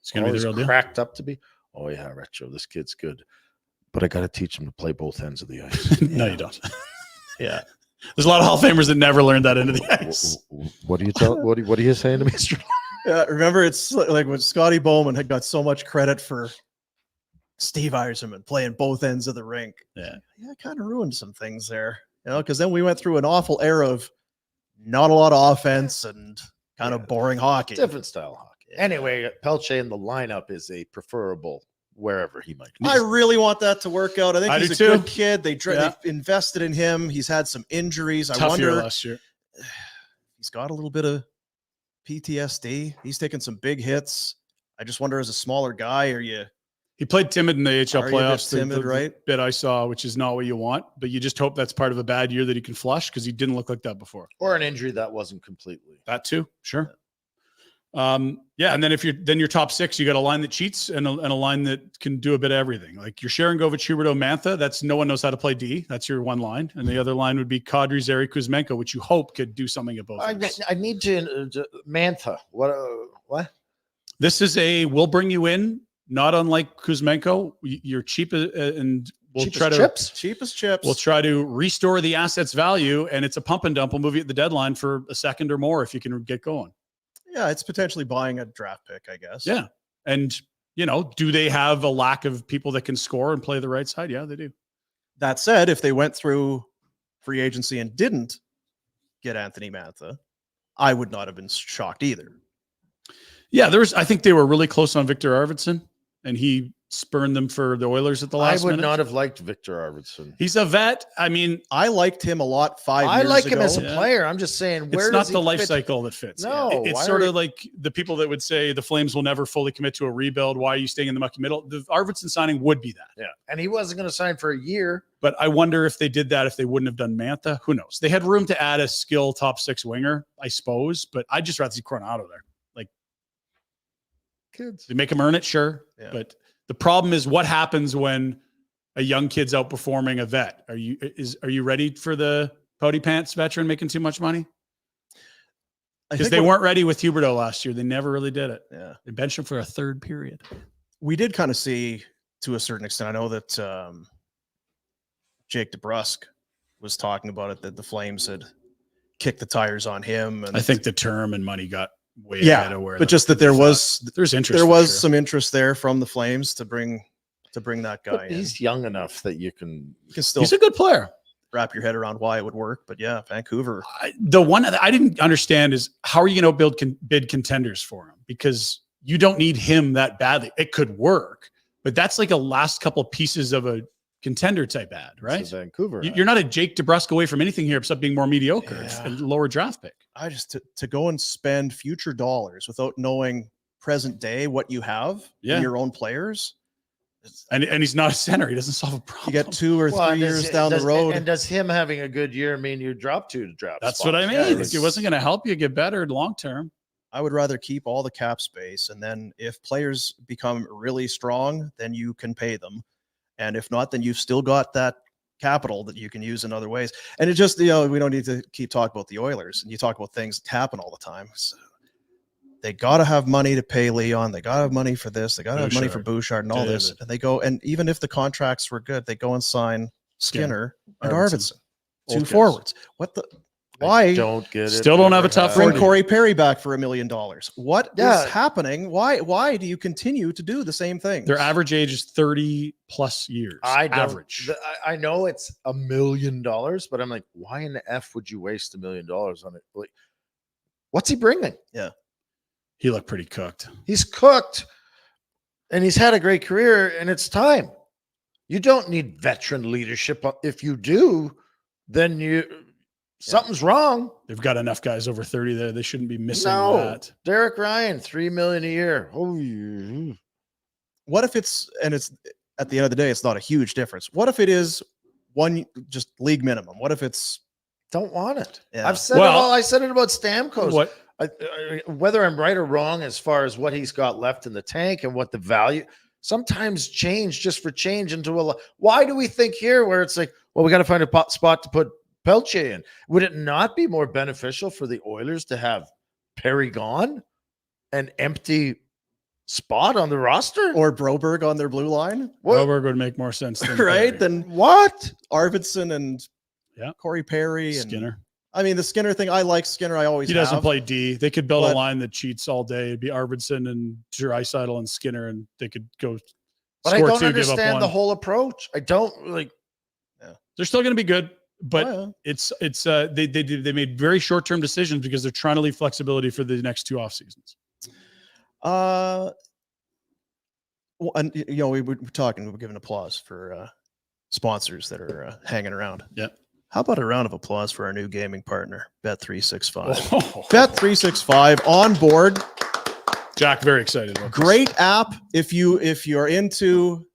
S2: It's gonna be the real deal.
S3: Cracked up to be? Oh yeah, Retro. This kid's good. But I gotta teach him to play both ends of the ice.
S2: No, you don't.
S1: Yeah.
S2: There's a lot of Hall of Famers that never learned that into the ice.
S3: What do you tell? What are you saying to me, Strudel?
S1: Yeah, remember, it's like when Scotty Bowman had got so much credit for Steve Yzerman playing both ends of the rink.
S2: Yeah,
S1: kind of ruined some things there, because then we went through an awful era of not a lot of offense and kind of boring hockey.
S3: Different style hockey. Anyway, Pelche in the lineup is a preferable wherever he might be.
S1: I really want that to work out. I think he's a
S2: too.
S1: good kid. They've invested in him. He's had some injuries.
S2: Tough
S1: I wonder
S2: year last year.
S1: He's got a little bit of PTSD. He's taken some big hits. I just wonder, as a smaller guy,
S2: He played timid in the AHL playoffs.
S1: Timid,
S2: the
S1: right?
S2: Bit I saw, which is not what you want, but you just hope that's part of a bad year that he can flush because he didn't look like that before.
S3: Or an injury that wasn't completely.
S2: That too, sure. Yeah, and then if you're your top 6, you got a line that cheats and a line that can do a bit of everything. Like your Sharon Govich, Huberdeau, Mantha. That's no one knows how to play D. That's your one line, and the other line would be Kadri, Zary, Kuzmenko, which you hope could do something at both.
S3: I need to Mantha. What?
S2: This is we'll bring you in. Not unlike Kuzmenko, you're cheap and We'll
S3: Cheapest
S2: try to
S3: chips.
S1: Cheapest chips.
S2: we'll try to restore the asset's value, and it's a pump and dump. We'll move you at the deadline for a second or more if you can get going.
S1: Yeah, it's potentially buying a draft pick, I guess.
S2: Yeah, and do they have a lack of people that can score and play the right side? Yeah, they do.
S1: That said, if they went through free agency and didn't get Anthony Mantha, I would not have been shocked either.
S2: Yeah, I think they were really close on Victor Arvidsson, and he spurned them for the Oilers at the last
S3: I would
S2: minute.
S3: not have liked Victor Arvidsson.
S2: He's a vet. I mean,
S1: I liked him a lot 5
S3: I
S1: years
S3: like
S1: ago.
S3: him as a
S2: Yeah.
S3: player. I'm just saying, where
S2: it's not
S3: does
S2: the
S3: he
S2: life
S3: fit?
S2: cycle that fits.
S3: No,
S2: It's
S3: why
S2: sort
S3: are
S2: of like the people that would say the Flames will never fully commit to a rebuild. Why are you staying in the mucky middle? The Arvidsson signing would be that.
S3: Yeah, and he wasn't going to sign for a year.
S2: But I wonder if they did that, if they wouldn't have done Mantha. Who knows? They had room to add a skill top 6 winger, I suppose. But I'd just rather see Coronado there. Like,
S3: Kids.
S2: they make him earn it, sure.
S1: Yeah.
S2: But the problem is what happens when a young kid's outperforming a vet. Are you ready for the pouty pants veteran making too much money? Because they weren't ready with Huberdeau last year. They never really did it.
S1: Yeah.
S2: They benched him for a third period.
S1: We did kind of see to a certain extent. I know that Jake DeBrusk was talking about it, that the Flames had kicked the tires on him. And
S2: I think the term and money got way ahead of where.
S1: but just that there was
S2: there's interest.
S1: there
S2: for
S1: was
S2: sure.
S1: some interest there from the Flames to bring that guy
S3: But
S1: in.
S3: he's young enough that you can.
S1: You can still
S2: He's a good player.
S1: wrap your head around why it would work, but yeah, Vancouver.
S2: The one that I didn't understand is how are you going to bid contenders for him? Because you don't need him that badly. It could work, but that's like a last couple pieces of a contender type ad, right?
S3: It's a Vancouver.
S2: You're not a Jake DeBrusk away from anything here except being more mediocre
S1: Yeah.
S2: and lower draft pick.
S1: I just to go and spend future dollars without knowing present day what you have
S2: Yeah.
S1: in your own players.
S2: And he's not a center. He doesn't solve a problem.
S1: You get 2 or 3 years down the road.
S3: And does him having a good year mean you drop 2 draft?
S2: That's
S3: spots?
S2: what I mean.
S1: Yeah,
S2: Like, it wasn't going to help you get better long term.
S1: I would rather keep all the cap space, and then if players become really strong, then you can pay them, and if not, then you've still got that capital that you can use in other ways. And it just, we don't need to keep talking about the Oilers, and you talk about things that happen all the time. So they got to have money to pay Leon. They got to have money for this. They got to have money for Bouchard and all this.
S2: David.
S1: And they go, and even if the contracts were good, they go and sign Skinner and
S2: Arvidsson.
S1: Arvidsson, 2
S2: Old guys.
S1: forwards. What the? Why?
S3: Don't get it.
S2: Still don't have a
S3: Never
S2: top
S3: have.
S1: Bring
S2: 40.
S1: Corey Perry back for $1 million. What is
S3: Yeah.
S1: happening? Why do you continue to do the same thing?
S2: Their average age is 30 plus years.
S3: I don't-
S2: average.
S3: I know it's $1 million, but I'm like, why in the F would you waste $1 million on it? Like, what's he bringing?
S2: He looked pretty cooked.
S3: He's cooked, and he's had a great career, and it's time. You don't need veteran leadership. If you do, then something's wrong.
S2: They've got enough guys over 30 there. They shouldn't be missing
S3: No,
S2: that.
S3: Derek Ryan, $3 million a year. Oh, yeah.
S1: What if it's at the end of the day, it's not a huge difference. What if it is one just league minimum? What if it's
S3: Don't want it.
S1: Yeah.
S3: I've said
S2: Well-
S3: it all. I said it about Stamkos.
S2: What?
S3: Whether I'm right or wrong as far as what he's got left in the tank and what the value, sometimes change just for change into a. Why do we think here where it's like, well, we got to find a spot to put Pelts in? Would it not be more beneficial for the Oilers to have Perry gone, an empty spot on the roster?
S1: or Broberg on their blue line,
S3: What?
S2: Broberg would make more sense than
S1: right?
S2: Perry.
S1: Then
S3: What?
S1: Arvidsson and
S2: Yeah.
S1: Corey Perry and
S2: Skinner.
S1: I mean, the Skinner thing. I like Skinner. I always
S2: He doesn't
S1: have.
S2: play D. They could build a
S1: But-
S2: line that cheats all day. It'd be Arvidsson and Draisaitl and Skinner, and they could go
S3: But I
S2: score
S3: don't
S2: 2, give up
S3: understand
S2: 1.
S3: the whole approach. I don't like.
S2: They're still going to be good, but
S1: Oh,
S2: it's they made very short term decisions because they're trying to leave flexibility for the next 2 off seasons.
S1: Well, and we were talking. We were giving applause for sponsors that are hanging around.
S2: Yeah.
S1: How about a round of applause for our new gaming partner, Bet365?
S2: Oh,
S1: Bet365 on board.
S2: Jack, very excited about this.
S1: Great app if you're into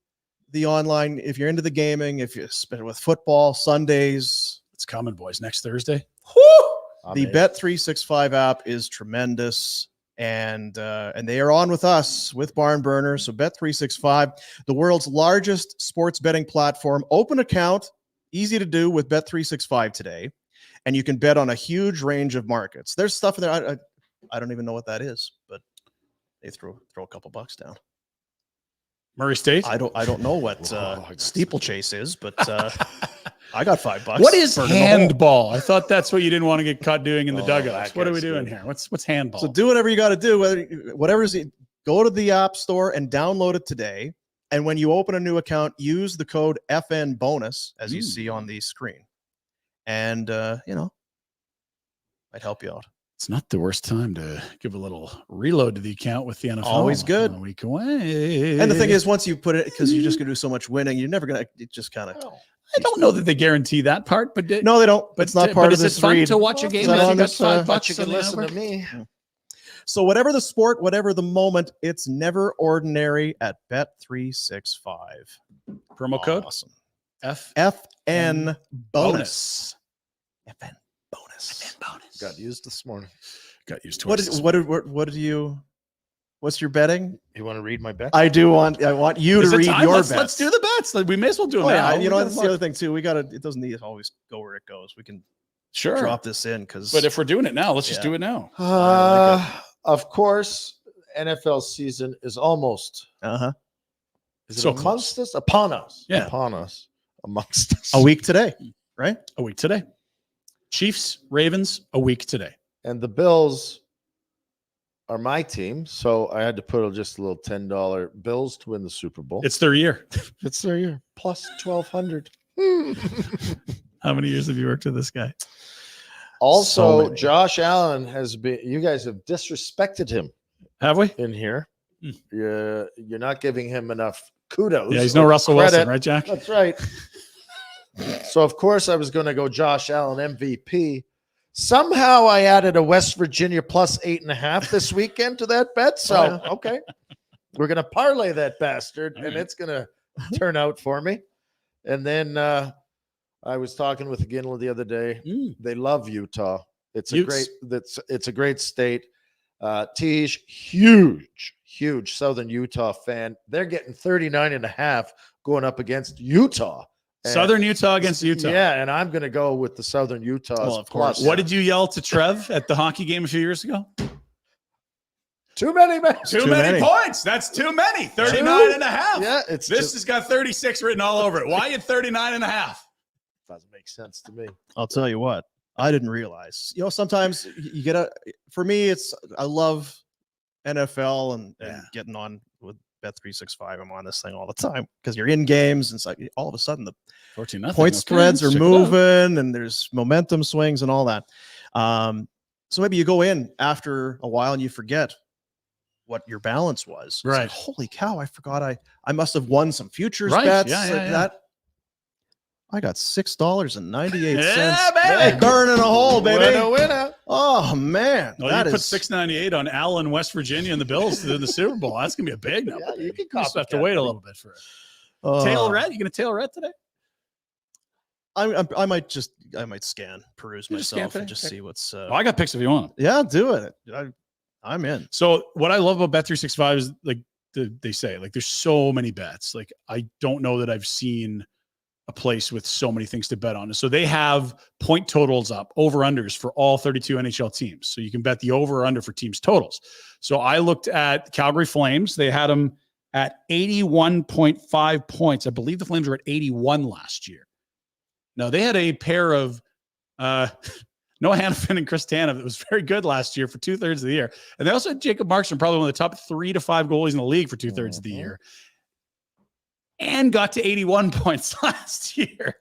S1: the online, if you're into the gaming, if you spend it with football Sundays.
S2: It's coming, boys. Next Thursday.
S1: The Bet365 app is tremendous, and they are on with us with Barn Burner. So Bet365, the world's largest sports betting platform. Open account, easy to do with Bet365 today, and you can bet on a huge range of markets. There's stuff in there I don't even know what that is, but they throw a couple bucks down.
S2: Murray State.
S1: I don't know what
S3: Oh, I got
S1: steeplechase is, but I got $5.
S2: What is
S1: Burn in the hole.
S2: handball? I thought that's what you didn't want to get caught doing in the
S3: Oh,
S2: dugouts.
S3: that
S2: What are we
S3: guy's
S2: doing
S3: good.
S2: here? What's handball?
S1: So do whatever you got to do. Whatever's go to the App Store and download it today. And when you open a new account, use the code FN bonus as you see on the screen, and might help you out.
S2: It's not the worst time to give a little reload to the account with the NFL.
S1: Always good.
S2: A week away.
S1: And the thing is, once you put it, because you're just gonna do so much winning, you're never gonna. It just kind of.
S2: I don't know that they guarantee that part, but
S1: No, they don't.
S2: But
S1: It's not part
S2: but
S1: of
S2: is
S1: this
S2: it fun
S1: read.
S2: to watch a game
S1: Is that
S2: if
S1: on
S2: you got
S1: this,
S2: $5
S3: But you
S2: on
S3: can
S2: the
S3: listen to
S2: average?
S3: me.
S1: So whatever the sport, whatever the moment, it's never ordinary at Bet365.
S2: Promo code
S1: Awesome.
S2: F
S1: FN bonus.
S2: bonus.
S1: FN bonus.
S3: Got used this morning.
S2: Got used to
S1: What
S2: it.
S1: is what do you? What's your betting?
S3: You want to read my bet?
S1: I want you
S2: Is
S1: to
S2: it
S1: read
S2: time?
S1: your
S2: let's,
S1: bets.
S2: let's do the bets. We may as well do them
S1: Oh,
S2: now.
S1: yeah,
S2: We got
S1: that's
S2: a
S1: the
S2: month.
S1: other thing too. It doesn't need to always go where it goes. We can
S2: Sure.
S1: drop this in because.
S2: But if we're doing it now, let's just
S1: Yeah.
S2: do it now.
S3: Of course, NFL season is almost. Is it
S2: So
S3: amongst us? Upon us.
S2: Yeah.
S3: Upon us. Amongst us.
S1: a week today, right?
S2: A week today. Chiefs, Ravens, a week today.
S3: And the Bills are my team, so I had to put just a little $10 Bills to win the Super Bowl.
S2: It's their year.
S3: It's their year. Plus 1,200.
S2: How many years have you worked with this guy?
S3: Also,
S1: many.
S3: Josh Allen has been. You guys have disrespected him
S2: Have we?
S3: in here.
S2: Hmm.
S3: You're not giving him enough kudos.
S2: Yeah, he's no
S3: or
S2: Russell
S3: credit.
S2: Wilson, right, Jack?
S3: That's right. So of course I was going to go Josh Allen MVP. Somehow I added a West Virginia plus 8.5 this weekend to that bet. So okay, we're going to parlay that bastard,
S2: All
S3: and
S2: right.
S3: it's going to turn out for me. And then I was talking with Ginla the other day.
S2: Mm.
S3: They love Utah. It's
S2: Utes.
S3: it's a great state. Tish, huge Southern Utah fan. They're getting 39.5 going up against Utah. And-
S2: Southern Utah against Utah.
S3: Yeah, and I'm going to go with the Southern Utah.
S1: Well, of course.
S3: plus.
S2: What did you yell to Trev at the hockey game a few years ago?
S3: Too many, man.
S2: Too
S1: many.
S2: many points. That's too many. 39 and a half.
S3: Yeah, it's
S2: This
S3: just
S2: has got 36 written all over it. Why at 39 and a half?
S3: doesn't make sense to me.
S1: I'll tell you what, I didn't realize. Sometimes you get for me, I love NFL and
S2: Yeah.
S1: getting on with Bet365. I'm on this thing all the time because you're in games and it's like all of a sudden the
S2: 14-0.
S1: point spreads are moving and there's momentum swings and all that. So maybe you go in after a while and you forget what your balance was. It's like,
S2: Right.
S1: holy cow, I forgot I must have won some futures
S2: Right.
S1: bets
S2: Yeah,
S1: like
S2: yeah.
S1: that. I got $6.98.
S2: Yeah, baby.
S1: Hey, burning a hole, baby.
S3: Winner.
S1: Oh man,
S2: Well,
S1: that
S2: you put
S1: is
S2: $6.98 on Allen, West Virginia, and the Bills in the Super Bowl. That's gonna be a big number.
S3: Yeah, you can
S2: You just have to
S3: copycat
S2: wait a
S3: me.
S2: little bit for it. Tail Rhett? You gonna tail Rhett today?
S1: I might peruse
S2: You just scan
S1: myself
S2: today?
S1: and just
S2: Okay.
S1: see what's.
S2: Well, I got picks if you want them.
S1: Yeah, do it. I'm in.
S2: So what I love about Bet365 is like they say, like there's so many bets. Like I don't know that I've seen a place with so many things to bet on. So they have point totals up, over-unders for all 32 NHL teams. So you can bet the over or under for teams' totals. So I looked at Calgary Flames. They had them at 81.5 points. I believe the Flames were at 81 last year. Now they had a pair of Noah Hannafin and Chris Tanev that was very good last year for 2/3 of the year. And they also had Jacob Markstrom, probably one of the top 3 to 5 goalies in the league for 2/3 of the year. And got to 81 points last year.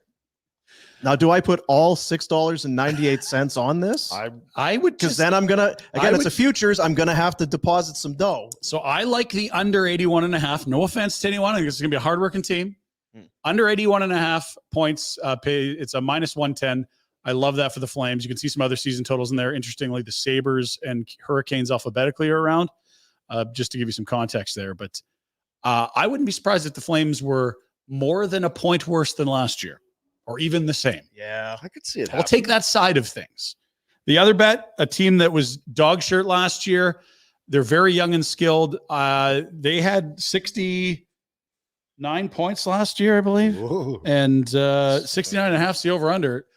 S1: Now, do I put all $6.98 on this?
S2: I would
S1: Because
S2: just,
S1: then I'm gonna
S2: I
S1: it's
S2: would-
S1: a futures. I'm gonna have to deposit some dough.
S2: so I like the under 81.5. No offense to anyone. I think it's gonna be a hardworking team.
S1: Hmm.
S2: Under 81.5 points, pay. It's a -110. I love that for the Flames. You can see some other season totals in there. Interestingly, the Sabres and Hurricanes alphabetically are around, just to give you some context there. But I wouldn't be surprised if the Flames were more than a point worse than last year, or even the same.
S1: Yeah.
S3: I could see it.
S2: I'll take that side of things. The other bet, a team that was dog shirt last year. They're very young and skilled. They had 69 points last year, I believe.
S3: Whoa.
S2: And 69.5 is the over under.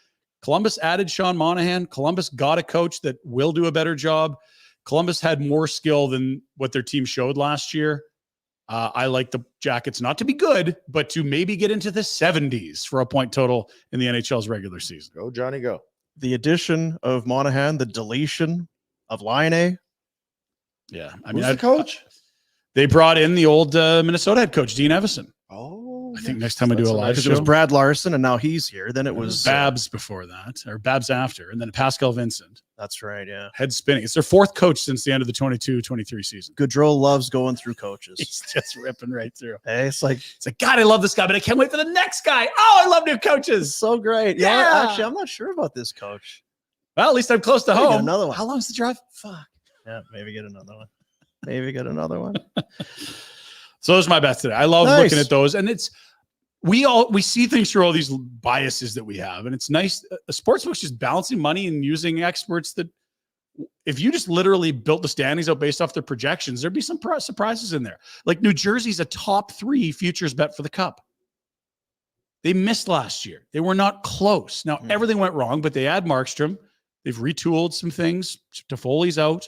S2: Columbus added Sean Monahan. Columbus got a coach that will do a better job. Columbus had more skill than what their team showed last year. I like the Jackets not to be good, but to maybe get into the 70s for a point total in the NHL's regular season.
S3: Go, Johnny, go.
S1: The addition of Monahan, the deletion of Line.
S2: Yeah. I
S3: Who's
S2: mean,
S3: the coach?
S2: they brought in the old Minnesota head coach, Dean Evison.
S3: Oh,
S2: I think next time we do a live
S1: Because
S2: show.
S1: it was Brad Larson, and now he's here. Then it was
S2: Babs before that, or Babs after, and then Pascal Vincent.
S1: That's right. Yeah.
S2: Head spinning. It's their fourth coach since the end of the 22-23 season.
S1: Gaudreau loves going through coaches.
S2: He's just ripping right through.
S1: Hey, it's like
S2: God, I love this guy, but I can't wait for the next guy. Oh, I love new
S1: it's
S2: coaches.
S1: so great.
S2: Yeah.
S1: Yeah. Actually, I'm not sure about this coach.
S2: Well, at least I'm close to
S1: Maybe get
S2: home.
S1: another one.
S2: How long is the drive? Fuck.
S1: Yeah. Maybe get another one. Maybe get another one.
S2: So those are my bets today. I love
S1: Nice.
S2: looking at those, and it's we see things through all these biases that we have, and it's nice. A sportsbook's just balancing money and using experts that. If you just literally built the standings out based off their projections, there'd be some surprises in there. Like New Jersey's a top 3 futures bet for the Cup. They missed last year. They were not close. Now, everything went wrong, but they add Markstrom. They've retooled some things. Toffoli's out.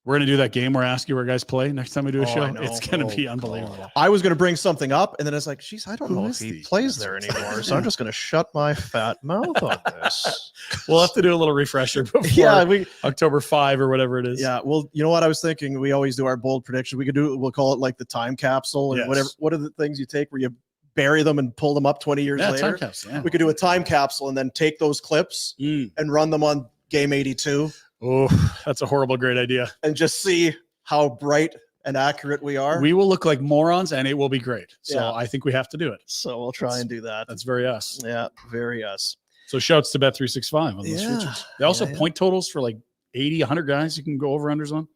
S2: We're going to do that game where I ask you where guys play next time we do a
S1: Oh,
S2: show.
S1: I know.
S2: It's going to be
S3: Oh,
S2: unbelievable.
S3: God.
S1: I was going to bring something up, and then it's like, geez, I don't
S2: Who
S1: know
S2: is
S1: if he
S2: the
S1: plays there anymore. So I'm just going to shut my fat mouth on this.
S2: We'll have to do a little refresher before
S1: Yeah,
S2: October 5 or whatever it is.
S1: yeah. Well, you know what I was thinking? We always do our bold prediction. We could do. We'll call it like the time capsule, and
S2: Yes.
S1: whatever. What are the things you take where you bury them and pull them up 20 years
S2: Yeah,
S1: later?
S2: time capsule, yeah.
S1: We could do a time capsule and then take those clips and run them on game 82
S2: Oh, that's a horrible, great idea.
S1: and just see how bright and accurate we are.
S2: We will look like morons and it will be great. So
S1: Yeah.
S2: I think we have to do it.
S1: So we'll try and do that.
S2: That's very us.
S1: Yeah, very us.
S2: So shouts to Bet365 on those
S1: Yeah.
S2: futures. They also
S1: Yeah, yeah.
S2: point totals for like 80, 100 guys you can go over unders on.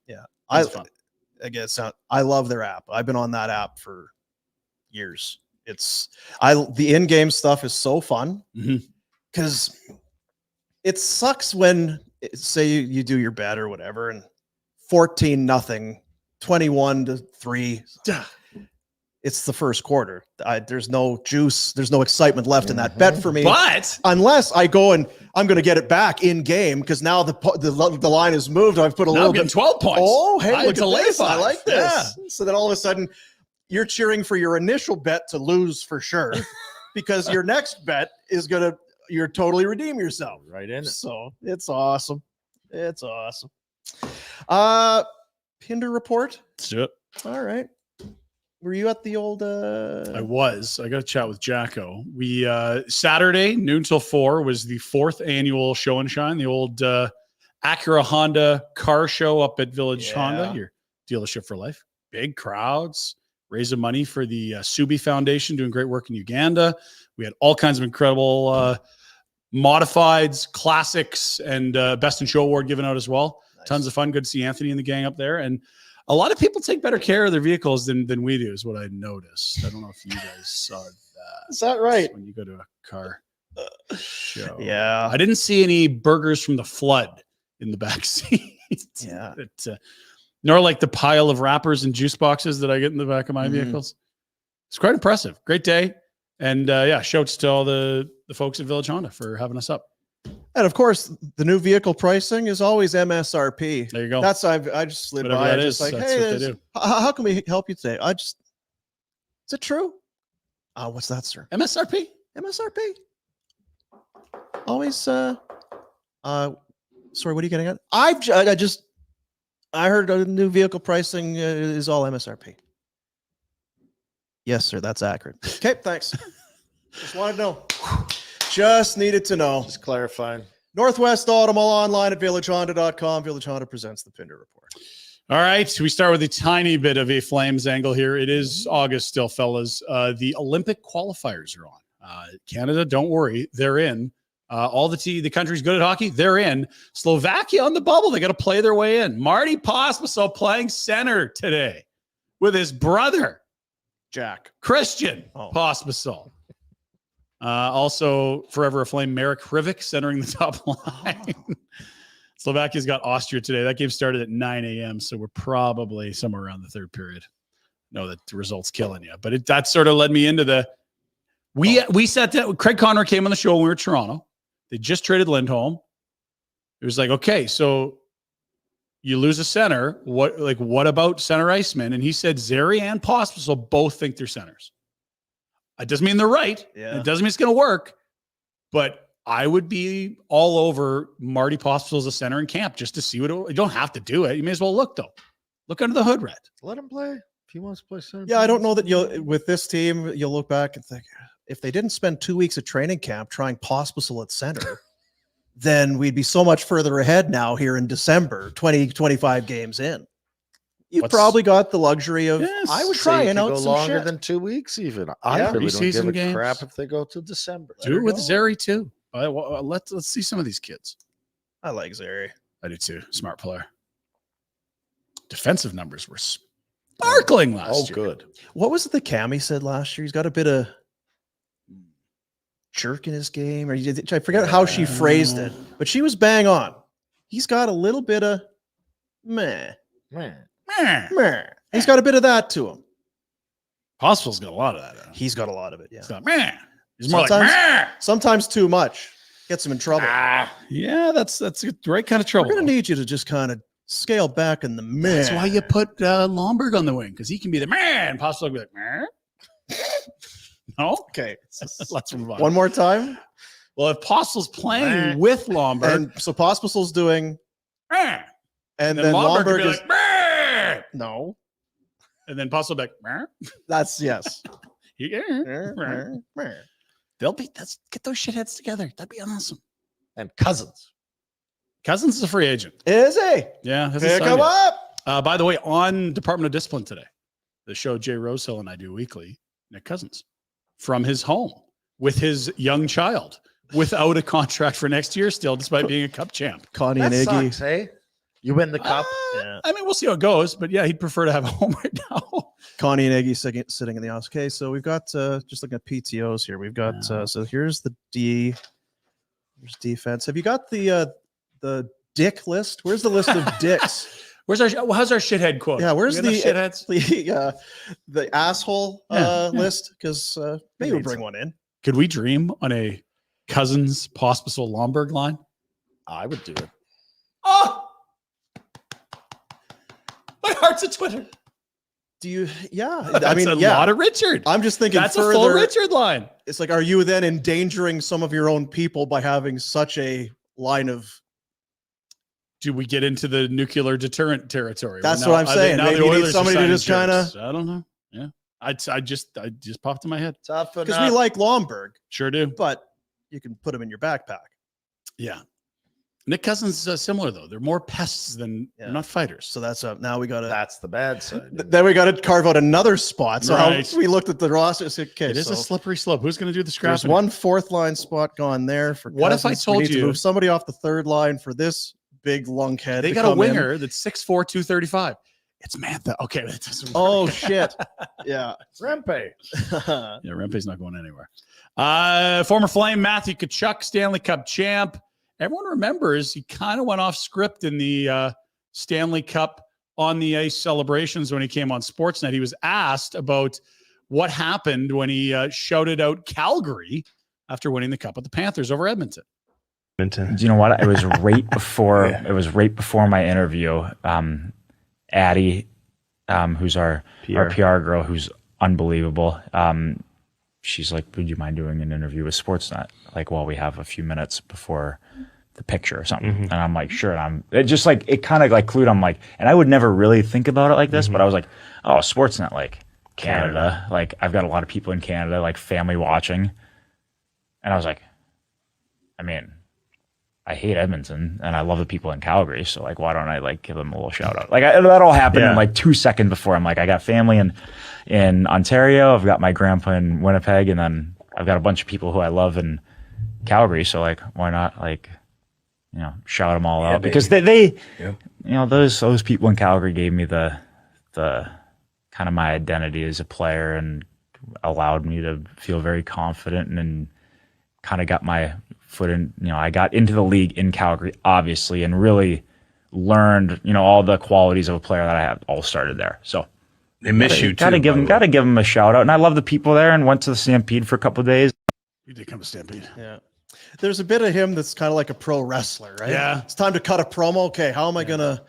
S1: I
S2: That's fun.
S1: again, I love their app. I've been on that app for years. The in-game stuff is so fun
S2: Mhm.
S1: because it sucks when say you do your bet or whatever and 14-0, 21-3. It's the first quarter. There's no juice. There's no excitement left in that bet for me.
S2: But
S1: Unless I go and I'm going to get it back in game because now the line is moved. I've put a
S2: now
S1: little
S2: I'm getting
S1: bit.
S2: 12 points.
S1: Oh, hey,
S2: I
S1: look at
S2: delay
S1: this. I
S2: five.
S1: like this. So then all of a sudden, you're cheering for your initial bet to lose for sure because your next bet is you're totally redeem yourself.
S3: Right in it.
S1: So it's awesome. It's awesome. Pinder Report.
S2: Let's do it.
S1: All right. Were you at the old?
S2: I was. I got to chat with Jacko. We Saturday noon till 4 was the 4th annual Show and Shine, the old Acura Honda car show up at Village Honda, your dealership for life. Big crowds, raising money for the Subi Foundation, doing great work in Uganda. We had all kinds of incredible modifieds, classics, and Best in Show award given out as well.
S1: Nice.
S2: Tons of fun. Good to see Anthony and the gang up there, and a lot of people take better care of their vehicles than we do, is what I noticed. I don't know if you guys saw that.
S1: Is that right?
S2: When you go to a car show.
S1: Yeah.
S2: I didn't see any burgers from the flood in the back seat.
S1: Yeah.
S2: Nor like the pile of wrappers and juice boxes that I get in the back of my vehicles. It's quite impressive. Great day. And shouts to all the folks at Village Honda for having us up.
S1: And of course, the new vehicle pricing is always MSRP.
S2: There you go.
S1: That's I just slid
S2: Whatever
S1: by.
S2: that
S1: Just
S2: is,
S1: like,
S2: that's
S1: hey,
S2: what they
S1: there's-
S2: do.
S1: how can we help you today? Is it true? What's that, sir?
S2: MSRP.
S1: MSRP. Always. Sorry, what are you getting at? I heard a new vehicle pricing is all MSRP. Yes, sir. That's accurate. Okay, thanks. Just wanted to know. Just needed to know.
S3: Just clarifying.
S1: Northwest Automall online at villagehonda.com. Village Honda presents the Pinder Report.
S2: All right. We start with a tiny bit of a Flames angle here. It is August still, fellas. The Olympic qualifiers are on. Canada, don't worry. They're in. All the countries good at hockey, they're in. Slovakia on the bubble. They got to play their way in. Marty Pospisil playing center today with his brother,
S1: Jack.
S2: Christian Pospisil. Also, forever a Flame, Marek Hrivik centering the top line. Slovakia's got Austria today. That game started at 9 a.m., so we're probably somewhere around the third period. No, that the result's killing you. But that sort of led me into the we sat down. Craig Conroy came on the show when we were in Toronto. They just traded Lindholm. It was like, okay, so you lose a center. What about center iceman? And he said Zary and Pospisil both think they're centers. It doesn't mean they're right.
S1: Yeah.
S2: It doesn't mean it's going to work. But I would be all over Marty Pospisil as a center in camp just to see you don't have to do it. You may as well look, though. Look under the hood, Rhett.
S3: Let him play if he wants to play center.
S1: Yeah, I don't know that with this team, you'll look back and think, if they didn't spend 2 weeks at training camp trying Pospisil at center, then we'd be so much further ahead now here in December, 25 games in. You probably got the luxury of, I would try and out
S3: go
S1: some
S3: longer
S1: shit.
S3: than 2 weeks even. I
S1: Yeah.
S3: really don't
S2: Preseason
S3: give a
S2: games.
S3: crap if they go to December.
S2: Do it with Zary, too. Let's see some of these kids.
S1: I like Zary.
S2: I do, too. Smart player. Defensive numbers were sparkling last year.
S3: Good.
S1: What was it that Cammy said last year? He's got a bit of jerk in his game, or I forget how she phrased it, but she was bang on. He's got a little bit of meh. He's got a bit of that to him.
S2: Pospisil's got a lot of that.
S1: He's got a lot of it. Yeah.
S2: He's got meh. He's more like meh.
S1: Sometimes too much gets him in trouble.
S2: Yeah, that's the right kind of trouble.
S1: We're gonna need you to just kind of scale back in the meh.
S2: That's why you put Lomberg on the wing, because he can be the man. Pospisil will be like meh. No,
S1: Okay.
S2: let's move on.
S1: One more time.
S2: Well, if Pospisil's playing with Lomberg,
S1: And so Pospisil's doing,
S2: meh,
S1: and
S2: then
S1: then
S2: Lomberg
S1: Lomberg
S2: will be
S1: is
S2: like meh,
S1: no.
S2: and then Pospisil will be like meh.
S1: That's yes.
S2: They'll be. Get those shitheads together. That'd be awesome.
S3: And Cousins.
S2: Cousins is a free agent.
S1: Is he?
S2: Yeah, hasn't
S1: Pick
S2: signed
S1: him
S2: yet.
S1: up.
S2: By the way, on Department of Discipline today, the show Jay Rosehill and I do weekly, Nick Cousins, from his home with his young child, without a contract for next year still, despite being a cup champ.
S1: Connie
S3: That
S1: and Iggy.
S3: sucks, hey? You win the cup.
S1: Yeah.
S2: I mean, we'll see how it goes, but yeah, he'd prefer to have a home right now.
S1: Connie and Iggy sitting in the office. Okay, so we've got just looking at PTOs here. We've got so here's the D. Here's defense. Have you got the dick list? Where's the list of dicks?
S2: How's our shithead quote?
S1: Yeah, where's
S2: We
S1: the
S2: got enough shitheads?
S1: the asshole list? Because maybe we'll bring one in.
S2: Could we dream on a Cousins Pospisil Lomberg line?
S3: I would do it.
S2: Oh, my heart's a Twitter.
S1: Do you? Yeah,
S2: That's
S1: I mean,
S2: a
S1: yeah.
S2: lot of Richard.
S1: I'm just thinking
S2: That's
S1: further.
S2: a full Richard line.
S1: It's like, are you then endangering some of your own people by having such a line of?
S2: Do we get into the nuclear deterrent territory?
S1: That's
S2: Now-
S1: what I'm saying.
S2: now
S1: Maybe
S2: the
S1: you need
S2: Oilers are
S1: somebody to
S2: signing
S1: just kinda-
S2: jerks. I don't know. Yeah, I just popped in my head.
S3: Tough
S1: Because
S3: enough.
S1: we like Lomberg,
S2: Sure do.
S1: but you can put him in your backpack.
S2: Yeah. Nick Cousins is similar though. They're more pests than they're not fighters.
S1: So that's now we got to.
S3: That's the bad side.
S1: Then we got to carve out another spot. So
S2: Right.
S1: how we looked at the roster. Okay,
S2: It is
S1: so
S2: a slippery slope. Who's going to do the
S1: there's
S2: scrapping?
S1: one fourth line spot gone there for.
S2: What if I
S1: Cousins. We
S2: told
S1: need to
S2: you-
S1: move somebody off the third line for this big lunkhead?
S2: They
S1: to
S2: got a
S1: come in?
S2: winger that's 6'4", 235. It's Mantha. Okay, that doesn't work.
S1: Oh shit! Yeah.
S3: Rempe.
S2: Yeah, Rempe's not going anywhere. Former Flame Matthew Tkachuk, Stanley Cup champ. Everyone remembers he kind of went off script in the Stanley Cup on the ice celebrations when he came on Sportsnet. He was asked about what happened when he shouted out Calgary after winning the cup with the Panthers over Edmonton.
S7: Do you know what? It was right before. It was right before my interview. Addie, who's our PR girl, who's unbelievable. She's like, "Would you mind doing an interview with Sportsnet? Like, while we have a few minutes before the picture or something?" And I'm like, "Sure." And it just like it kind of like clued. I'm like, and I would never really think about it like this, but I was like, "Oh, Sportsnet, like Canada. Like, I've got a lot of people in Canada, like family watching." And I was like, I mean, I hate Edmonton and I love the people in Calgary. So like, why don't I like give them a little shout out? Like that all happened in like 2 seconds before. I'm like, I got family in Ontario. I've got my grandpa in Winnipeg, and then I've got a bunch of people who I love in Calgary. So like, why not like, shout them all out? Because they those people in Calgary gave me the kind of my identity as a player and allowed me to feel very confident and kind of got my foot in, I got into the league in Calgary, obviously, and really learned, all the qualities of a player that I have all started there. So
S8: they miss you too.
S7: Got to give them a shout out. And I love the people there, and went to the Stampede for a couple of days.
S2: You did come to Stampede.
S1: Yeah. There's a bit of him that's kind of like a pro wrestler, right?
S2: Yeah.
S1: It's time to cut a promo. Okay, how am I gonna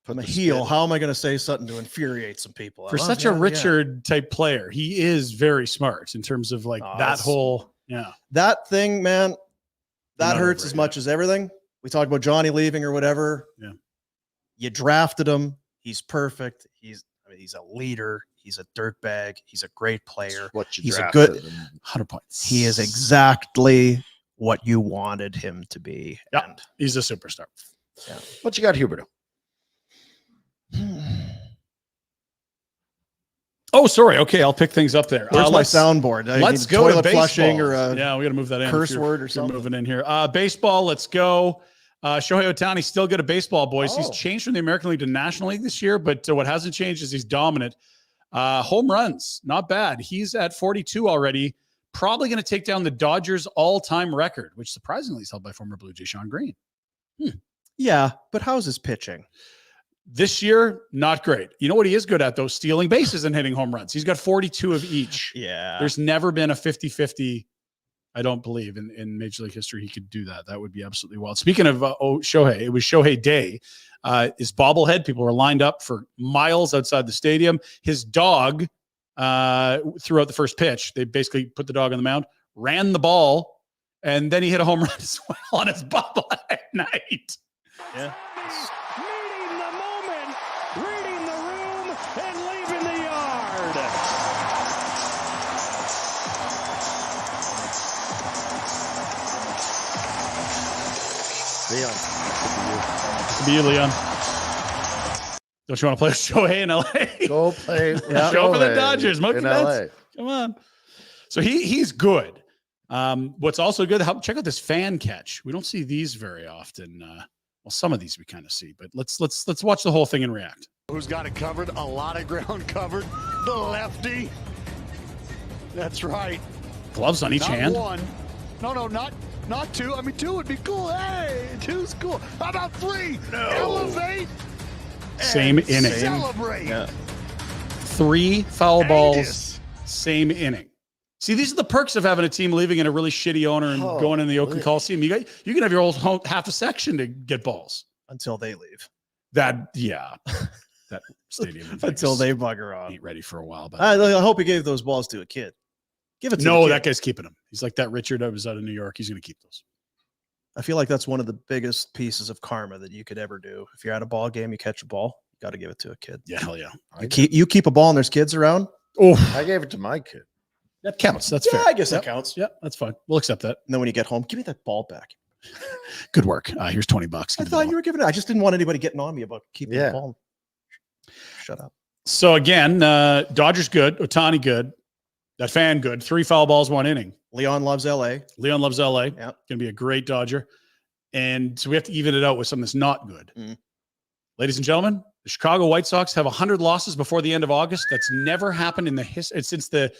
S1: I'm a
S3: the
S1: heel.
S3: spin.
S1: How am I going to say something to infuriate some people? I
S2: For
S1: love
S2: such
S1: you,
S2: a
S1: yeah.
S2: Richard type player, he is very smart in terms of like
S1: Oh,
S2: that
S1: it's-
S2: whole. Yeah.
S1: That thing, man,
S2: You're
S1: that
S2: not
S1: hurts
S2: over
S1: as
S2: it
S1: much as everything. We talked about Johnny leaving or whatever.
S2: Yeah.
S1: You drafted him. He's perfect. He's a leader. He's a dirtbag. He's a great player.
S3: What you
S1: He's a
S3: drafted
S1: good-
S3: and
S2: 100 points.
S1: He is exactly what you wanted him to be.
S2: Yeah.
S1: And
S2: He's a superstar.
S3: what you got, Huberto?
S2: Oh, sorry. Okay, I'll pick things up there.
S1: where's my
S2: Let's-
S1: soundboard? I
S2: Let's
S1: need
S2: go to
S1: toilet
S2: baseball.
S1: flushing or a
S2: Yeah, we got to move that in.
S1: curse
S2: if you're-
S1: word or
S2: if you're
S1: something.
S2: moving in here. Baseball. Let's go. Shohei Ohtani still good at baseball, boys. He's
S1: Oh.
S2: changed from the American League to National League this year, but what hasn't changed is he's dominant. Home runs, not bad. He's at 42 already. Probably going to take down the Dodgers' all-time record, which surprisingly is held by former Blue Jay Sean Green.
S1: Yeah, but how's his pitching?
S2: This year, not great. You know what he is good at, though? Stealing bases and hitting home runs. He's got 42 of each.
S1: Yeah.
S2: There's never been a 50-50, I don't believe, in Major League history he could do that. That would be absolutely wild. Speaking of Shohei, it was Shohei Day. His bobblehead, people were lined up for miles outside the stadium. His dog, threw out the first pitch. They basically put the dog on the mound, ran the ball, and then he hit a home run as well on his bobblehead at night.
S1: Yeah.
S8: Meeting the moment, reading the room, and leaving the yard.
S3: Leon.
S2: Be you, Leon. Don't you want to play with Shohei in LA?
S3: Go play.
S2: Go for the
S3: Shohei
S2: Dodgers. Monkey
S3: in
S2: Bets.
S3: LA.
S2: Come on. So he's good. What's also good, check out this fan catch. We don't see these very often. Well, some of these we kind of see, but let's watch the whole thing and react.
S9: Who's got it covered? A lot of ground covered. The lefty. That's right.
S2: Gloves on each
S9: Not
S2: hand.
S9: one. No, not two. I mean, two would be cool. Hey, two's cool. How about three? No. Elevate.
S2: Same
S9: and
S2: inning.
S9: Celebrate.
S1: Yeah.
S2: 3 foul balls,
S9: Angus.
S2: same inning. See, these are the perks of having a team leaving in a really shitty owner and going in the Oakland Coliseum. You can have your whole half a section to get balls.
S1: Until they leave.
S2: That stadium in
S1: Until
S2: Vegas
S1: they bugger off.
S2: ain't ready for a while. But
S1: I hope he gave those balls to a kid. Give it to the
S2: no,
S1: kid.
S2: that guy's keeping them. He's like that Richard that was out of New York. He's going to keep those.
S1: I feel like that's one of the biggest pieces of karma that you could ever do. If you're at a ball game, you catch a ball, you got to give it to a kid.
S2: Yeah, hell yeah.
S1: You keep a ball and there's kids around.
S2: Oh,
S3: I gave it to my kid.
S2: that counts. That's
S1: Yeah,
S2: fair.
S1: I guess that
S2: Yep.
S1: counts.
S2: Yeah, that's fine. We'll accept that.
S1: And then when you get home, give me that ball back.
S2: Good work. Here's $20.
S1: I
S2: Give me the
S1: thought
S2: ball.
S1: you were giving it. I just didn't want anybody getting on me about keeping
S3: Yeah.
S1: the ball. Shut up.
S2: So again, Dodgers good, Ohtani good, that fan good. 3 foul balls, 1 inning.
S1: Leon loves LA.
S2: Leon loves LA.
S1: Yeah.
S2: Going to be a great Dodger. And so we have to even it out with something that's not good.
S1: Mhm.
S2: Ladies and gentlemen, the Chicago White Sox have 100 losses before the end of August. That's never happened in the history since the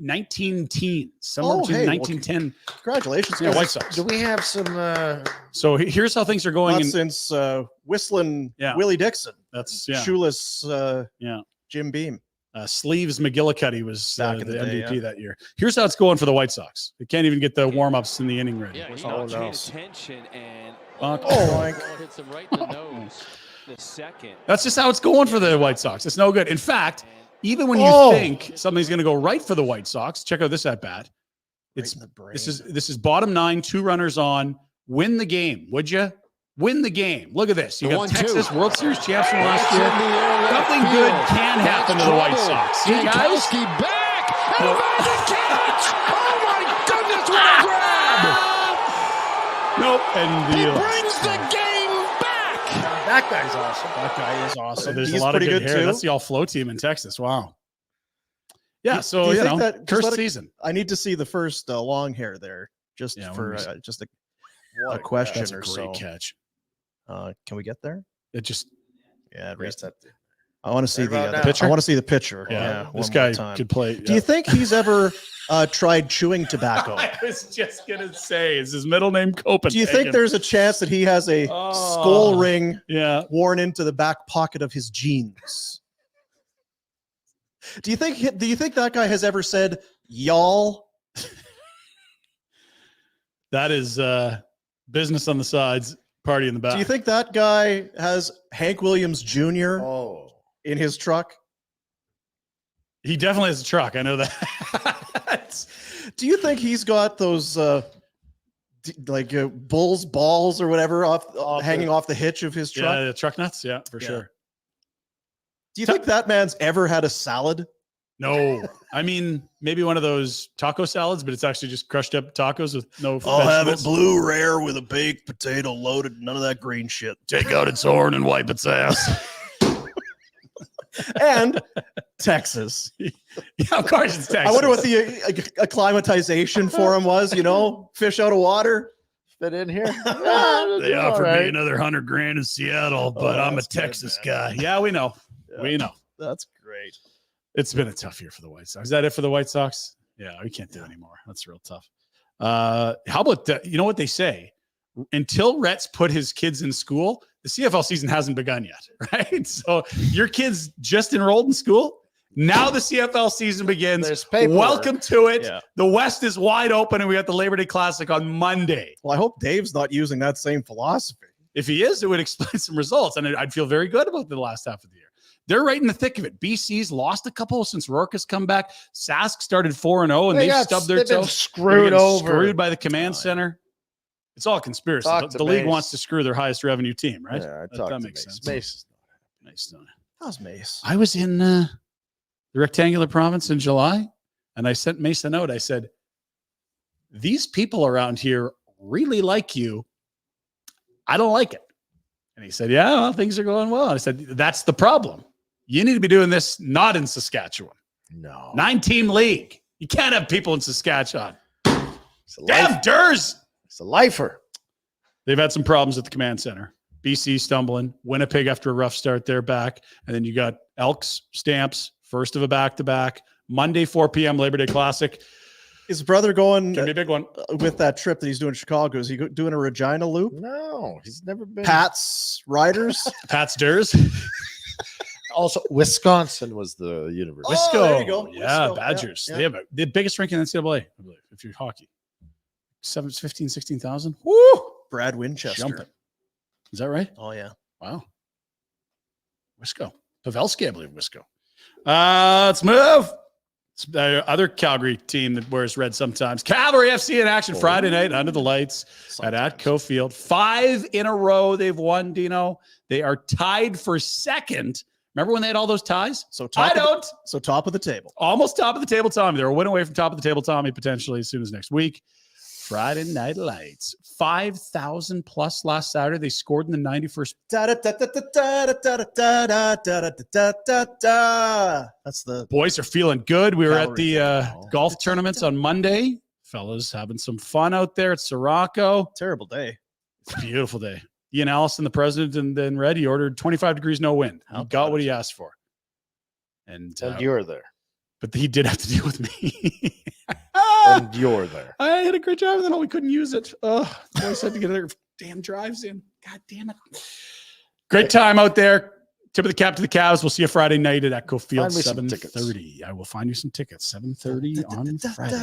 S2: 19 teens, somewhere
S1: Oh,
S2: between
S1: hey, well,
S2: 1910.
S1: Congratulations.
S2: Yeah,
S1: guys.
S2: White Sox.
S3: Do we have some?
S2: So here's how things are going.
S1: Not
S2: In,
S1: since Whistling
S2: Yeah.
S1: Willie Dixon.
S2: that's yeah,
S1: Shoeless
S2: yeah.
S1: Jim Beam.
S2: Sleeves McGillicuddy was
S1: Back in
S2: the
S1: the day,
S2: MVP that year. Here's how it's going for the White Sox. They can't even get the warm-ups in the inning ready.
S10: Yeah, he's
S1: Oh,
S10: not paying
S1: no.
S10: attention and
S2: Fuck.
S10: hits him right in the nose. The second.
S2: That's just how it's going for the White Sox. It's no good. In fact, even when you
S1: Oh.
S2: think something's going to go right for the White Sox, check out this at bat. It's
S1: Right in the brain.
S2: this is bottom 9, 2 runners on. Win the game, would you? Win the game. Look at this. You
S9: The
S2: got
S9: 1-2.
S2: Texas World Series champs from last year. Nothing good can happen to the White Sox. See, guys?
S9: Jankowski back. And a magic catch. Oh my goodness, what a grab!
S2: Nope. And
S9: He
S2: the
S9: brings the game back.
S1: That guy's awesome. That guy is awesome.
S2: so there's
S1: He's
S2: a lot of
S1: pretty
S2: good hair.
S1: too.
S2: That's the all flow team in Texas. Wow. Yeah.
S1: Do-
S2: So
S1: do you
S2: you
S1: think
S2: know,
S1: that- just
S2: cursed
S1: let it-
S2: season.
S1: I need to see the first long hair there, just
S2: Yeah,
S1: for
S2: when we-
S1: just a question
S2: That's a
S1: or
S2: great
S1: so.
S2: catch.
S1: Can we get there?
S2: It just
S1: Yeah,
S3: Rest up.
S1: I want to see
S3: Right about
S1: the
S3: now.
S2: Pitcher?
S1: I want to see the picture.
S2: yeah.
S1: Yeah,
S2: This
S1: one
S2: guy
S1: more time.
S2: could play.
S1: Do you think he's ever tried chewing tobacco?
S2: I was just gonna say, is his middle name Copenhagen?
S1: Do you think there's a chance that he has a
S2: Oh.
S1: skull ring
S2: Yeah.
S1: worn into the back pocket of his jeans? Do you think that guy has ever said y'all?
S2: That is business on the sides. Party in the back.
S1: Do you think that guy has Hank Williams Jr.
S3: Oh,
S1: in his truck?
S2: He definitely has a truck. I know that.
S1: Do you think he's got those bull's balls or whatever hanging off the hitch of his truck?
S2: Yeah, the truck nuts. Yeah, for sure.
S1: Do you think that man's ever had a salad?
S2: No, I mean maybe one of those taco salads, but it's actually just crushed up tacos with no.
S1: I'll have it
S2: vegetables.
S1: blue rare with a baked potato loaded, none of that green shit.
S2: Take out its horn and wipe its ass.
S1: And Texas.
S2: Yeah, of course it's Texas.
S1: I wonder what the acclimatization for him was. Fish out of water.
S3: fit in here.
S2: They offered me another $100,000 in Seattle, but I'm a Texas guy. Yeah, we know.
S1: Yeah.
S2: We know.
S1: That's great.
S2: It's been a tough year for the White Sox. Is that it for the White Sox? Yeah, we can't do it anymore. That's real tough. How about you know what they say? Until Rhett's put his kids in school, the CFL season hasn't begun yet, right? So your kids just enrolled in school. Now the CFL season begins. Welcome to it. Yeah. The West is wide open, and we got the Labor Day Classic on Monday.
S1: Well, I hope Dave's not using that same philosophy.
S2: If he is, it would explain some results, and I'd feel very good about the last half of the year. They're right in the thick of it. BC's lost a couple since Rourke has come back. Sask started 4-0, and they've stubbed their toe. Screwed by the command center. It's all conspiracy. The league wants to screw their highest revenue team, right?
S3: Yeah,
S2: that makes sense.
S3: Mace.
S1: How's Mace?
S2: I was in the rectangular province in July, and I sent Mace a note. I said, these people around here really like you. I don't like it. And he said, yeah, well, things are going well. And I said, that's the problem. You need to be doing this not in Saskatchewan.
S3: No.
S2: 9-team league. You can't have people in Saskatchewan. Damn, Durs.
S3: It's a lifer.
S2: They've had some problems at the command center. BC stumbling. Winnipeg after a rough start, they're back. And then you got Elks, Stamps, first of a back-to-back. Monday, 4 p.m., Labor Day Classic.
S1: His brother going
S2: Gonna be a big one
S1: with that trip that he's doing in Chicago. Is he doing a Regina loop?
S3: No, he's never been.
S1: Pat's Riders?
S2: Pat's Durs.
S3: Also, Wisconsin was the university.
S2: Wisco.
S1: There you go.
S2: Yeah,
S1: Wisco.
S2: Badgers.
S1: Yeah.
S2: They have the biggest ranking in NCAA, I believe, if you're hockey. 16,000. Woo!
S1: Brad Winchester.
S2: Jumping. Is that right?
S1: Oh, yeah.
S2: Wow. Wisco. Pavelski, I believe, Wisco. Let's move. It's the other Calgary team that wears red sometimes. Cavalry FC in action Friday night under the lights at Atco Field. 5 in a row they've won, Dino. They are tied for second. Remember when they had all those ties?
S1: So top of the table.
S2: Almost top of the table, Tommy. They're a win away from top of the table, Tommy, potentially as soon as next week. Friday night lights. 5,000 plus last Saturday. They scored in the 91st.
S1: That's the
S2: boys are feeling good. We were at the golf tournaments on Monday. Fellas having some fun out there at Sirocco.
S1: Terrible day.
S2: It's a beautiful day. Ian Allison, the president, and then Rhett, he ordered 25 degrees, no wind. He got what he asked for. And
S3: you were there.
S2: But he did have to deal with me.
S3: And you're there.
S2: I had a great job, and then we couldn't use it. Oh, the boys had to get their damn drives in. God damn it. Great time out there. Tip of the cap to the Cavs. We'll see you Friday night at Echo Field, 7:30. I will find you some tickets. 7:30 on Friday.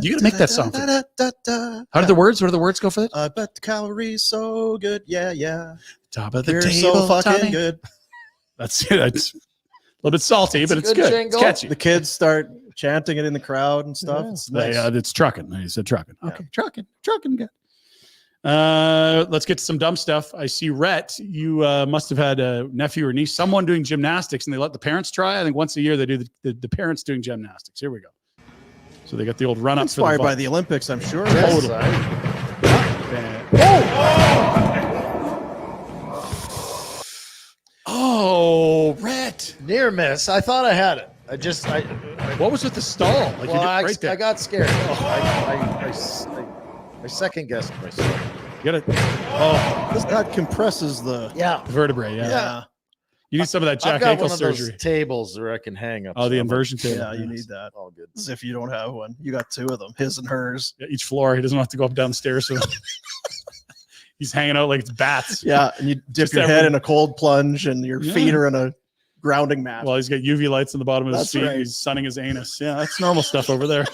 S2: You got to make that song. How are the words? What do the words go for that?
S1: I bet the calories so good. Yeah, yeah.
S2: Top of the
S1: You're
S2: table,
S1: so fucking
S2: Tommy.
S1: good.
S2: That's it. It's a little bit salty, but it's good. It's catchy.
S1: The kids start chanting it in the crowd and stuff.
S2: Yeah.
S1: It's nice.
S2: It's trucking. He said trucking. Okay, trucking. Good. Let's get to some dumb stuff. I see Rhett. You must have had a nephew or niece, someone doing gymnastics, and they let the parents try. I think once a year they do the parents doing gymnastics. Here we go. So they got the old run up.
S1: Inspired by the Olympics, I'm sure.
S2: Totally. Oh, Rhett.
S3: Near miss. I thought I had it.
S2: What was with the stall? Like
S3: I got scared. I second guessed myself.
S2: You gotta.
S1: That compresses the
S2: vertebrae. Yeah. You need some of that Jack ankle surgery.
S3: Those tables where I can hang up.
S2: Oh, the inversion table.
S1: Yeah, you need that.
S3: All good.
S1: As if you don't have one. You got 2 of them, his and hers.
S2: Yeah, each floor. He doesn't have to go up and down the stairs. So he's hanging out like it's bats.
S1: Yeah, and you dip your head in a cold plunge, and your feet are in a grounding mat.
S2: Well, he's got UV lights on the bottom of his feet.
S1: Right.
S2: He's sunning his anus. Yeah, that's normal stuff over there.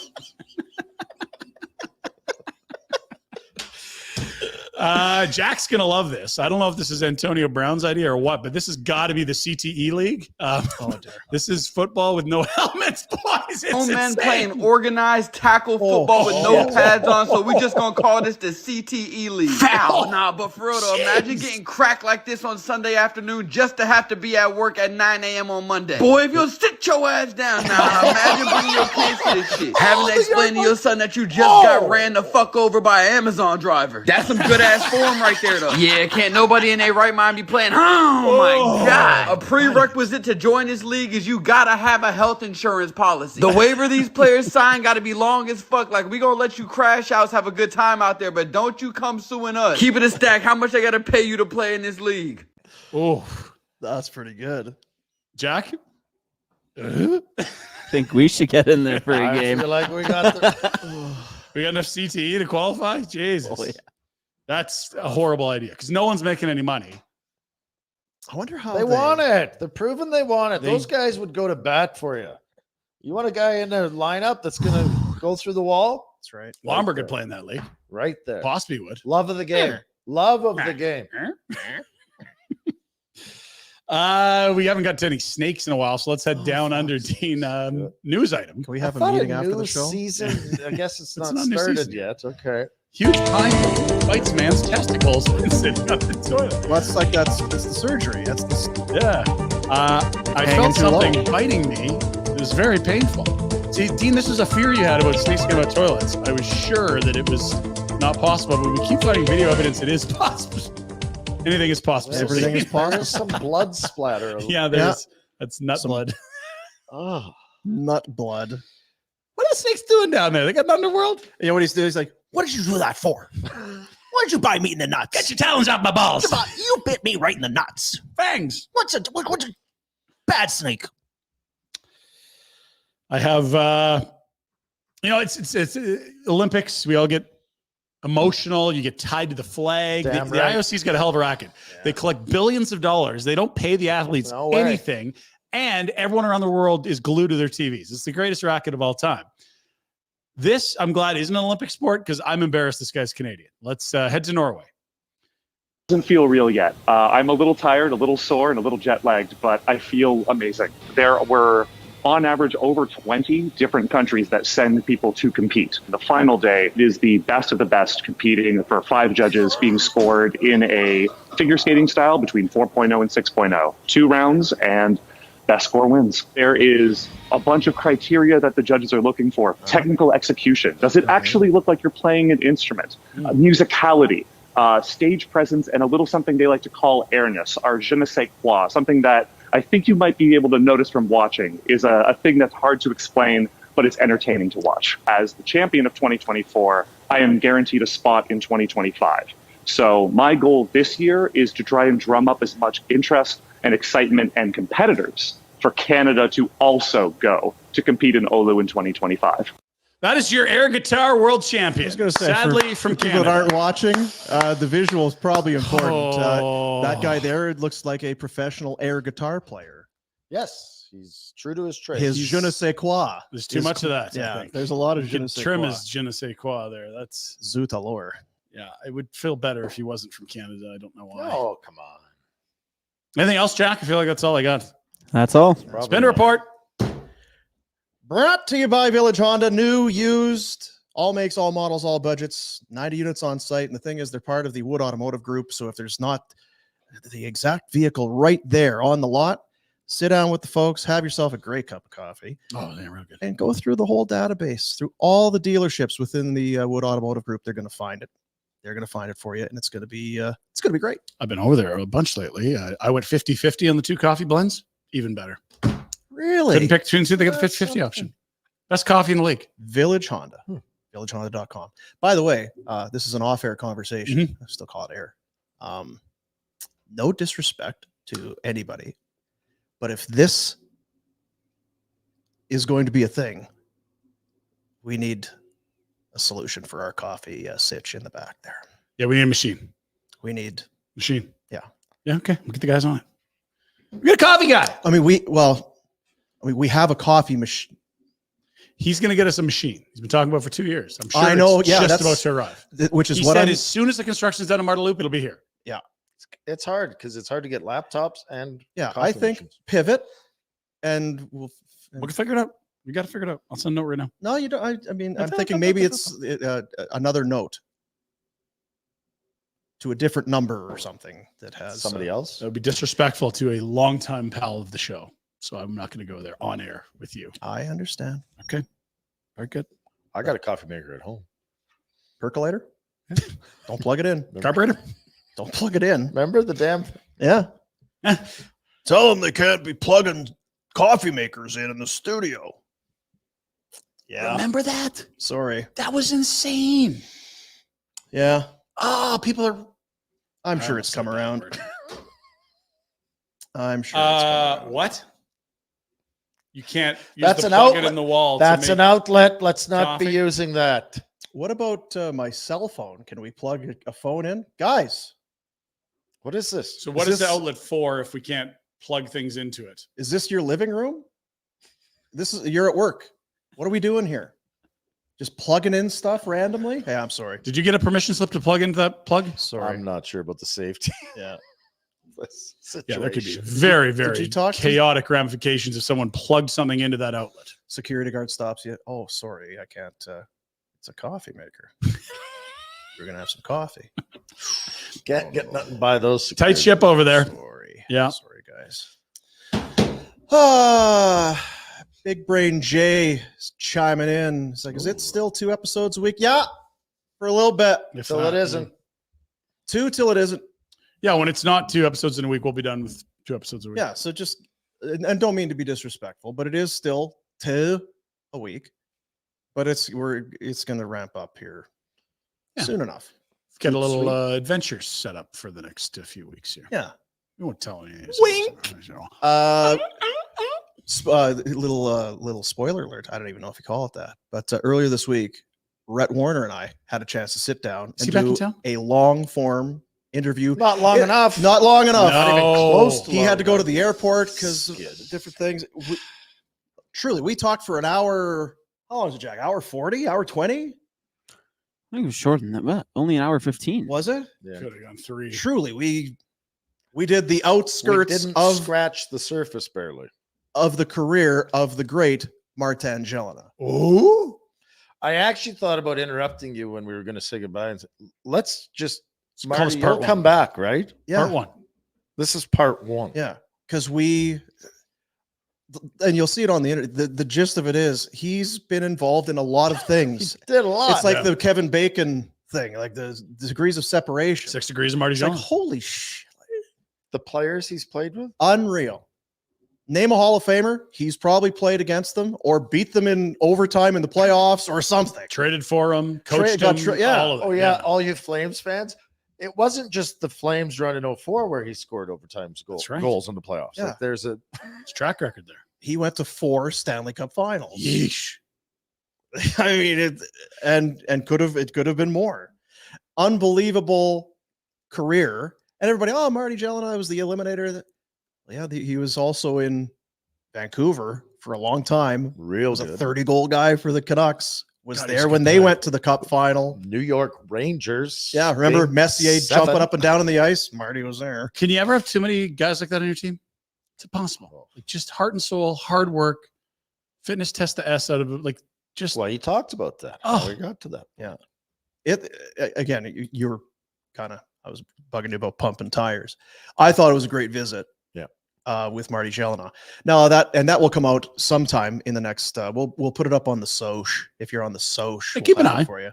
S2: Jack's gonna love this. I don't know if this is Antonio Brown's idea or what, but this has got to be the CTE league. This is football with no helmets, boys. It's
S11: Grown men
S2: insane.
S11: playing organized tackle football with no pads on, so we just gonna call this the CTE league. Foul. Nah, but for real though, imagine getting cracked like this on Sunday afternoon just to have to be at work at 9 a.m. on Monday. Boy, if you'll sit your ass down now, imagine bringing your kids to this shit. Having to explain to your son that you just got ran the fuck over by an Amazon driver. That's some good ass form right there though. Yeah, can't nobody in their right mind be playing. Oh my God. A prerequisite to join this league is you gotta have a health insurance policy. The waiver these players sign gotta be long as fuck. Like, we gonna let you crash outs, have a good time out there, but don't you come suing us. Keep it a stack. How much I gotta pay you to play in this league?
S2: Oh,
S1: That's pretty good.
S2: Jack?
S6: Think we should get in there for a
S3: I
S6: game.
S3: feel like we got the.
S2: We got enough CTE to qualify? Jesus.
S6: Oh, yeah.
S2: That's a horrible idea because no one's making any money.
S1: I wonder how
S3: They want it. They're proving they want it. Those guys would go to bat for you. You want a guy in the lineup that's going to go through the wall?
S1: That's right.
S2: Lomberg could play in that league.
S3: Right there.
S2: Possibly would.
S3: Love of the game. Love of the game.
S2: We haven't got to any snakes in a while, so let's head down under Dean. News item.
S1: Can we have
S3: I
S1: a
S3: thought
S1: mean
S3: a
S1: after the
S3: new
S1: show?
S3: season. I guess it's not
S2: not new
S3: started
S2: season.
S3: yet. Okay.
S2: Huge pine bites man's testicles and sitting on the toilet.
S1: Well, that's the surgery. That's the
S2: Yeah. I
S1: Hanging
S2: felt
S1: too low.
S2: something biting me. It was very painful. See, Dean, this is a fear you had about snakes getting out toilets. I was sure that it was not possible, but we keep finding video evidence it is possible. Anything is possible.
S1: Everything is
S3: There's some blood splatter.
S2: Yeah, there's that's nut blood.
S3: Oh.
S1: nut blood.
S2: What are snakes doing down there? They got an underworld?
S1: You know what he's doing? He's like, what did you do that for? Why did you bite me in the nuts?
S2: Get your talons off my balls.
S1: You bit me right in the nuts.
S2: Fangs.
S1: What's a bad snake?
S2: I have, it's Olympics. We all get emotional. You get tied to the flag. The
S3: Damn right.
S2: IOC's got a hell of a racket. They collect billions of dollars. They don't pay the athletes
S3: No way.
S2: anything. And everyone around the world is glued to their TVs. It's the greatest racket of all time. This, I'm glad, isn't an Olympic sport because I'm embarrassed this guy's Canadian. Let's head to Norway.
S12: Doesn't feel real yet. I'm a little tired, a little sore, and a little jet lagged, but I feel amazing. There were, on average, over 20 different countries that send people to compete. The final day is the best of the best competing for 5 judges being scored in a figure skating style between 4.0 and 6.0. 2 rounds and best score wins. There is a bunch of criteria that the judges are looking for. Technical execution. Does it actually look like you're playing an instrument? Musicality. Stage presence, and a little something they like to call airness, or je ne sais quoi, something that I think you might be able to notice from watching is a thing that's hard to explain, but it's entertaining to watch. As the champion of 2024, I am guaranteed a spot in 2025. So my goal this year is to try and drum up as much interest and excitement and competitors for Canada to also go to compete in Oulu in 2025.
S2: That is your air guitar world champion.
S1: I was going to say,
S2: sadly, from
S1: people that
S2: Canada.
S1: aren't watching, the visual is probably important.
S2: Oh.
S1: That guy there, it looks like a professional air guitar player.
S3: Yes, he's true to his trade.
S1: His je ne sais quoi.
S2: There's too much of that. I
S1: Yeah,
S2: think.
S1: there's a lot of
S2: You
S1: je
S2: could
S1: ne sais
S2: trim
S1: quoi.
S2: his je ne sais quoi there. That's
S1: Zoot allure.
S2: yeah. It would feel better if he wasn't from Canada. I don't know why.
S3: Oh, come on.
S2: Anything else, Jack? I feel like that's all I got.
S6: That's all.
S2: Pinder Report.
S1: Brought to you by Village Honda. New, used, all makes, all models, all budgets. 90 units on site. And the thing is, they're part of the Wood Automotive Group. So if there's not the exact vehicle right there on the lot, sit down with the folks, have yourself a great cup of coffee,
S2: Oh, they're real good.
S1: and go through the whole database, through all the dealerships within the Wood Automotive Group. They're going to find it. They're going to find it for you, and it's going to be great.
S2: I've been over there a bunch lately. I went 50-50 on the 2 coffee blends. Even better.
S1: Really?
S2: Couldn't pick between 2. They got the 50-50 option. Best coffee in the league.
S1: Village Honda. VillageHonda.com. By the way, this is an off-air conversation. I still call it air. No disrespect to anybody, but if this is going to be a thing, we need a solution for our coffee sitch in the back there.
S2: Yeah, we need a machine.
S1: We need
S2: Machine.
S1: Yeah.
S2: Yeah, okay. We'll get the guys on it. We got a coffee guy.
S1: I mean, we have a coffee machine.
S2: He's going to get us a machine. He's been talking about it for 2 years. I'm sure
S1: I know.
S2: it's
S1: Yeah,
S2: just about to arrive.
S1: Which is
S2: he
S1: what
S2: said
S1: I'm.
S2: as soon as the construction's done in Marteloup, it'll be here.
S1: Yeah.
S3: It's hard because it's hard to get laptops and
S1: Yeah.
S3: coffee
S1: I think
S3: machines.
S1: pivot, and we'll.
S2: We can figure it out. We got to figure it out. I'll send a note right now.
S1: No, you don't. I mean, I'm thinking maybe it's another note to a different number or something that has
S3: Somebody else.
S2: That would be disrespectful to a longtime pal of the show. So I'm not going to go there on air with you.
S1: I understand.
S2: Okay. Very good.
S3: I got a coffee maker at home.
S1: Percolator. Don't plug it in.
S2: Carburetor.
S1: Don't plug it in.
S3: Remember the damn.
S1: Yeah. Tell them they can't be plugging coffee makers in the studio. Yeah.
S2: Remember that?
S1: Sorry.
S2: That was insane.
S1: Yeah.
S2: Oh, people are.
S1: I'm sure it's come around. I'm sure it's come around.
S2: What? You can't use
S3: That's
S2: the
S3: an
S2: plug it
S3: outlet.
S2: in the wall.
S3: That's
S2: to
S3: an
S2: make
S3: outlet. Let's not be
S2: coffee.
S3: using that.
S1: What about my cell phone? Can we plug a phone in? Guys,
S3: What is this?
S2: So what is the
S1: this-
S2: outlet for if we can't plug things into it?
S1: is this your living room? You're at work. What are we doing here? Just plugging in stuff randomly? Hey, I'm sorry.
S2: Did you get a permission slip to plug into that plug?
S1: Sorry.
S3: I'm not sure about the safety.
S1: Yeah.
S3: of this
S2: Yeah, there could be
S3: situation.
S2: very,
S1: Did
S2: very
S1: you talk to-
S2: chaotic ramifications if someone plugged something into that outlet.
S1: Security guard stops you. Oh, sorry. I can't. It's a coffee maker. We're going to have some coffee.
S3: Get nothing by those.
S2: Tight ship over there.
S1: Sorry.
S2: Yeah.
S1: Sorry, guys. Big Brain Jay is chiming in. He's like, is it still 2 episodes a week? Yeah, for a little bit.
S2: If
S3: Till
S2: not,
S3: it isn't.
S1: 2 till it isn't.
S2: Yeah, when it's not 2 episodes in a week, we'll be done with 2 episodes a week.
S1: Yeah, so just, and don't mean to be disrespectful, but it is still 2 a week. But it's going to ramp up here soon enough.
S2: Get a little
S1: Sweet.
S2: adventures set up for the next few weeks here.
S1: Yeah.
S2: We won't tell any.
S1: Wink. Little spoiler alert. I don't even know if you call it that. But earlier this week, Rhett Warner and I had a chance to sit down
S2: Is
S1: and
S2: he back in
S1: do
S2: town?
S1: a long form interview.
S3: Not long enough.
S1: Not long enough.
S2: No.
S3: Not even close to
S1: He
S3: long
S1: had to go to
S3: enough.
S1: the airport because of different things. Truly, we talked for an hour. How long was it, Jack? Hour 40? Hour 20?
S6: I think it was shorter than that, but only an hour 15.
S1: Was it?
S3: Yeah.
S2: Could have gone 3.
S1: Truly, we did the
S3: We
S1: outskirts
S3: didn't
S1: of
S3: scratch the surface barely.
S1: the career of the great Martin Jelena.
S2: Oh,
S3: I actually thought about interrupting you when we were going to say goodbye and say, let's just
S2: call
S3: Marty,
S2: this part
S3: you'll come
S2: one.
S3: back, right?
S1: Yeah.
S2: Part 1.
S3: This is part 1.
S1: Yeah, because and you'll see it on the internet. The gist of it is he's been involved in a lot of things.
S3: Did a lot.
S1: It's like
S2: Yeah.
S1: the Kevin Bacon thing, like the degrees of separation.
S2: 6 degrees of Marty
S1: It's like,
S2: Jones.
S1: holy shit,
S3: the players he's played with.
S1: unreal. Name a Hall of Famer. He's probably played against them or beat them in overtime in the playoffs or something.
S2: Traded for him, coached
S1: got
S2: him,
S1: yeah.
S2: all of it.
S3: Oh yeah, all you Flames fans. It wasn't just the Flames run in 04 where he scored overtime
S2: That's right.
S3: goals in the playoffs.
S1: Yeah.
S3: Like there's a
S2: It's track record there.
S1: He went to 4 Stanley Cup Finals.
S2: Yeesh.
S1: I mean, it could have been more. Unbelievable career. And everybody, oh, Marty Jelena was the eliminator. Yeah, he was also in Vancouver for a long time.
S3: real
S1: Was a
S3: good.
S1: 30-goal guy for the Canucks. Was
S2: God, he's
S1: there
S2: a
S1: when
S2: good
S1: they
S2: player.
S1: went to the Cup final.
S3: New York Rangers.
S1: Yeah, remember
S3: Game
S1: Messier
S3: 7.
S1: jumping up and down on the ice? Marty was there.
S2: Can you ever have too many guys like that on your team? It's impossible. Like just heart and soul, hard work, fitness test the S out of it. Like just
S3: Well, he talked about that.
S2: Oh.
S3: How we got to that.
S1: Yeah. Again, you were kind of, I was bugging you about pumping tires. I thought it was a great visit.
S3: Yeah.
S1: With Marty Jelena. Now that will come out sometime in the next. We'll put it up on the Soch if you're on the Soch.
S2: Hey,
S1: we'll
S2: keep an
S1: have it
S2: eye.
S1: for you,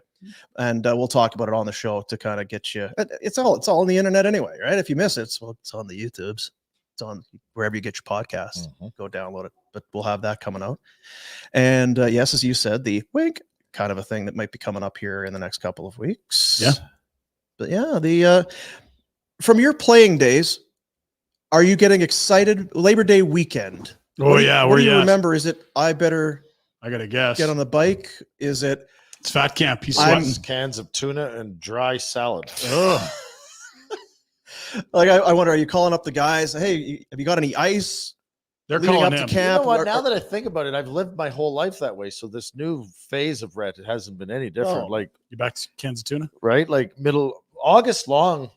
S1: and we'll talk about it on the show to kind of get you. It's all on the internet anyway, right? If you miss it, it's on the YouTubes. It's on wherever you get your podcasts. Go download it. But we'll have that coming out. And yes, as you said, the wink kind of a thing that might be coming up here in the next couple of weeks.
S2: Yeah.
S1: But yeah, the from your playing days, are you getting excited? Labor Day weekend.
S2: Oh yeah,
S1: What
S2: where
S1: do you
S2: you at?
S1: remember? Is it I better
S2: I gotta guess.
S1: get on the bike? Is it
S2: It's fat camp. He's
S1: I'm-
S2: sweating.
S3: Cans of tuna and dry salad.
S2: Ugh.
S1: like I wonder, are you calling up the guys? Hey, have you got any ice?
S2: They're
S1: leading
S2: calling
S1: up to
S2: him.
S1: camp.
S3: You know what? Now that I think about it, I've lived my whole life that way. So this new phase of Rhett, it hasn't been any different.
S1: No.
S3: Like,
S2: You back to Kansas Tuna?
S3: right? Like middle August long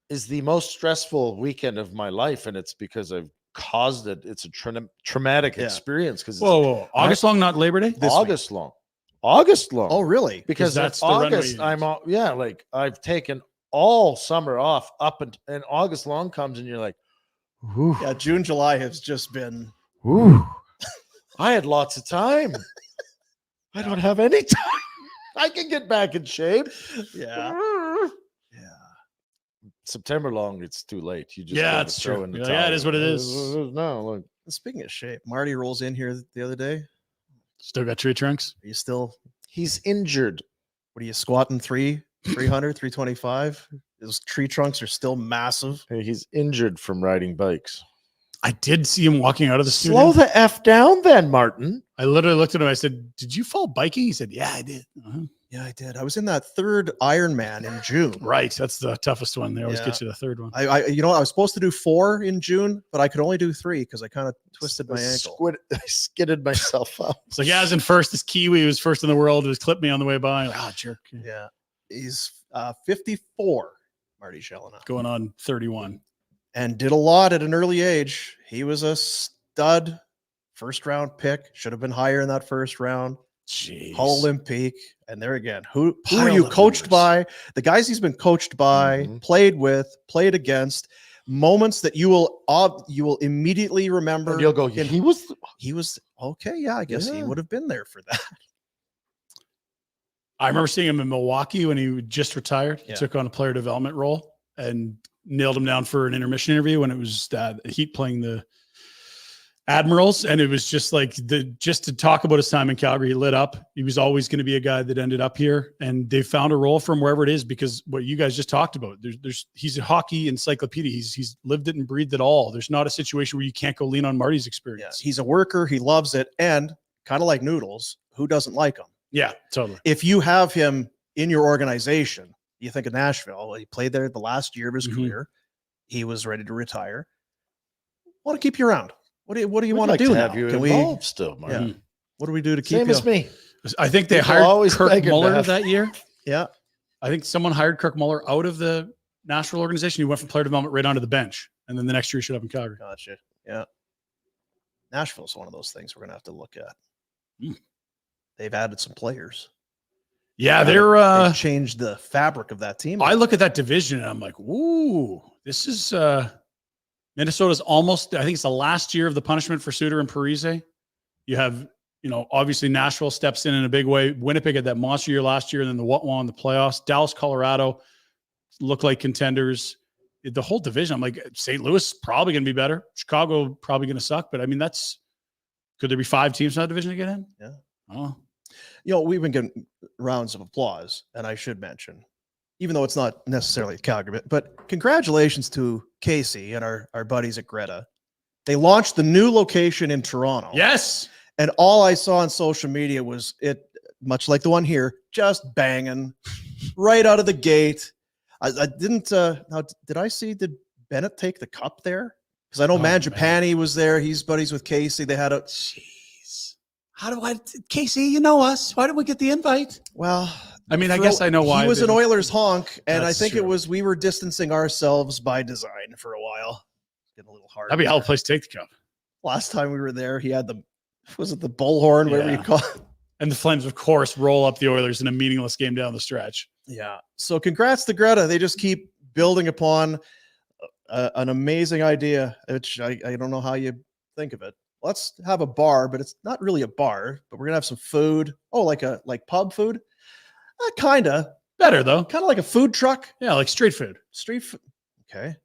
S3: is the most stressful weekend of my life, and it's because I've caused it. It's a traumatic
S1: Yeah.
S3: experience because
S2: Whoa. August long, not Labor Day?
S3: August long. August long.
S1: Oh, really?
S3: Because
S2: that's
S3: that's
S2: the runway
S3: August.
S2: you
S3: I'm
S2: use.
S3: all, yeah, like I've taken all summer off up and August long comes and you're like, ooh,
S1: Yeah, June, July has just been.
S3: ooh. I had lots of time. I don't have any time. I can get back in shape.
S1: Yeah.
S3: September long, it's too late. You just
S2: Yeah,
S3: gotta
S2: it's
S3: throw
S2: true.
S3: in the
S2: Yeah, it
S3: towel.
S2: is what it is.
S3: No, look.
S1: Speaking of shape, Marty rolls in here the other day.
S2: Still got tree trunks?
S1: Are you still?
S3: He's injured.
S1: What are you squatting? 300, 325? Those tree trunks are still massive.
S3: Hey, he's injured from riding bikes.
S2: I did see him walking out of the studio.
S3: Slow the F down then, Martin.
S2: I literally looked at him. I said, "Did you fall biking?" He said, "Yeah, I did." Uh-huh.
S1: Yeah, I did. I was in that third Ironman in June.
S2: Right, that's the toughest one. They always
S1: Yeah.
S2: get you the third one.
S1: I I was supposed to do 4 in June, but I could only do 3 because I kind of twisted my ankle.
S3: I skidded myself out.
S2: So yeah, I was in first. This Kiwi was first in the world. It was clipped me on the way by. Like, jerk.
S1: Yeah, he's 54. Marty Chelena
S2: Going on 31.
S1: and did a lot at an early age. He was a stud, first round pick. Should have been higher in that first round.
S2: Jeez.
S1: All Olympic. And there again, who are
S2: Piled
S1: you
S2: up
S1: coached
S2: numbers.
S1: by? The guys he's been coached by, played with, played against. Moments that you will immediately remember.
S3: And you'll go,
S1: in-
S3: he was
S1: he was okay. Yeah, I guess he
S3: Yeah.
S1: would have been there for that.
S2: I remember seeing him in Milwaukee when he just retired. He
S1: Yeah.
S2: took on a player development role and nailed him down for an intermission interview when it was Heat playing the Admirals. And it was just like just to talk about his time in Calgary, he lit up. He was always going to be a guy that ended up here, and they found a role for him wherever it is, because what you guys just talked about, he's a hockey encyclopedia. He's lived it and breathed it all. There's not a situation where you can't go lean on Marty's
S1: Yeah,
S2: experience.
S1: he's a worker. He loves it, and kind of like Noodles, who doesn't like him?
S2: Yeah, totally.
S1: If you have him in your organization, you think of Nashville. Well, he played there the last year of his career. He was ready to retire. Want to keep you around? What do you
S3: We'd
S1: want
S3: like
S1: to do
S3: have
S1: now?
S3: you
S1: Can
S3: involved still,
S1: Yeah.
S3: Martin.
S1: What do we do to keep
S3: Same
S1: you?
S3: as me.
S2: I think they
S3: People
S2: hired
S3: always
S2: Kirk
S3: begging to
S2: Muller
S3: have-
S2: that year.
S1: Yeah.
S2: I think someone hired Kirk Muller out of the Nashville organization. He went from player development right onto the bench. And then the next year he showed up in Calgary.
S1: Gotcha. Yeah. Nashville's one of those things we're going to have to look at.
S2: Hmm.
S1: They've added some players.
S2: Yeah,
S1: They've changed the fabric of that team.
S2: I look at that division and I'm like, ooh, this is Minnesota's almost, I think it's the last year of the punishment for Suter and Parise. You have, obviously Nashville steps in a big way. Winnipeg had that monster year last year, and then the what in the playoffs. Dallas, Colorado look like contenders. The whole division, I'm like, St. Louis probably going to be better. Chicago probably going to suck. But I mean, could there be 5 teams in that division to get in?
S1: Yeah.
S2: Oh,
S1: We've been getting rounds of applause, and I should mention, even though it's not necessarily Calgary, but congratulations to Casey and our buddies at Greta. They launched the new location in Toronto.
S2: yes.
S1: And all I saw on social media was it, much like the one here, just banging right out of the gate. I didn't, did Bennett take the cup there? Because I know Mangiapane was there. He's buddies with Casey. They had a,
S2: Jeez. Casey, you know us. Why didn't we get the invite?
S1: well,
S2: I mean, I guess I know why.
S1: He was
S2: they
S1: an
S2: don't-
S1: Oilers honk, and I
S2: That's
S1: think
S2: true.
S1: we were distancing ourselves by design for a while. Getting a little hard.
S2: That'd be a hell of a place to take the cup.
S1: Last time we were there, he had was it the bullhorn, whatever you
S2: Yeah.
S1: call it?
S2: And the Flames, of course, roll up the Oilers in a meaningless game down the stretch.
S1: Yeah. So congrats to Greta. They just keep building upon an amazing idea, which I don't know how you think of it. Let's have a bar, but it's not really a bar, but we're going to have some food. Oh, like pub food? Kind of
S2: Better, though.
S1: like a food truck,
S2: Yeah, like street food.
S1: street food. Okay.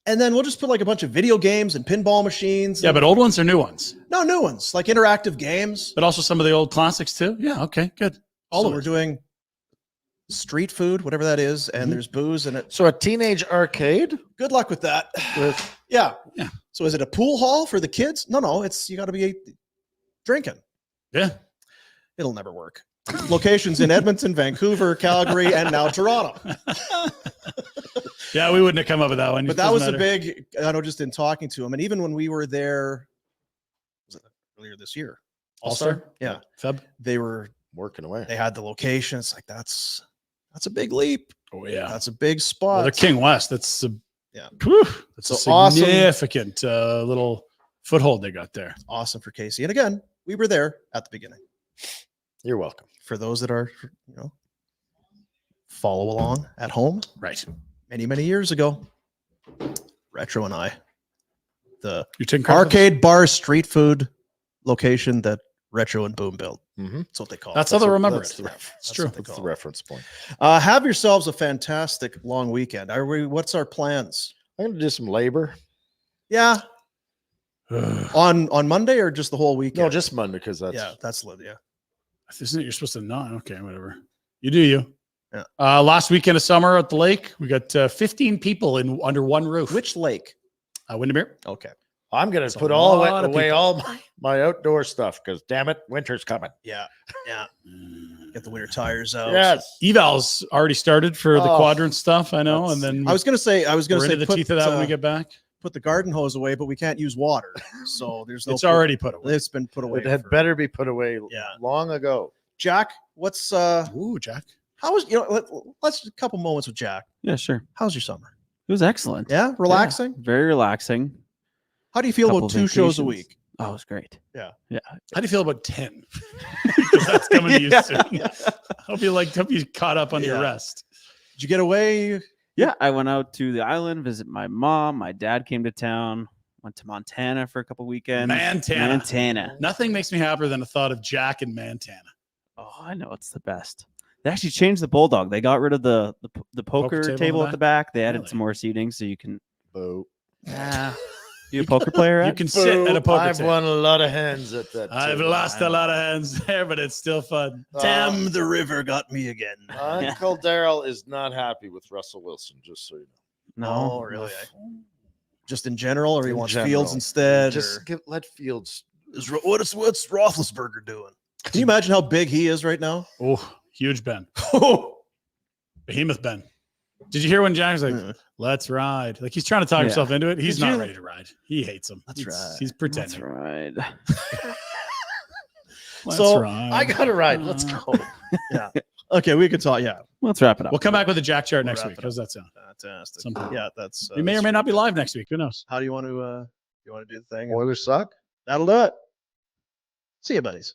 S1: And then we'll just put like a bunch of video games and pinball machines.
S2: Yeah, but old ones or new ones?
S1: No, new ones, like interactive games.
S2: But also some of the old classics, too? Yeah, okay, good. All
S1: So
S2: of
S1: we're
S2: it.
S1: doing street food, whatever that is, and
S2: Mhm.
S1: there's booze in it.
S3: So a teenage arcade
S1: Good luck with that.
S3: with
S1: Yeah.
S2: Yeah.
S1: So is it a pool hall for the kids? No, it's you got to be drinking.
S2: Yeah.
S1: It'll never work. locations in Edmonton, Vancouver, Calgary, and now Toronto.
S2: Yeah, we wouldn't have come up with that one.
S1: But that was a big, I know, just in talking to him. And even when we were there, was it earlier this year?
S2: All-Star?
S1: Yeah.
S2: Feb?
S1: They were
S3: working away.
S1: They had the location. It's like, that's a big leap.
S2: Oh, yeah.
S1: That's a big spot.
S2: Well, they're King West. That's a,
S1: yeah.
S2: That's
S1: So
S2: a
S1: awesome.
S2: significant little foothold they got there.
S1: Awesome for Casey. And again, we were there at the beginning.
S3: You're welcome.
S1: For those that are, follow along at home.
S2: Right.
S1: Many years ago, Retro and I, the
S2: You're taking
S1: arcade bar street food location that Retro and Boom built.
S3: Mm-hmm.
S1: That's what they call
S2: That's
S1: it.
S2: how they remember
S3: That's
S2: it.
S3: the
S2: It's true.
S3: That's the reference point.
S1: Have yourselves a fantastic long weekend. What's our plans?
S3: I'm going to do some labor.
S1: Yeah. on Monday or just the whole weekend?
S3: No, just Monday because that's
S1: yeah.
S2: Isn't it you're supposed to not? Okay, whatever. You do you.
S1: Yeah.
S2: Last weekend of summer at the lake, we got 15 people under one roof.
S1: Which lake?
S2: Windermere.
S1: Okay.
S3: I'm going
S2: That's
S3: to
S2: a
S3: put
S2: lot of
S3: away
S2: people.
S3: all my outdoor stuff because damn it, winter's coming.
S1: Yeah. Get the winter tires out.
S3: Yes.
S2: Evals already started for the quadrant stuff. I know, and then
S1: I was gonna say
S2: we're into the teeth of that when we get back.
S1: Put the garden hose away, but we can't use water, so there's no.
S2: It's already put away.
S1: It's been put away.
S3: It had better be put away long ago.
S1: Jack, what's
S2: Ooh, Jack.
S1: how was let's a couple moments with Jack.
S6: Yeah, sure.
S1: How's your summer?
S6: It was excellent.
S1: Yeah, relaxing.
S6: Very relaxing.
S1: How do you feel
S6: Couple
S1: about 2 shows a
S6: vacations.
S1: week?
S6: Oh, it was great.
S1: Yeah.
S6: Yeah.
S2: How do you feel about 10? Because that's coming to you soon. Hope you caught up on your rest.
S1: Did you get away?
S6: Yeah, I went out to the island, visit my mom. My dad came to town. Went to Montana for a couple weekends. Montana.
S2: Nothing makes me happier than the thought of Jack in Montana.
S6: Oh, I know it's the best. They actually changed the bulldog. They got rid of the poker table at the back. They added some more seating so you can.
S3: Boo.
S6: You a poker player?
S2: You can sit at a poker
S3: I've
S2: table.
S3: won a lot of hands at that.
S2: I've
S3: table.
S2: lost a lot of hands there, but it's still fun.
S1: Damn, the river got me again.
S3: Uncle Daryl is not happy with Russell Wilson, just so you know.
S6: No,
S1: Oh, really? Just in general, or he
S3: In
S1: wants
S3: general.
S1: Fields instead?
S3: Just
S1: or
S3: let Fields.
S1: what's Roethlisberger doing? Can you imagine how big he is right now?
S2: Oh, huge Ben. Behemoth Ben. Did you hear when Jack's like, let's ride? Like he's trying to talk himself into it. He's not ready to ride. He hates him. He's pretending.
S6: Right.
S1: So,
S3: I got to ride. Let's go.
S1: Yeah. Okay, we could talk. Yeah.
S6: Let's wrap it up.
S2: We'll come back with a Jack chart next
S1: wrap
S2: week.
S1: it
S2: How's that sound?
S1: Fantastic.
S2: Something.
S1: Yeah, that's.
S2: We may or may not be live next week. Who knows?
S1: How do you want to? Do the thing?
S3: Oilers suck.
S1: That'll do it. See you, buddies.